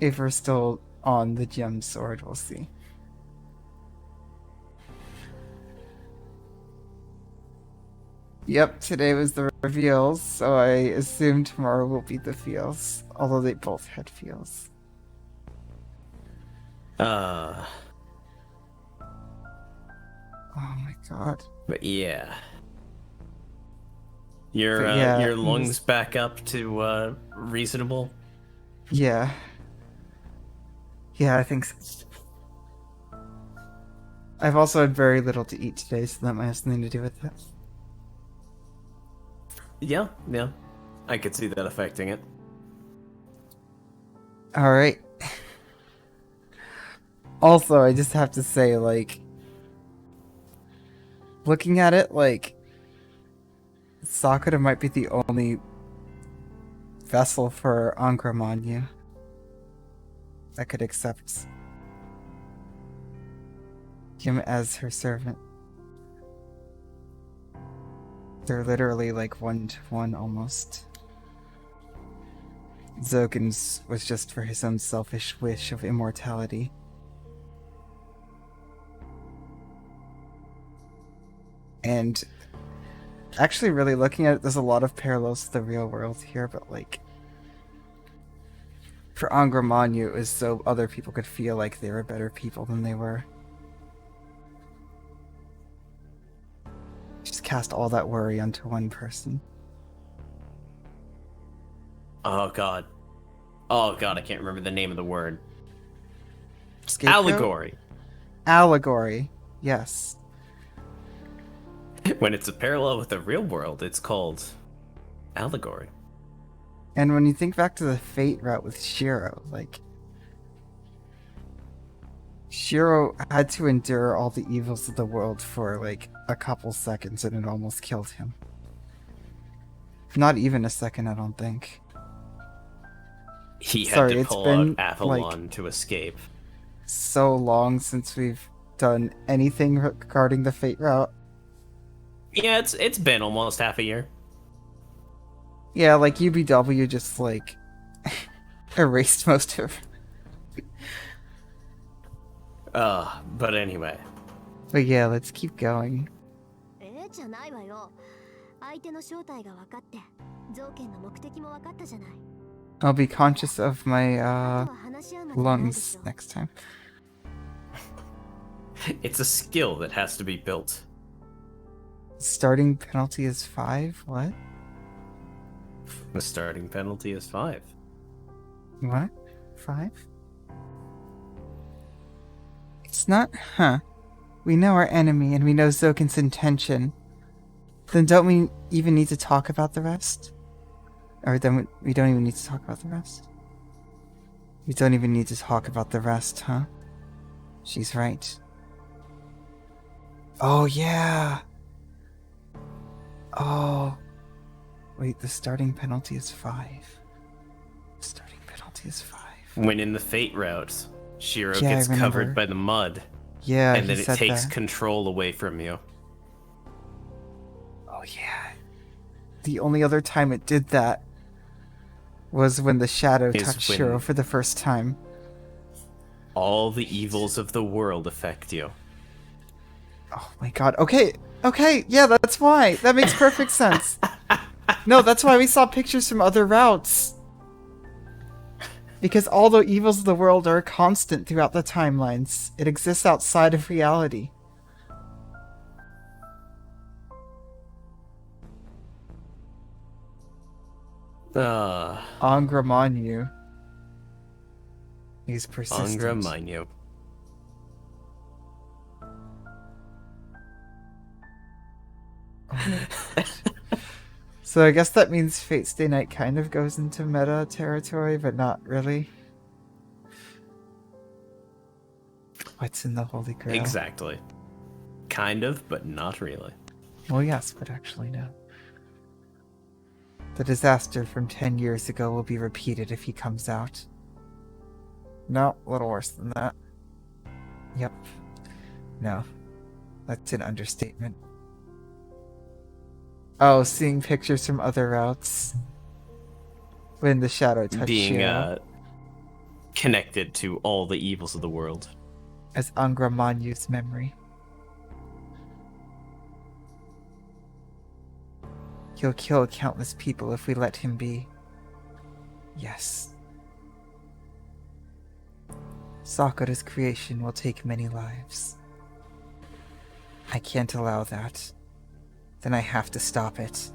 If we're still on the gem sword, we'll see. Yep, today was the reveals, so I assume tomorrow will be the feels. Although they both had feels. Uh, Oh my god. but yeah. But yeah, Your it lungs was- back up to reasonable? Yeah. Yeah, I think so. I've also had very little to eat today, so that might have something to do with it. Yeah, yeah. I could see that affecting it. Alright. Also, I just have to say, like, looking at it, like, Sakura might be the only vessel for Angra Mainyu that could accept him as her servant. They're literally like 1-to-1 almost. Zokin's was just for his own selfish wish of immortality. And actually really looking at it, there's a lot of parallels to the real world here, but like for Angra Mainyu, it was so other people could feel like they were better people than they were. Just cast all that worry onto one person. Oh god. Oh god, I can't remember the name of the word. Scapegoat? Allegory. Allegory. Yes. When it's a parallel with the real world, it's called allegory. And when you think back to the Fate route with Shiro, like Shiro had to endure all the evils of the world for like a couple seconds and it almost killed him. Not even a second, I don't think. He had Sorry, to it's pull been, out Avalon to escape. So long since we've done anything regarding the Fate route. Yeah, it's been almost half a year. Yeah, like UBW just like erased most of. But anyway. But yeah, let's keep going. じゃないわよ。相手の正体が分かって、造剣の目的も分かったじゃない。 I'll be conscious of my あとは話し合うまでもないでし lungs ょ。 next time. It's a skill that has to be built. Starting penalty is 5? What? The starting penalty is 5. What? 5? It's not, huh? We know our enemy and we know Zokin's intention. Then don't we even need to talk about the rest? Or then we don't even need to talk about the rest? We don't even need to talk about the rest, huh? She's right. Oh, yeah! Oh. Wait, the starting penalty is 5. The starting penalty is 5. When in the Fate route, Shiro Yeah, I gets covered remember. by the mud, Yeah, and he then it said takes that. control away from you. Oh yeah. The only other time it did that was when the shadow Is touched when- Shiro for the first time. All the evils of the world affect you. Oh my god. Okay, yeah, that's why. That makes perfect sense. No, that's why we saw pictures from other routes. Because all the evils of the world are constant throughout the timelines. It exists outside of reality. Angra Mainyu. He's persistent. Angra Mainyu. So I guess that means Fate Stay Night kind of goes into meta territory, but not really. What's in the Holy Grail? Exactly. Kind of, but not really. Well, yes, but actually no. The disaster from 10 years ago will be repeated if he comes out. No, a little worse than that. Yep. No. That's an understatement. Oh, seeing pictures from other routes. When the shadow touched Being Shiro. connected to all the evils of the world. As Angra Manyu's memory. He'll kill countless people if we let him be. Yes. Sakura's creation will take many lives. I can't allow that. Then I have to stop it.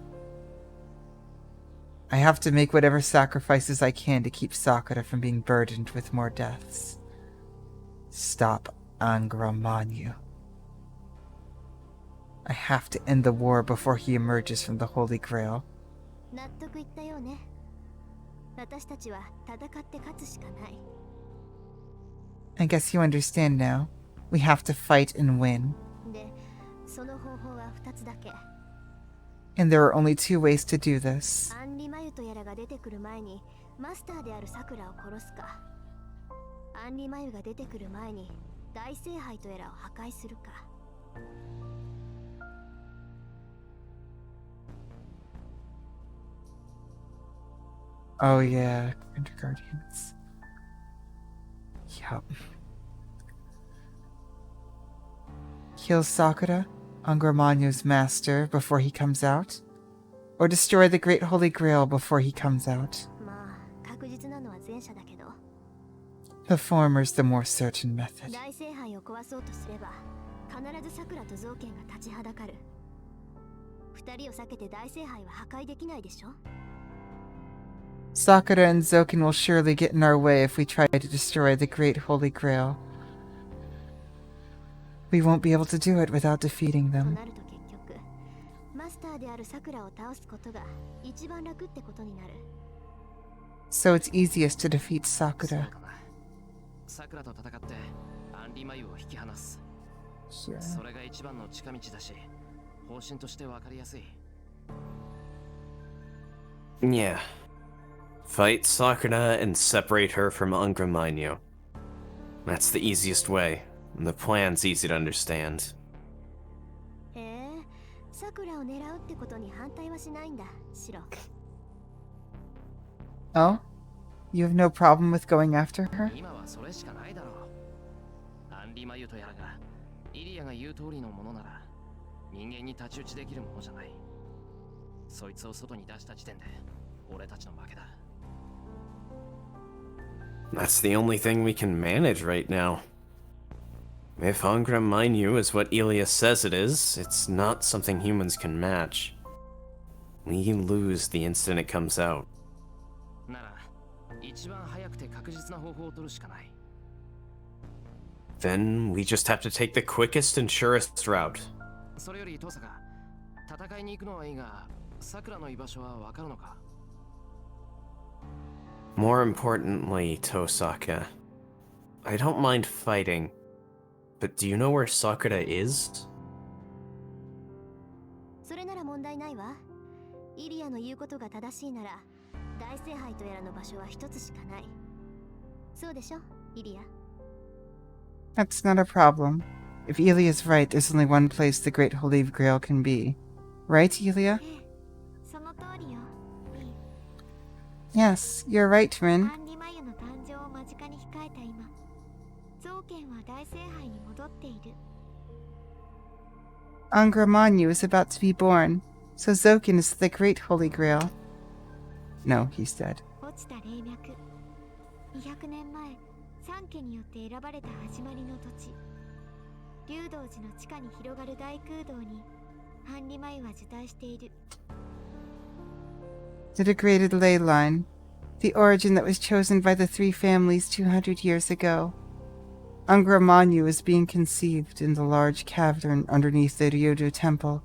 I have to make whatever sacrifices I can to keep Sakura from being burdened with more deaths. Stop Angra Mainyu. I have to end the war before he emerges from the Holy Grail. 納得いったようね。私たちは戦って勝つしかない。I guess you understand now. We have to fight and win. で、その方法は2つだけ。And there are only two ways to do this. アンリマユとやらが出てくる前にマスターであるサクラを殺すか、アンリマユが出てくる前に大聖杯とやらを破壊するか。Oh yeah, Grand Guardians. Yup. Kill Sakura, Angra Mainyu's master, before he comes out? Or destroy the Great Holy Grail before he comes out? まあ、確実なのは前者だけど、 The former's the more certain method. 大聖杯を壊そうとすれば必ずサクラと造剣が立ちはだかる。2人を避けて大聖杯は破壊できないでしょ。 Sakura and Zoken will surely get in our way if we try to destroy the Great Holy Grail. We won't be able to do it without defeating と them. なると結局マスターであるサクラを倒すことが一番楽ってことになる。 So it's easiest to defeat そう Sakura. だな。サクラと戦ってアンリマユを引き離す。 Here. それが一番の近道だし、方針として分かりやすい。 Yeah. Fight Sakura and separate her from Angra Mainyu. That's the easiest way, and the plan's easy to understand. へえ、サクラを狙うってことに反対はしないんだ、シロ。 Oh? You have no problem with going after her? 今はそれしかないだろう。アンリマユとやらがイリアが言う通りのものなら人間に太刀打ちできるものじゃない。そいつを外に出した時点で俺たちの負けだ。 That's the only thing we can manage right now. If Angra Mainyu is what Elias says it is, it's not something humans can match. We lose the instant it comes out. なら一番早くて確実な方法を取るしかない。 Then we just have to take the quickest and surest route. それよりトサカ、戦いに行くのはいいが、サクラの居場所はわかるのか？ More importantly, Tosaka, I don't mind fighting, but do you know where Sakura is? それなら問題ないわ。イリアの言うことが正しいなら大聖杯とやらの場所は一つしかない。そうでしょ、イリア。 That's not a problem. If Elia is right, there's only one place the Great Holy Grail can be. Right, Elia? ええ、その通りよ。いい。 Yes, you're right, Rin. アンリマユの誕生を間近に控えた今、造剣は大聖杯に戻っている。 Angra Mainyu is about to be born, so Zoken is the Great Holy Grail. No, he's dead. 落ちた霊脈。200年前、三家によって選ばれた始まりの土地。竜道寺の地下に広がる大空洞に、アンリマユは受胎している。 The degraded ley line, the origin that was chosen by the three families 200 years ago. Angra Mainyu is being conceived in the large cavern underneath the Ryudo Temple.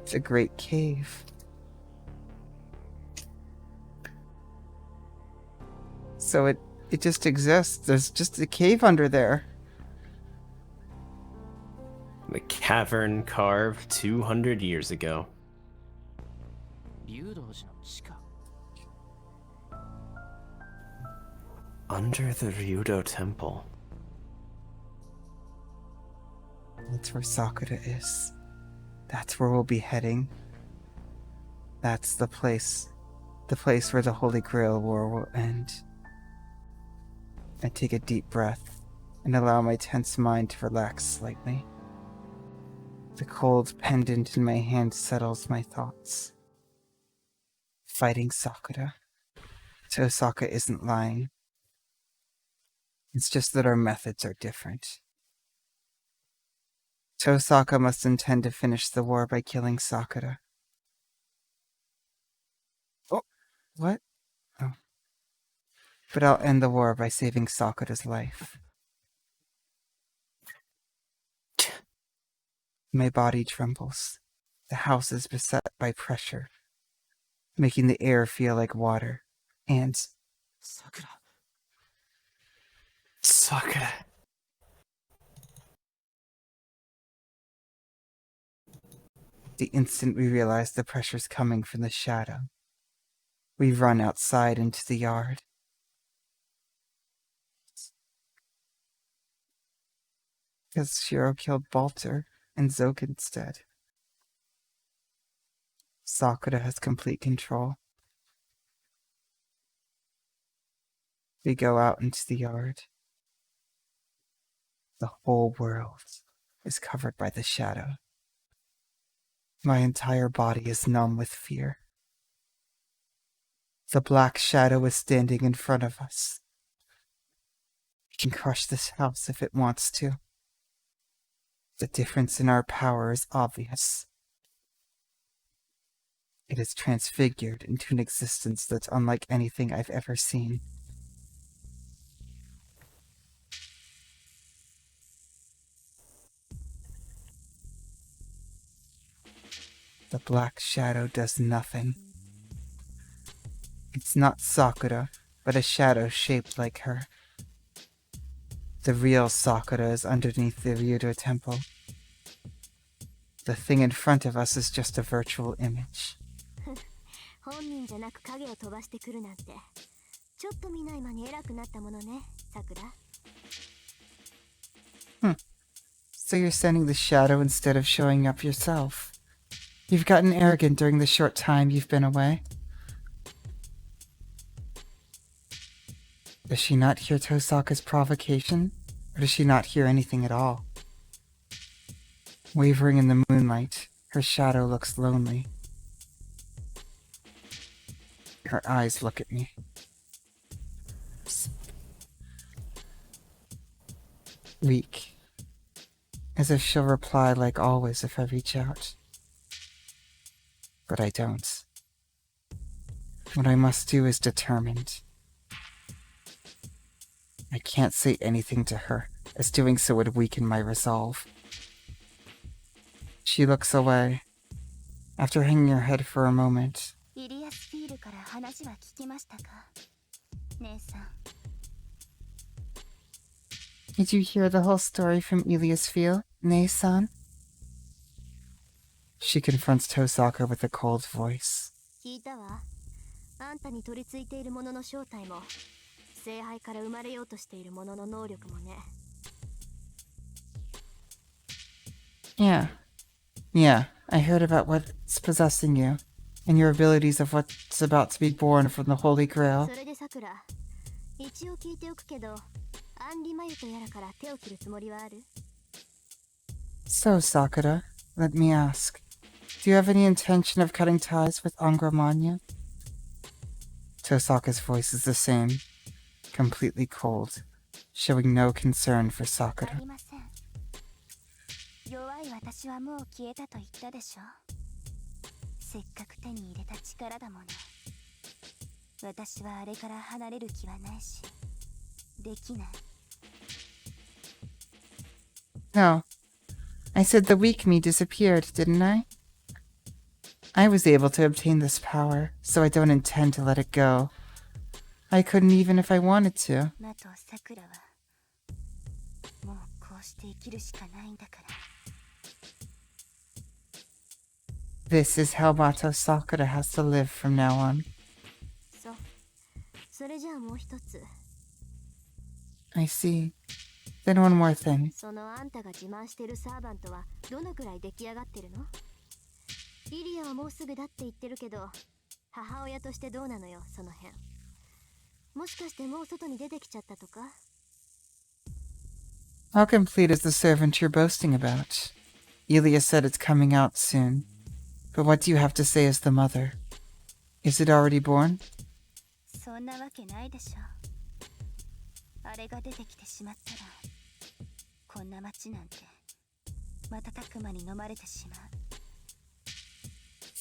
It's a great cave. So it just exists. There's just a cave under there. The cavern carved 200 years ago. 竜道寺の地下。 Under the Ryudo Temple. That's where Sakura is. That's where we'll be heading. That's the place The place where the Holy Grail War will end. I take a deep breath and allow my tense mind to relax slightly. The cold pendant in my hand settles my thoughts. Fighting Sakura. Tosaka isn't lying. It's just that our methods are different. Tosaka must intend to finish the war by killing Sakura. Oh, what? Oh. But I'll end the war by saving Sakura's life. My body trembles. The house is beset by pressure, making the air feel like water. And Sakura. Sakura. the instant we realize the pressure's coming from the shadow, we run outside into the yard. Because Shiro killed Balter and Zoke instead. Sakura has complete control. We go out into the yard. The whole world is covered by the shadow. My entire body is numb with fear. The black shadow is standing in front of us. It can crush this house if it wants to. The difference in our power is obvious. It is transfigured into an existence that's unlike anything I've ever seen. The black shadow does nothing. It's not Sakura, but a shadow shaped like her. The real Sakura is underneath the Ryudo temple. The thing in front of us is just a virtual image. 本人じゃなく影を飛ばしてくるなんてちょっと見ない間に偉くなったものね、さくら。 So you're sending the shadow instead of showing up yourself. You've gotten arrogant during the short time you've been away. Does she not hear Tosaka's provocation? Or does she not hear anything at all? Wavering in the moonlight, her shadow looks lonely. Her eyes look at me. Weak. As if she'll reply like always if I reach out. But I don't. What I must do is determined. I can't say anything to her, as doing so would weaken my resolve. She looks away. After hanging her head for a moment, イリアスフィールから話は聞きましたか、姉さん。 Did you hear the whole story from Ilias Field, Nei-san? She confronts Tosaka with a cold voice. 聞いたわ。あんたに取り付いているものの正体も、聖杯から生まれようとしているものの能力もね。Yeah, I heard about what's possessing you, and your abilities of what's about to be born from the Holy Grail. それでさくら、一応聞いておくけど、アンリマユとやらから手を切るつもりはある？ So, Sakura, let me ask, do you have any intention of cutting ties with Angra Mainyu? Tosaka's voice is the same, completely cold, showing no concern for あ Sakura. りません。弱い私はもう消えたと言ったでしょ。せっかく手に入れた力だもの。私はあれから離れる気はないし、できない。 No. I said the weak me disappeared, didn't I? I was able to obtain this power, so I don't intend to let it go. I couldn't even if I wanted to. マとさくらはもうこうして生きるしかないんだから。 This is how Mato Sakura has to live from now on. そう。それじゃあもう一つ。 I see. Then one more thing. そのあんたが自慢してるサーバントはどのくらい出来上がってるの？リリアはもうすぐだって言ってるけど、母親としてどうなのよ、その辺。もしかしてもう外に出てきちゃったとか？ How complete is the servant you're boasting about? Elia said it's coming out soon. But what do you have to say as the mother? Is it already born? そんなわけないでしょ。あれが出てきてしまったら、こんな町なんて瞬く間に飲まれてしまう。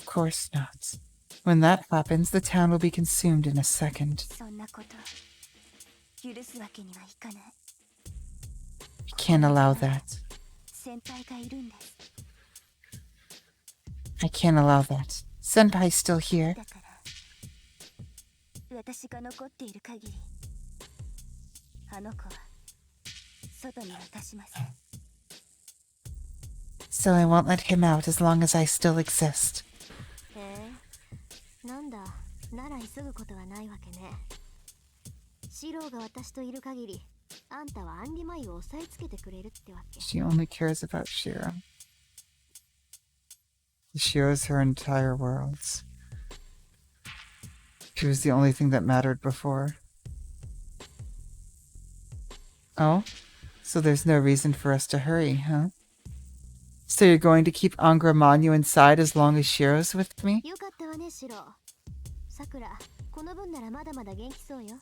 Of course not. When that happens, the town will be consumed in a second. そんなこと許すわけにはいかない。 I can't allow that. 先輩がいるんです。 I can't allow that. Senpai's still here. だから私が残っている限り、あの子は外に渡しません。 So I won't let him out as long as I still exist. なんだ、なら急ぐことはないわけね。シローが私といる限り、あんたはアンリマユを押さえつけてくれるってわけ。 She only cares about Shiro. Shiro's her entire world. She was the only thing that mattered before. Oh? So there's no reason for us to hurry, huh? So you're going to keep Angra Mainyu inside as long as Shiro's with me? よかったわね、シロー。さくら、この分ならまだまだ元気そうよ。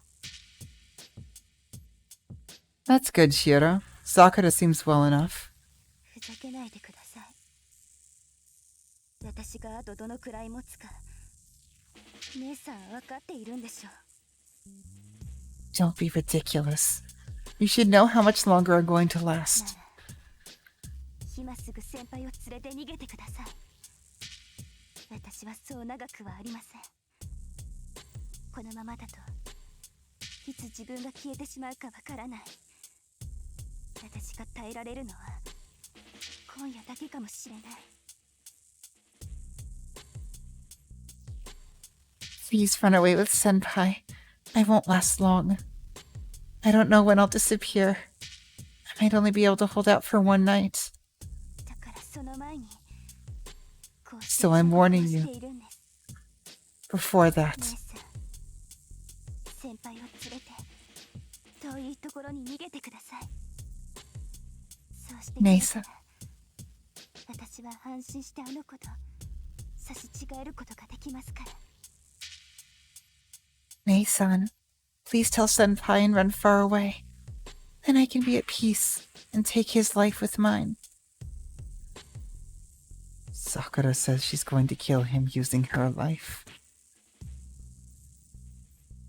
That's good, Shiro. Sakura seems well enough. ふざけないでください。私があとどのくらい持つか、姉さん分かっているんでしょ。 Don't be ridiculous. You should know how much longer I'm going to な last. ら、今すぐ先輩を連れて逃げてください。私はそう長くはありません。このままだといつ自分が消えてしまうかわからない。私が耐えられるのは今夜だけかもしれない。 Please run away with Senpai. I won't last long. I don't know when I'll disappear. I might only be able to hold out for one night. だからその前にこう So I'm warning you. しているんです。 Before that, 姉さん、先輩を連れて遠いところに逃げてください。そうしてくれたら私は安心してあの子と差し違えることができますから。 Nei-san, please tell Senpai and run far away. Then I can be at peace and take his life with mine. Sakura says she's going to kill him using her life.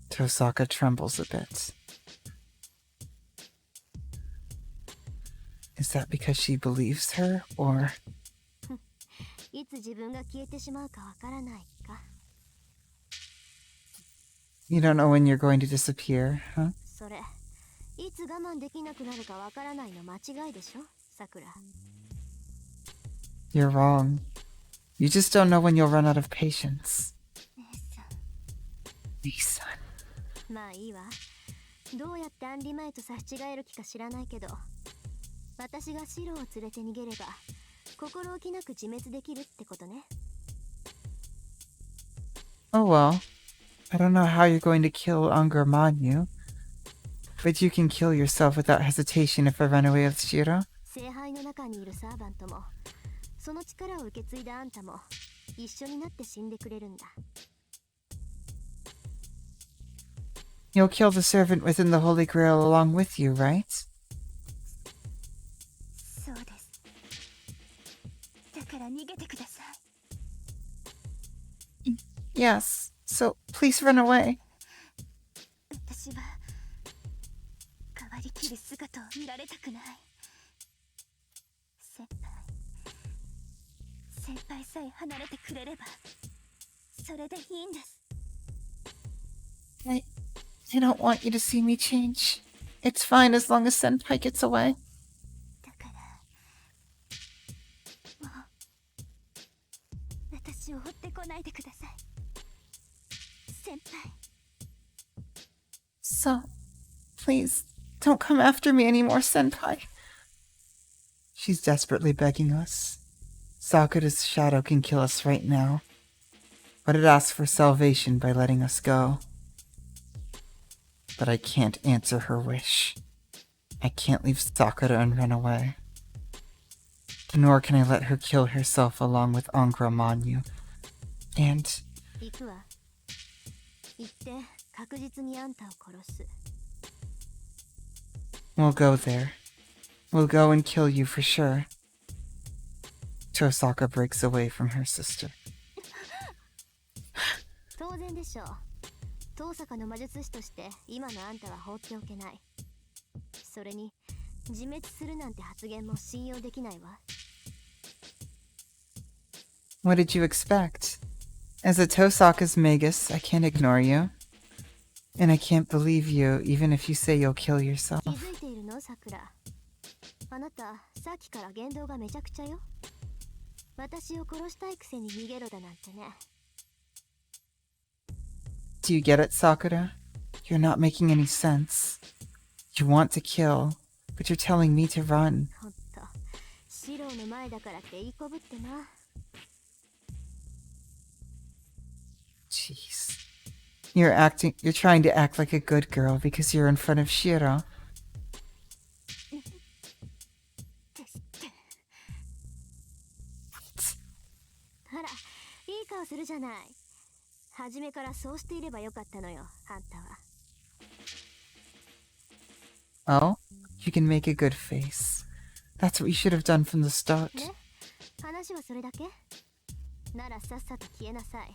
Tosaka trembles a bit. Is that because she believes her, or... いつ自分が消えてしまうかわからないか。 You don't know when you're going to disappear, huh? それ、いつ我慢できなくなるかわからないの間違いでしょ、さくら。 You're wrong. You just don't know when you'll run out of patience. 姉さん。 Nei-san. まあいいわ。どうやってアンリマイと差し違える気か知らないけど、私がシロを連れて逃げれば心置きなく自滅できるってことね。 Oh well. I don't know how you're going to kill Angra Mainyu, but you can kill yourself without hesitation if I run away with Shiro. 聖杯の中にいるサーバントも、その力を受け継いだあんたも一緒になって死んでくれるんだ。 You'll kill the servant within the Holy Grail along with you, right? そうです。だから逃げてください。 Yes, so please run away. 私は変わりきる姿を見られたくない。先輩さえ離れてくれればそれでいいんです。 I don't want you to see me change. It's fine as long as Senpai gets away. だからもう私を追ってこないでください、先輩。 So, please, don't come after me anymore, Senpai. She's desperately begging us. Sakura's shadow can kill us right now. but it asks for salvation by letting us go. But I can't answer her wish. I can't leave Sakura and run away. Nor can I let her kill herself along with Angra Mainyu. And 行くわ。行って確実にあんたを殺す。 we'll go there. We'll go and kill you for sure. Tosaka breaks away from her sister. 当然でしょう。遠坂の魔術師として今のあんたは放っておけない。それに自滅するなんて発言も信用できないわ。 What did you expect? As a Tosaka's magus, I can't ignore you. And I can't believe you, even if you say you'll kill yourself. 気づいているの、さくら。あなた、さっきから言動がめちゃくちゃよ。私を殺したいくせに逃げろだなんてね。Do you get it, Sakura? You're not making any sense. You want to kill, but you're telling me to run. ほんと、シローの前だからって言いこぶってな。 Jeez. You're trying to act like a good girl because you're in front of Shiro. ほら、いい顔するじゃない。初めからそうしていればよかったのよ、あんたは。Oh? You can make a good face. That's what you should have done from the start. ね、話はそれだけ？ならさっさと消えなさい。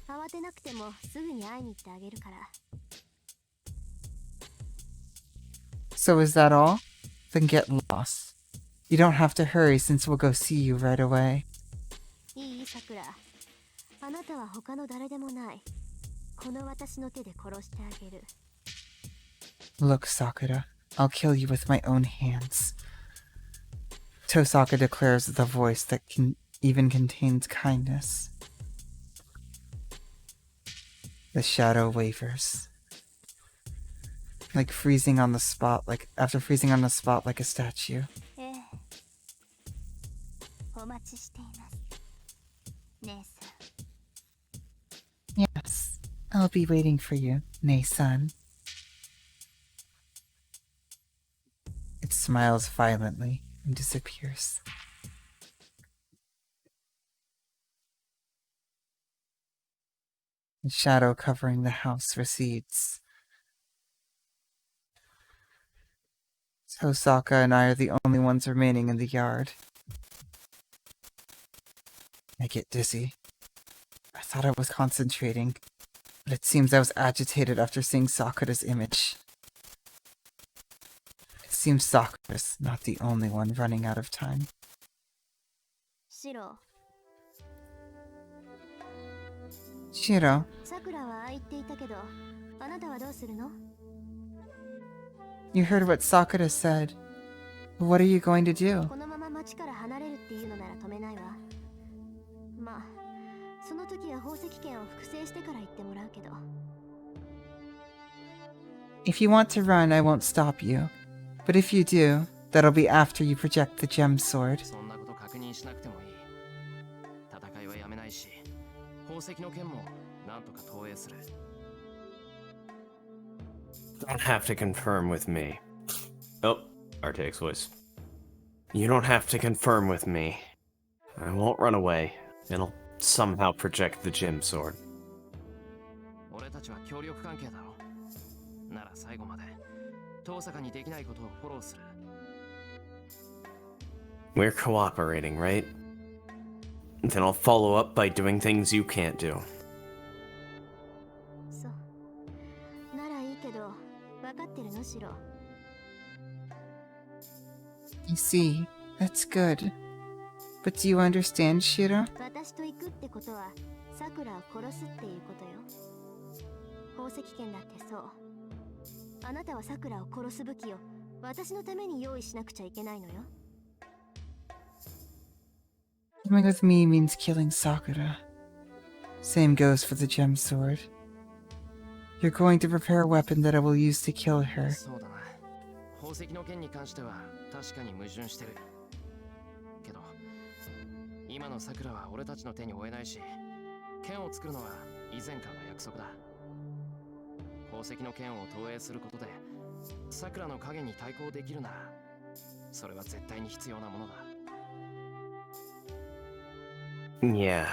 慌てなくてもすぐに会いに行ってあげるから。 So is that all? Then get lost. You don't have to hurry since we'll go see you right away. いい、さくら。あなたは他の誰でもない。この私の手で殺してあげる。 Look, Sakura, I'll kill you with my own hands. Tosaka declares with a voice that even contains kindness. The shadow wavers. Like freezing on the spot, after freezing on the spot like a statue. ええ。お待ちしています。姉さん。 Yes, I'll be waiting for you, Nei-san. It smiles violently and disappears. The shadow covering the house recedes. Tosaka and I are the only ones remaining in the yard. I get dizzy. I thought I was concentrating, but it seems I was agitated after seeing Sakura's image. It seems Sakura's not the only one running out of time. シロ。 Shiro, さくらはああ言っていたけど、あなたはどうするの？ you heard what Sakura said. What are you going to do? このまま町から離れるっていうのなら止めないわ。まあ、その時は宝石券を複製してから言ってもらうけど。 If you want to run, I won't stop you. But if you do, that'll be after you project the gem sword. そんなこと確認しなくてもいい。戦いはやめないし、宝石の剣もなんとか投影する。 Don't have to confirm with me. Oh, Artaic's voice. You don't have to confirm with me. I won't run away. It'll somehow project the gem sword. 俺たちは協力関係だろ。なら最後まで遠坂にできないことをフォローする。 We're cooperating, right? Then I'll follow up by doing things you can't do. そう。ならいいけど、分かってるのシロ。 You see, that's good. But do you understand, Shiro? 私と行くってことは、さくらを殺すっていうことよ。宝石券だってそう。あなたはさくらを殺す武器を私のために用意しなくちゃいけないのよ。 Coming with me means killing Sakura. Same goes for the gem sword. You're going to prepare a weapon that I will use to kill her. そうだな。宝石の件に関しては確かに矛盾してる。けど、今の桜は俺たちの手に負えないし、剣を作るのは以前からの約束だ。宝石の剣を投影することでさくらの影に対抗できるならそれは絶対に必要なものだ。 Yeah.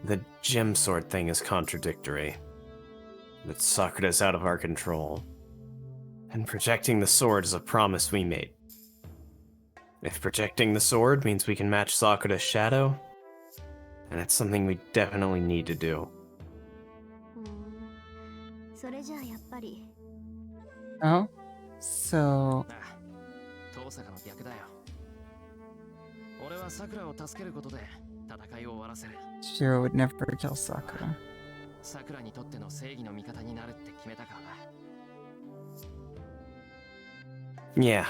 The gem sword thing is contradictory. But Sakura's out of our control. And projecting the sword is a promise we made. If projecting the sword means we can match Sakura's shadow, then it's something we definitely need to do. それじゃあやっぱり Oh? So, ああ、遠坂の逆だよ。俺はさくらを助けることで戦いを終わらせる。 Shiro would never kill Sakura. さくらにとっての正義の味方になるって決めたからな。 Yeah.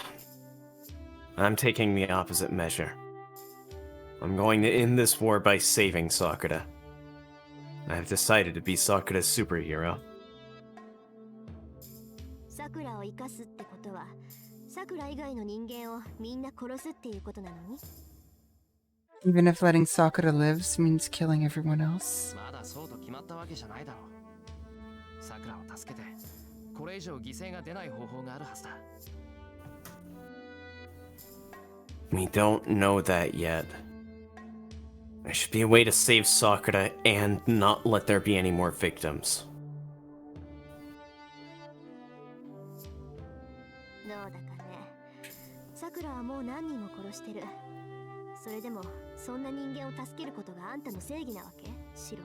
I'm taking the opposite measure. I'm going to end this war by saving Sakura. I've decided to be Sakura's superhero. さくらを生かすってことはさくら以外の人間をみんな殺すっていうことなのに Even if letting Sakura live means killing everyone else. まだそうと決まったわけじゃないだろう。さくらを助けてこれ以上犠牲が出ない方法があるはずだ。 We don't know that yet. There should be a way to save Sakura and not let there be any more victims. どうだかね。さくらはもう何人も殺してる。それでもそんな人間を助けることがあんたの正義なわけ？シロ。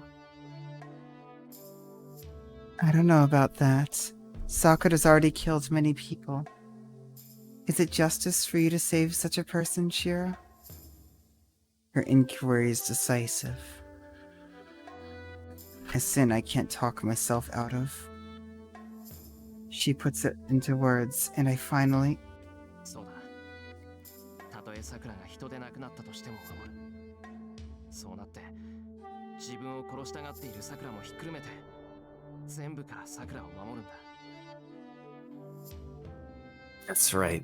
I don't know about that. Sakura's already killed many people. Is it justice for you to save such a person, Shiro? Her inquiry is decisive. A sin I can't talk myself out of. She puts it into words, and I finally... そうだ。たとえさくらが人でなくなったとしても守る。そうなって自分を殺したがっているさくらもひっくるめて全部からさくらを守るんだ。 That's right.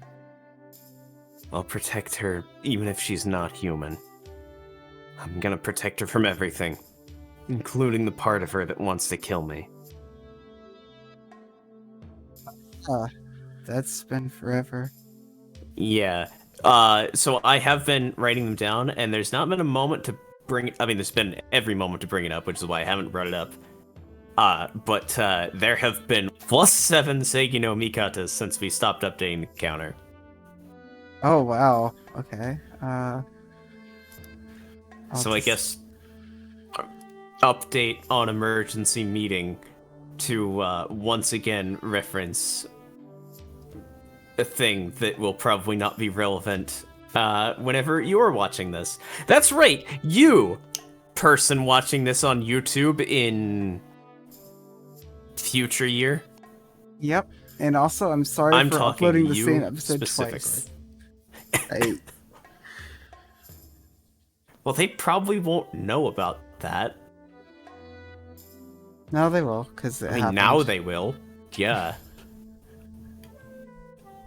I'll protect her even if she's not human. I'm gonna protect her from everything, including the part of her that wants to kill me. That's been forever. Yeah. So I have been writing them down, and there's not been a moment to bring it. I mean, there's been every moment to bring it up, which is why I haven't brought it up. But there have been +7 Seigi no Mikatas since we stopped updating the counter. Oh, wow. Okay. So I guess update on emergency meeting to once again reference a thing that will probably not be relevant whenever you're watching this. That's right, you person watching this on YouTube in future year. Yep. And also, I'm sorry I'm for talking uploading the you same episode specifically. twice. Well, they probably won't know about that. No, they will, because I mean, now they will. Yeah.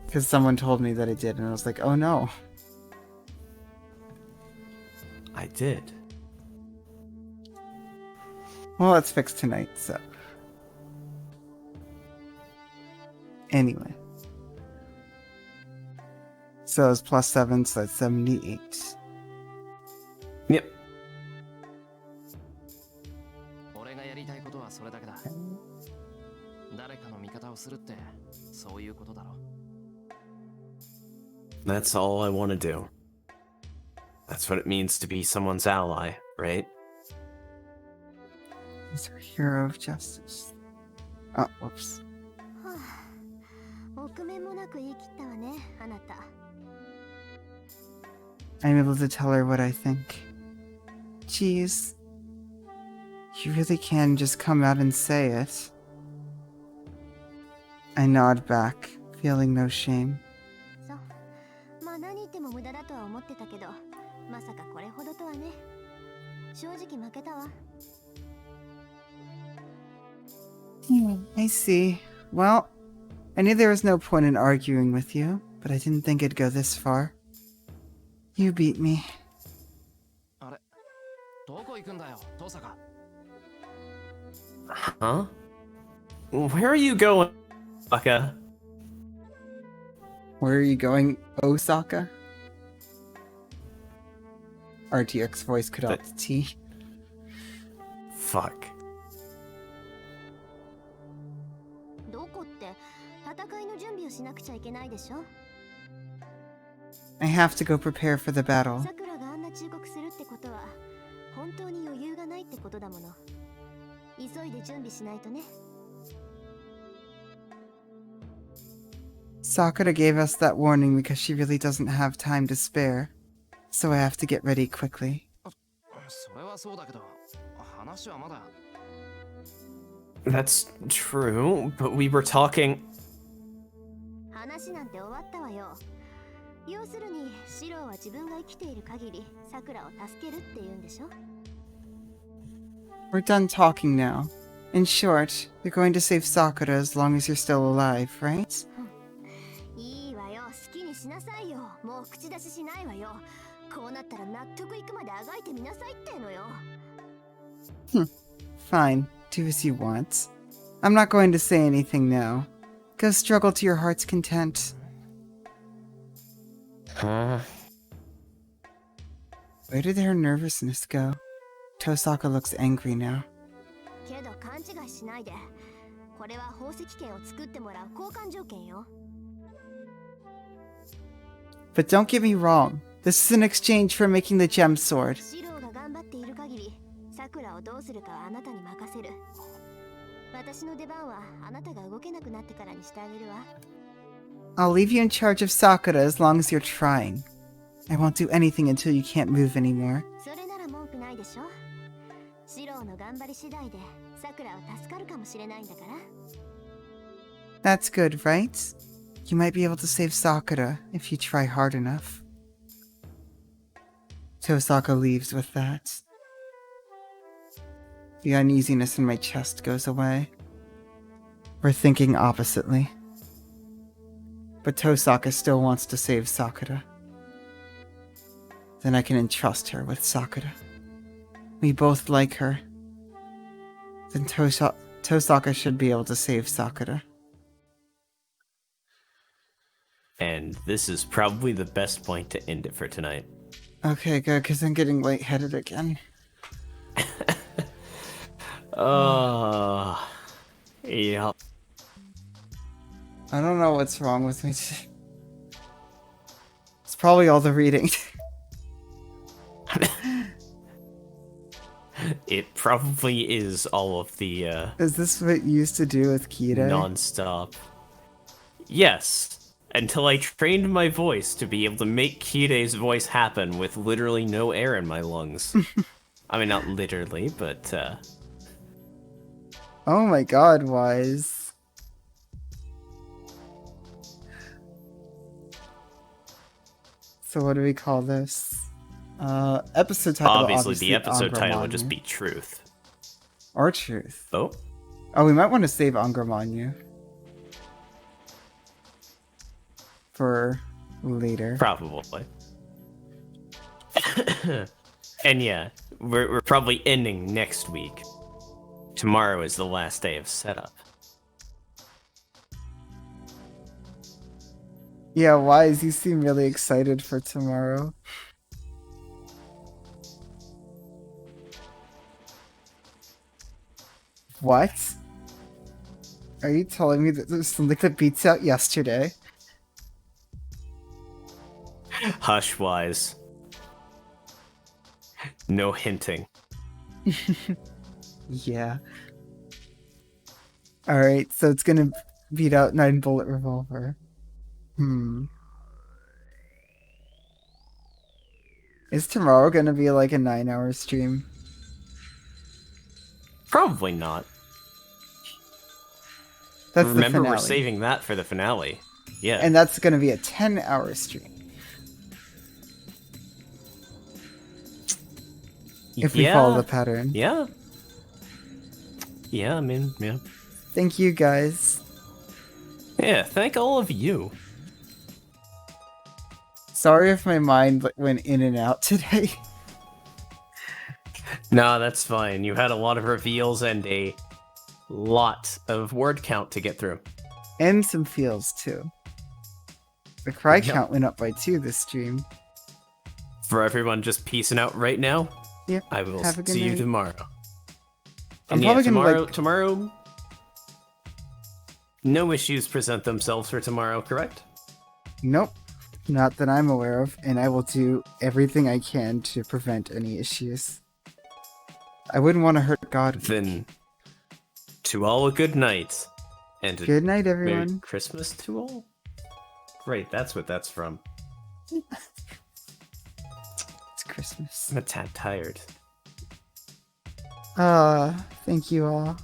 Because someone told me that it did, and I was like, oh no. I did. Well, it's fixed tonight, so. Anyway. So it's +7, so that's 78. Yep. 俺がやりたいことはそれだけだ。誰かの味方をするってそういうことだろ。 That's all I want to do. That's what it means to be someone's ally, right? He's a hero of justice. Oh, whoops. はあ、臆面もなく言い切ったわね、あなた。 I'm able to tell her what I think. Geez. You really can just come out and say it. I nod back, feeling no shame. そう。まあ何言っても無駄だとは思ってたけど、まさかこれほどとはね。正直負けたわ。I see. Well, I knew there was no point in arguing with you, but I didn't think it'd go this far. You beat me. あれ、どこ行くんだよ、登坂。 Huh? Where are you going, Aka? Where are you going, Osaka? RTX voice cut out the T. Fuck. どこって戦いの準備をしなくちゃいけないでしょ。 I have to go prepare for the battle. さくらがあんな忠告するってことは本当に余裕がないってことだもの。急いで準備しないとね。 Sakura gave us that warning because she really doesn't have time to spare. So I have to get ready quickly. それはそうだけど、話はまだ。 That's true, but we were talking. 話なんて終わったわよ。要するにシローは自分が生きている限りさくらを助けるって言うんでしょ。 We're done talking now. In short, you're going to save Sakura as long as you're still alive, right? いいわよ、好きにしなさいよ。もう口出ししないわよ。こうなったら納得いくまであがいてみなさいってのよ。 Fine, do as you want. I'm not going to say anything now. Go struggle to your heart's content. Huh? Where did her nervousness go? Tosaka looks angry now. けど勘違いしないで。これは宝石券を作ってもらう交換条件よ。 But don't get me wrong. This is an exchange for making the gem sword. シローが頑張っている限りさくらをどうするかはあなたに任せる。私の出番はあなたが動けなくなってからにしてあげるわ。 I'll leave you in charge of Sakura as long as you're trying. I won't do anything until you can't move anymore. それなら文句ないでしょ。シローの頑張り次第でさくらは助かるかもしれないんだから。 That's good, right? You might be able to save Sakura if you try hard enough. Tosaka leaves with that. The uneasiness in my chest goes away. We're thinking oppositely. But Tosaka still wants to save Sakura. Then I can entrust her with Sakura. We both like her. Then Tosaka should be able to save Sakura. And this is probably the best point to end it for tonight. Okay, good, because I'm getting lightheaded again. Yeah. I don't know what's wrong with me today. It's probably all the reading. It probably is all of the Is this what you used to do with Kira? non-stop. Yes. Until I trained my voice to be able to make Kire's voice happen with literally no air in my lungs. I mean, not literally, but Oh my god, Wise. So what do we call this? Episode title. obviously the episode Angra title would just Mainyu. be Truth. Or Truth. Oh? Oh, we might want to save Angra Mainyu. For later. Probably. And yeah, we're probably ending next week. Tomorrow is the last day of setup. Yeah, Wise, you seem really excited for tomorrow. What? Are you telling me that there's something that beats out yesterday? Hush, Wise. No hinting. Yeah. Alright, so it's gonna beat out 9-bullet revolver. Is tomorrow gonna be like a 9-hour stream? Probably not. That's Remember, the we're finale. saving that for the finale. Yeah. And that's gonna be a 10-hour stream. If we follow the pattern. Yeah. Yeah, I mean, yeah. Thank you guys. Yeah, thank all of you. Sorry if my mind went in and out today. No, that's fine. You had a lot of reveals and a lot of word count to get through. And some feels, too. The cry Yep. count went up by 2 this stream. For everyone just peacing out right now, Yep. I will Have a good see you night. tomorrow. I'm And probably gonna, tomorrow, like- tomorrow, no issues present themselves for tomorrow, correct? Nope. Not that I'm aware of, and I will do everything I can to prevent any issues. I wouldn't want to hurt God. Then, to all a good night, and a Good night, Merry everyone. Christmas to all. Great, that's what that's from. It's Christmas. I'm a tad tired. Thank you all.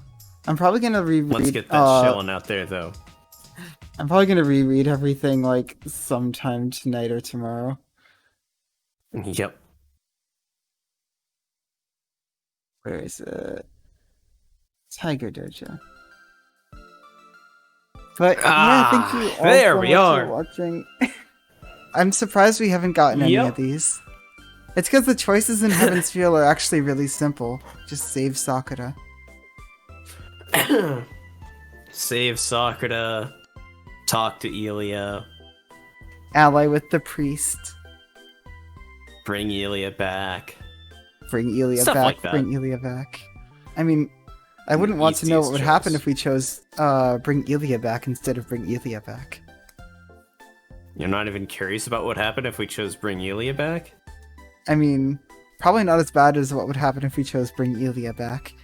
I'm probably gonna reread. Let's get that chilling out there, though. I'm probably gonna reread everything like sometime tonight or tomorrow. Yep. Where is it? Tiger Dojo. But yeah, thank you all there so we much are. for watching. I'm surprised we haven't gotten any Yep. of these. It's because the choices in Heaven's Feel are actually really simple. Just save Sakura. Save Sakura. Talk to Elia. Ally with the priest. Bring Elia back. Bring Elia Stuff back. like that. Bring Elia back. I mean, I wouldn't want to know what would Easiest happen choice. if we chose bring Elia back instead of bring Elia back. You're not even curious about what happened if we chose Bring Elia back? I mean, probably not as bad as what would happen if we chose bring Elia back.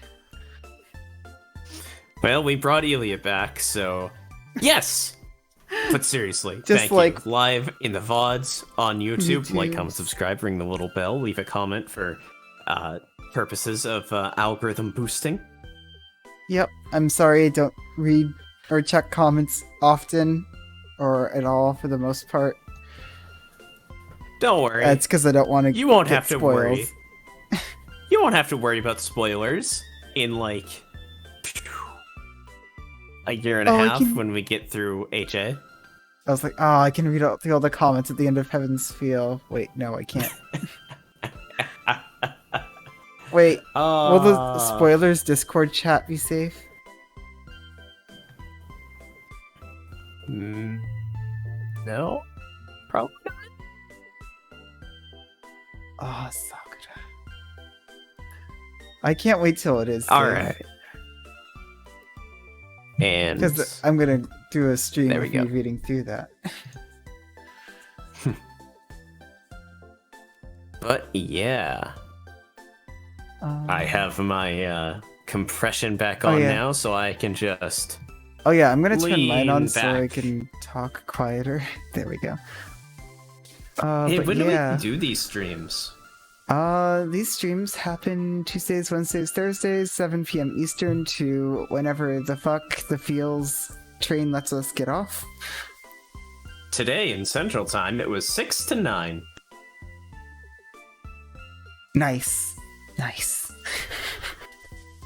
Well, we brought Elia back, so yes. But seriously, Just thank like- you. Live in the VODs on YouTube. Like, YouTube. comment, subscribe, ring the little bell, leave a comment for purposes of algorithm boosting. Yep, I'm sorry I don't read or check comments often or at all for the most part. Don't worry. It's because I don't want to. You won't have to worry. You won't have to worry about spoilers in like a year and a Oh, I half can- when we get through HA. I was like, oh, I can read out all the comments at the end of Heaven's Feel. Wait, no, I can't. Wait, will the spoilers Discord chat be safe? No, probably not. Oh, Sakura. I can't wait till it is. All right. And Because I'm gonna do a stream There we of me go. reading through that. but yeah, I have my compression back Oh, on yeah. now, so I can just. Oh yeah, I'm gonna turn mine on Lean so I back. can talk quieter. There we go. Hey, But when yeah, do we do these streams? these streams happen Tuesdays, Wednesdays, Thursdays, 7 p.m. Eastern to whenever the fuck the feels train lets us get off. Today in Central Time, it was 6 to 9. Nice, nice.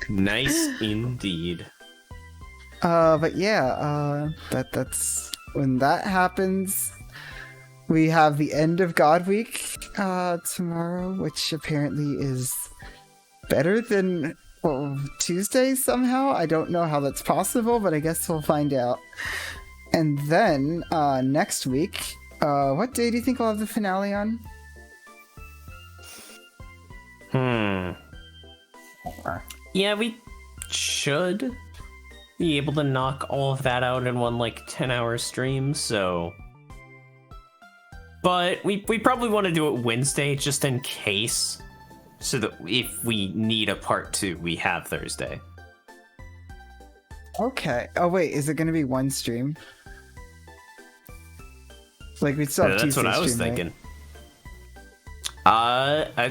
Nice indeed. But yeah, that's when that happens. We have the end of God Week tomorrow, which apparently is better than Tuesday somehow. I don't know how that's possible, but I guess we'll find out. And then next week, what day do you think we'll have the finale on? Yeah, we should be able to knock all of that out in one, like, 10-hour stream, so... But we probably want to do it Wednesday, just in case, so that if we need a part 2, we have Thursday. Okay. Oh wait, is it going to be one stream? Like we still have That's what Tuesday I was stream, right?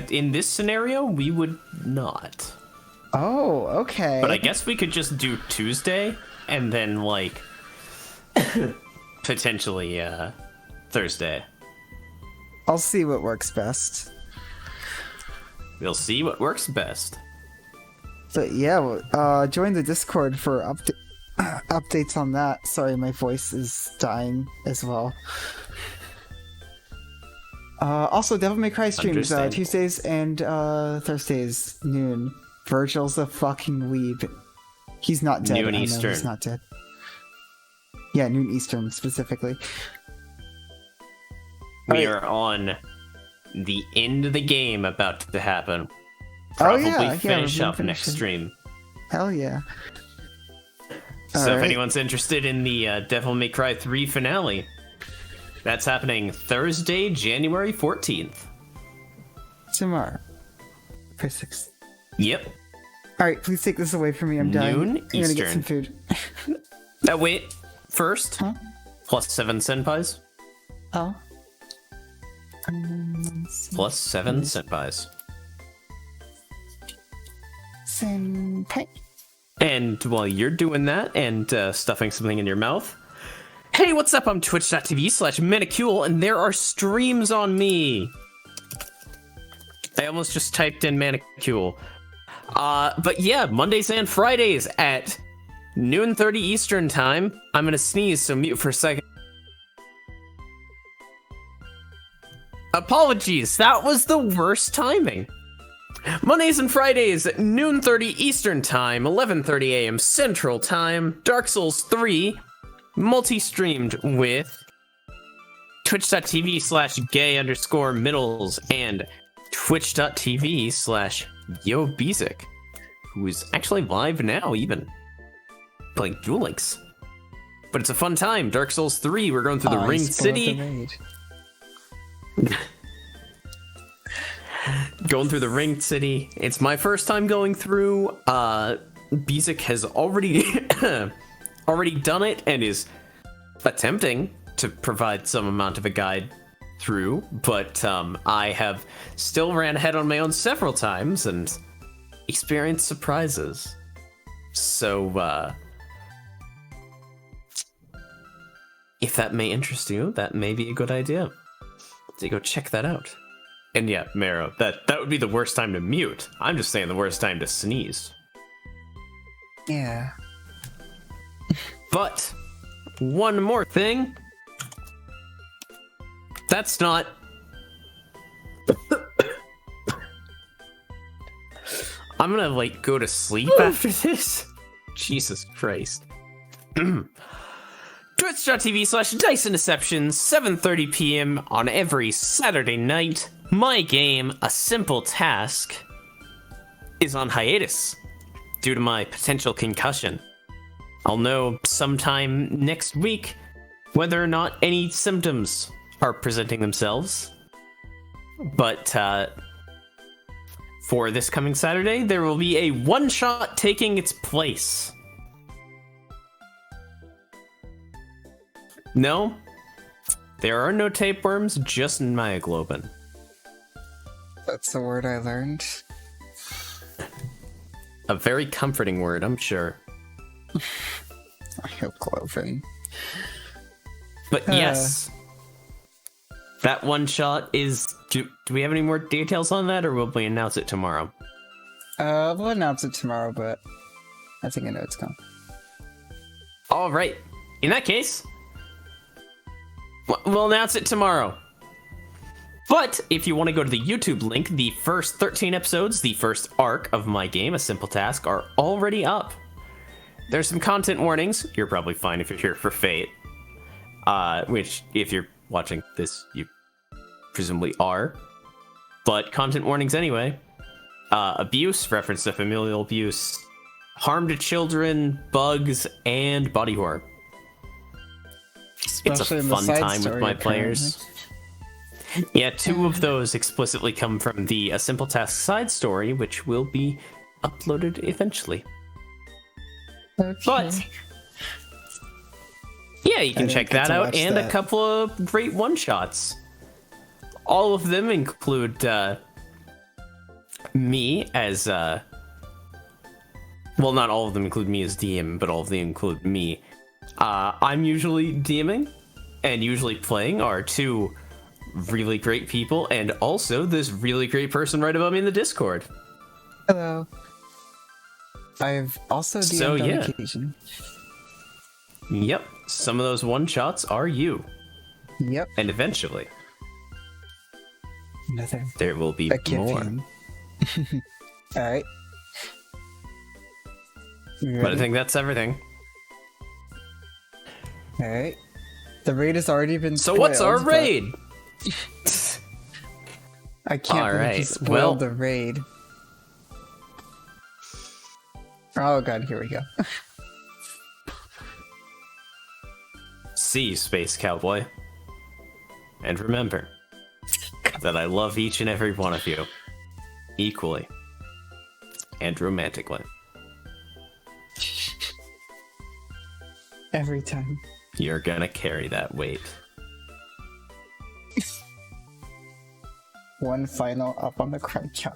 thinking. In this scenario, we would not. Oh, okay. But I guess we could just do Tuesday, and then, like, potentially, Thursday. I'll see what works best. We'll see what works best. But yeah, join the Discord for updates on that. Sorry, my voice is dying as well. Also, Devil May Cry streams Understandable. Tuesdays and Thursdays noon. Virgil's a fucking weeb. He's not dead. Noon I know Eastern. he's not dead. Yeah, noon Eastern specifically. We Alright. are on the end of the game about to happen. Oh, Probably yeah, yeah, finish we're up next finishing. stream. Hell yeah. So if Alright. anyone's interested in the Devil May Cry 3 finale, that's happening Thursday, January 14th. Tomorrow. For 6. Yep. Alright, please take this away from me. I'm dying. Noon I'm gonna get Eastern. some food. Wait. First, Huh? plus 7 senpais. Oh. Plus 7 senpais. Senpai. And while you're doing that and stuffing something in your mouth, hey, what's up? I'm twitch.tv/Manicule, and there are streams on me. I almost just typed in Manicule. But yeah, Mondays and Fridays at noon 30 Eastern time. I'm gonna sneeze, so mute for a second. Apologies, that was the worst timing. Mondays and Fridays at noon 30 Eastern time, 11:30 a.m. Central time. Dark Souls 3 multi-streamed with twitch.tv/gay_middles and twitch.tv/YoBezic, who is actually live now, even playing Duel Links. But it's a fun time. Dark Souls 3, we're going through the Ringed City. Going through the Ringed City. It's my first time going through. Bezic has already already done it and is attempting to provide some amount of a guide through, but I have still ran ahead on my own several times and experienced surprises. So if that may interest you, that may be a good idea. So go check that out. And yeah, Marrow, that would be the worst time to mute. I'm just saying the worst time to sneeze. Yeah. But one more thing. That's not. I'm gonna like go to sleep after this. Jesus Christ. Twitch.tv/DysonDeceptions, 7:30 p.m. on every Saturday night. My game, A Simple Task, is on hiatus due to my potential concussion. I'll know sometime next week whether or not any symptoms are presenting themselves. But for this coming Saturday, there will be a one-shot taking its place. No, there are no tapeworms, just myoglobin. That's the word I learned. A very comforting word, I'm sure. I hope Cloven. But yes, that one shot is... Do we have any more details on that, or will we announce it tomorrow? We'll announce it tomorrow, but I think I know it's coming. All right. In that case, we'll announce it tomorrow. But if you want to go to the YouTube link, the first 13 episodes, the first arc of my game, A Simple Task, are already up. There's some content warnings. You're probably fine if you're here for Fate. Which, if you're watching this, you presumably are. But content warnings anyway. Abuse, reference to familial abuse, harm to children, bugs, and body horror. It's Especially a in the fun side time with story, my apparently. players. Yeah, 2 of those explicitly come from the A Simple Task side story, which will be uploaded eventually. Okay. But yeah, you can didn't check get that to out, watch and a that. couple of great one-shots. All of them include me as well, not all of them include me as DM, but all of them include me. I'm usually DMing, and usually playing are 2 really great people, and also this really great person right above me in the Discord. Hello. I've also DM'd So, on yeah. occasion. Yep, some of those one-shots are you, Yep. and eventually. Another There will be a more. campaign. Alright. But I think that's everything. Alright. The raid has already been So what's our spoiled, but raid? I can't believe you Alright, spoiled well- the raid. Oh god, here we go. See you, Space Cowboy. And remember that I love each and every one of you equally and romantically. Every time. You're gonna carry that weight. One final up on the crunch count.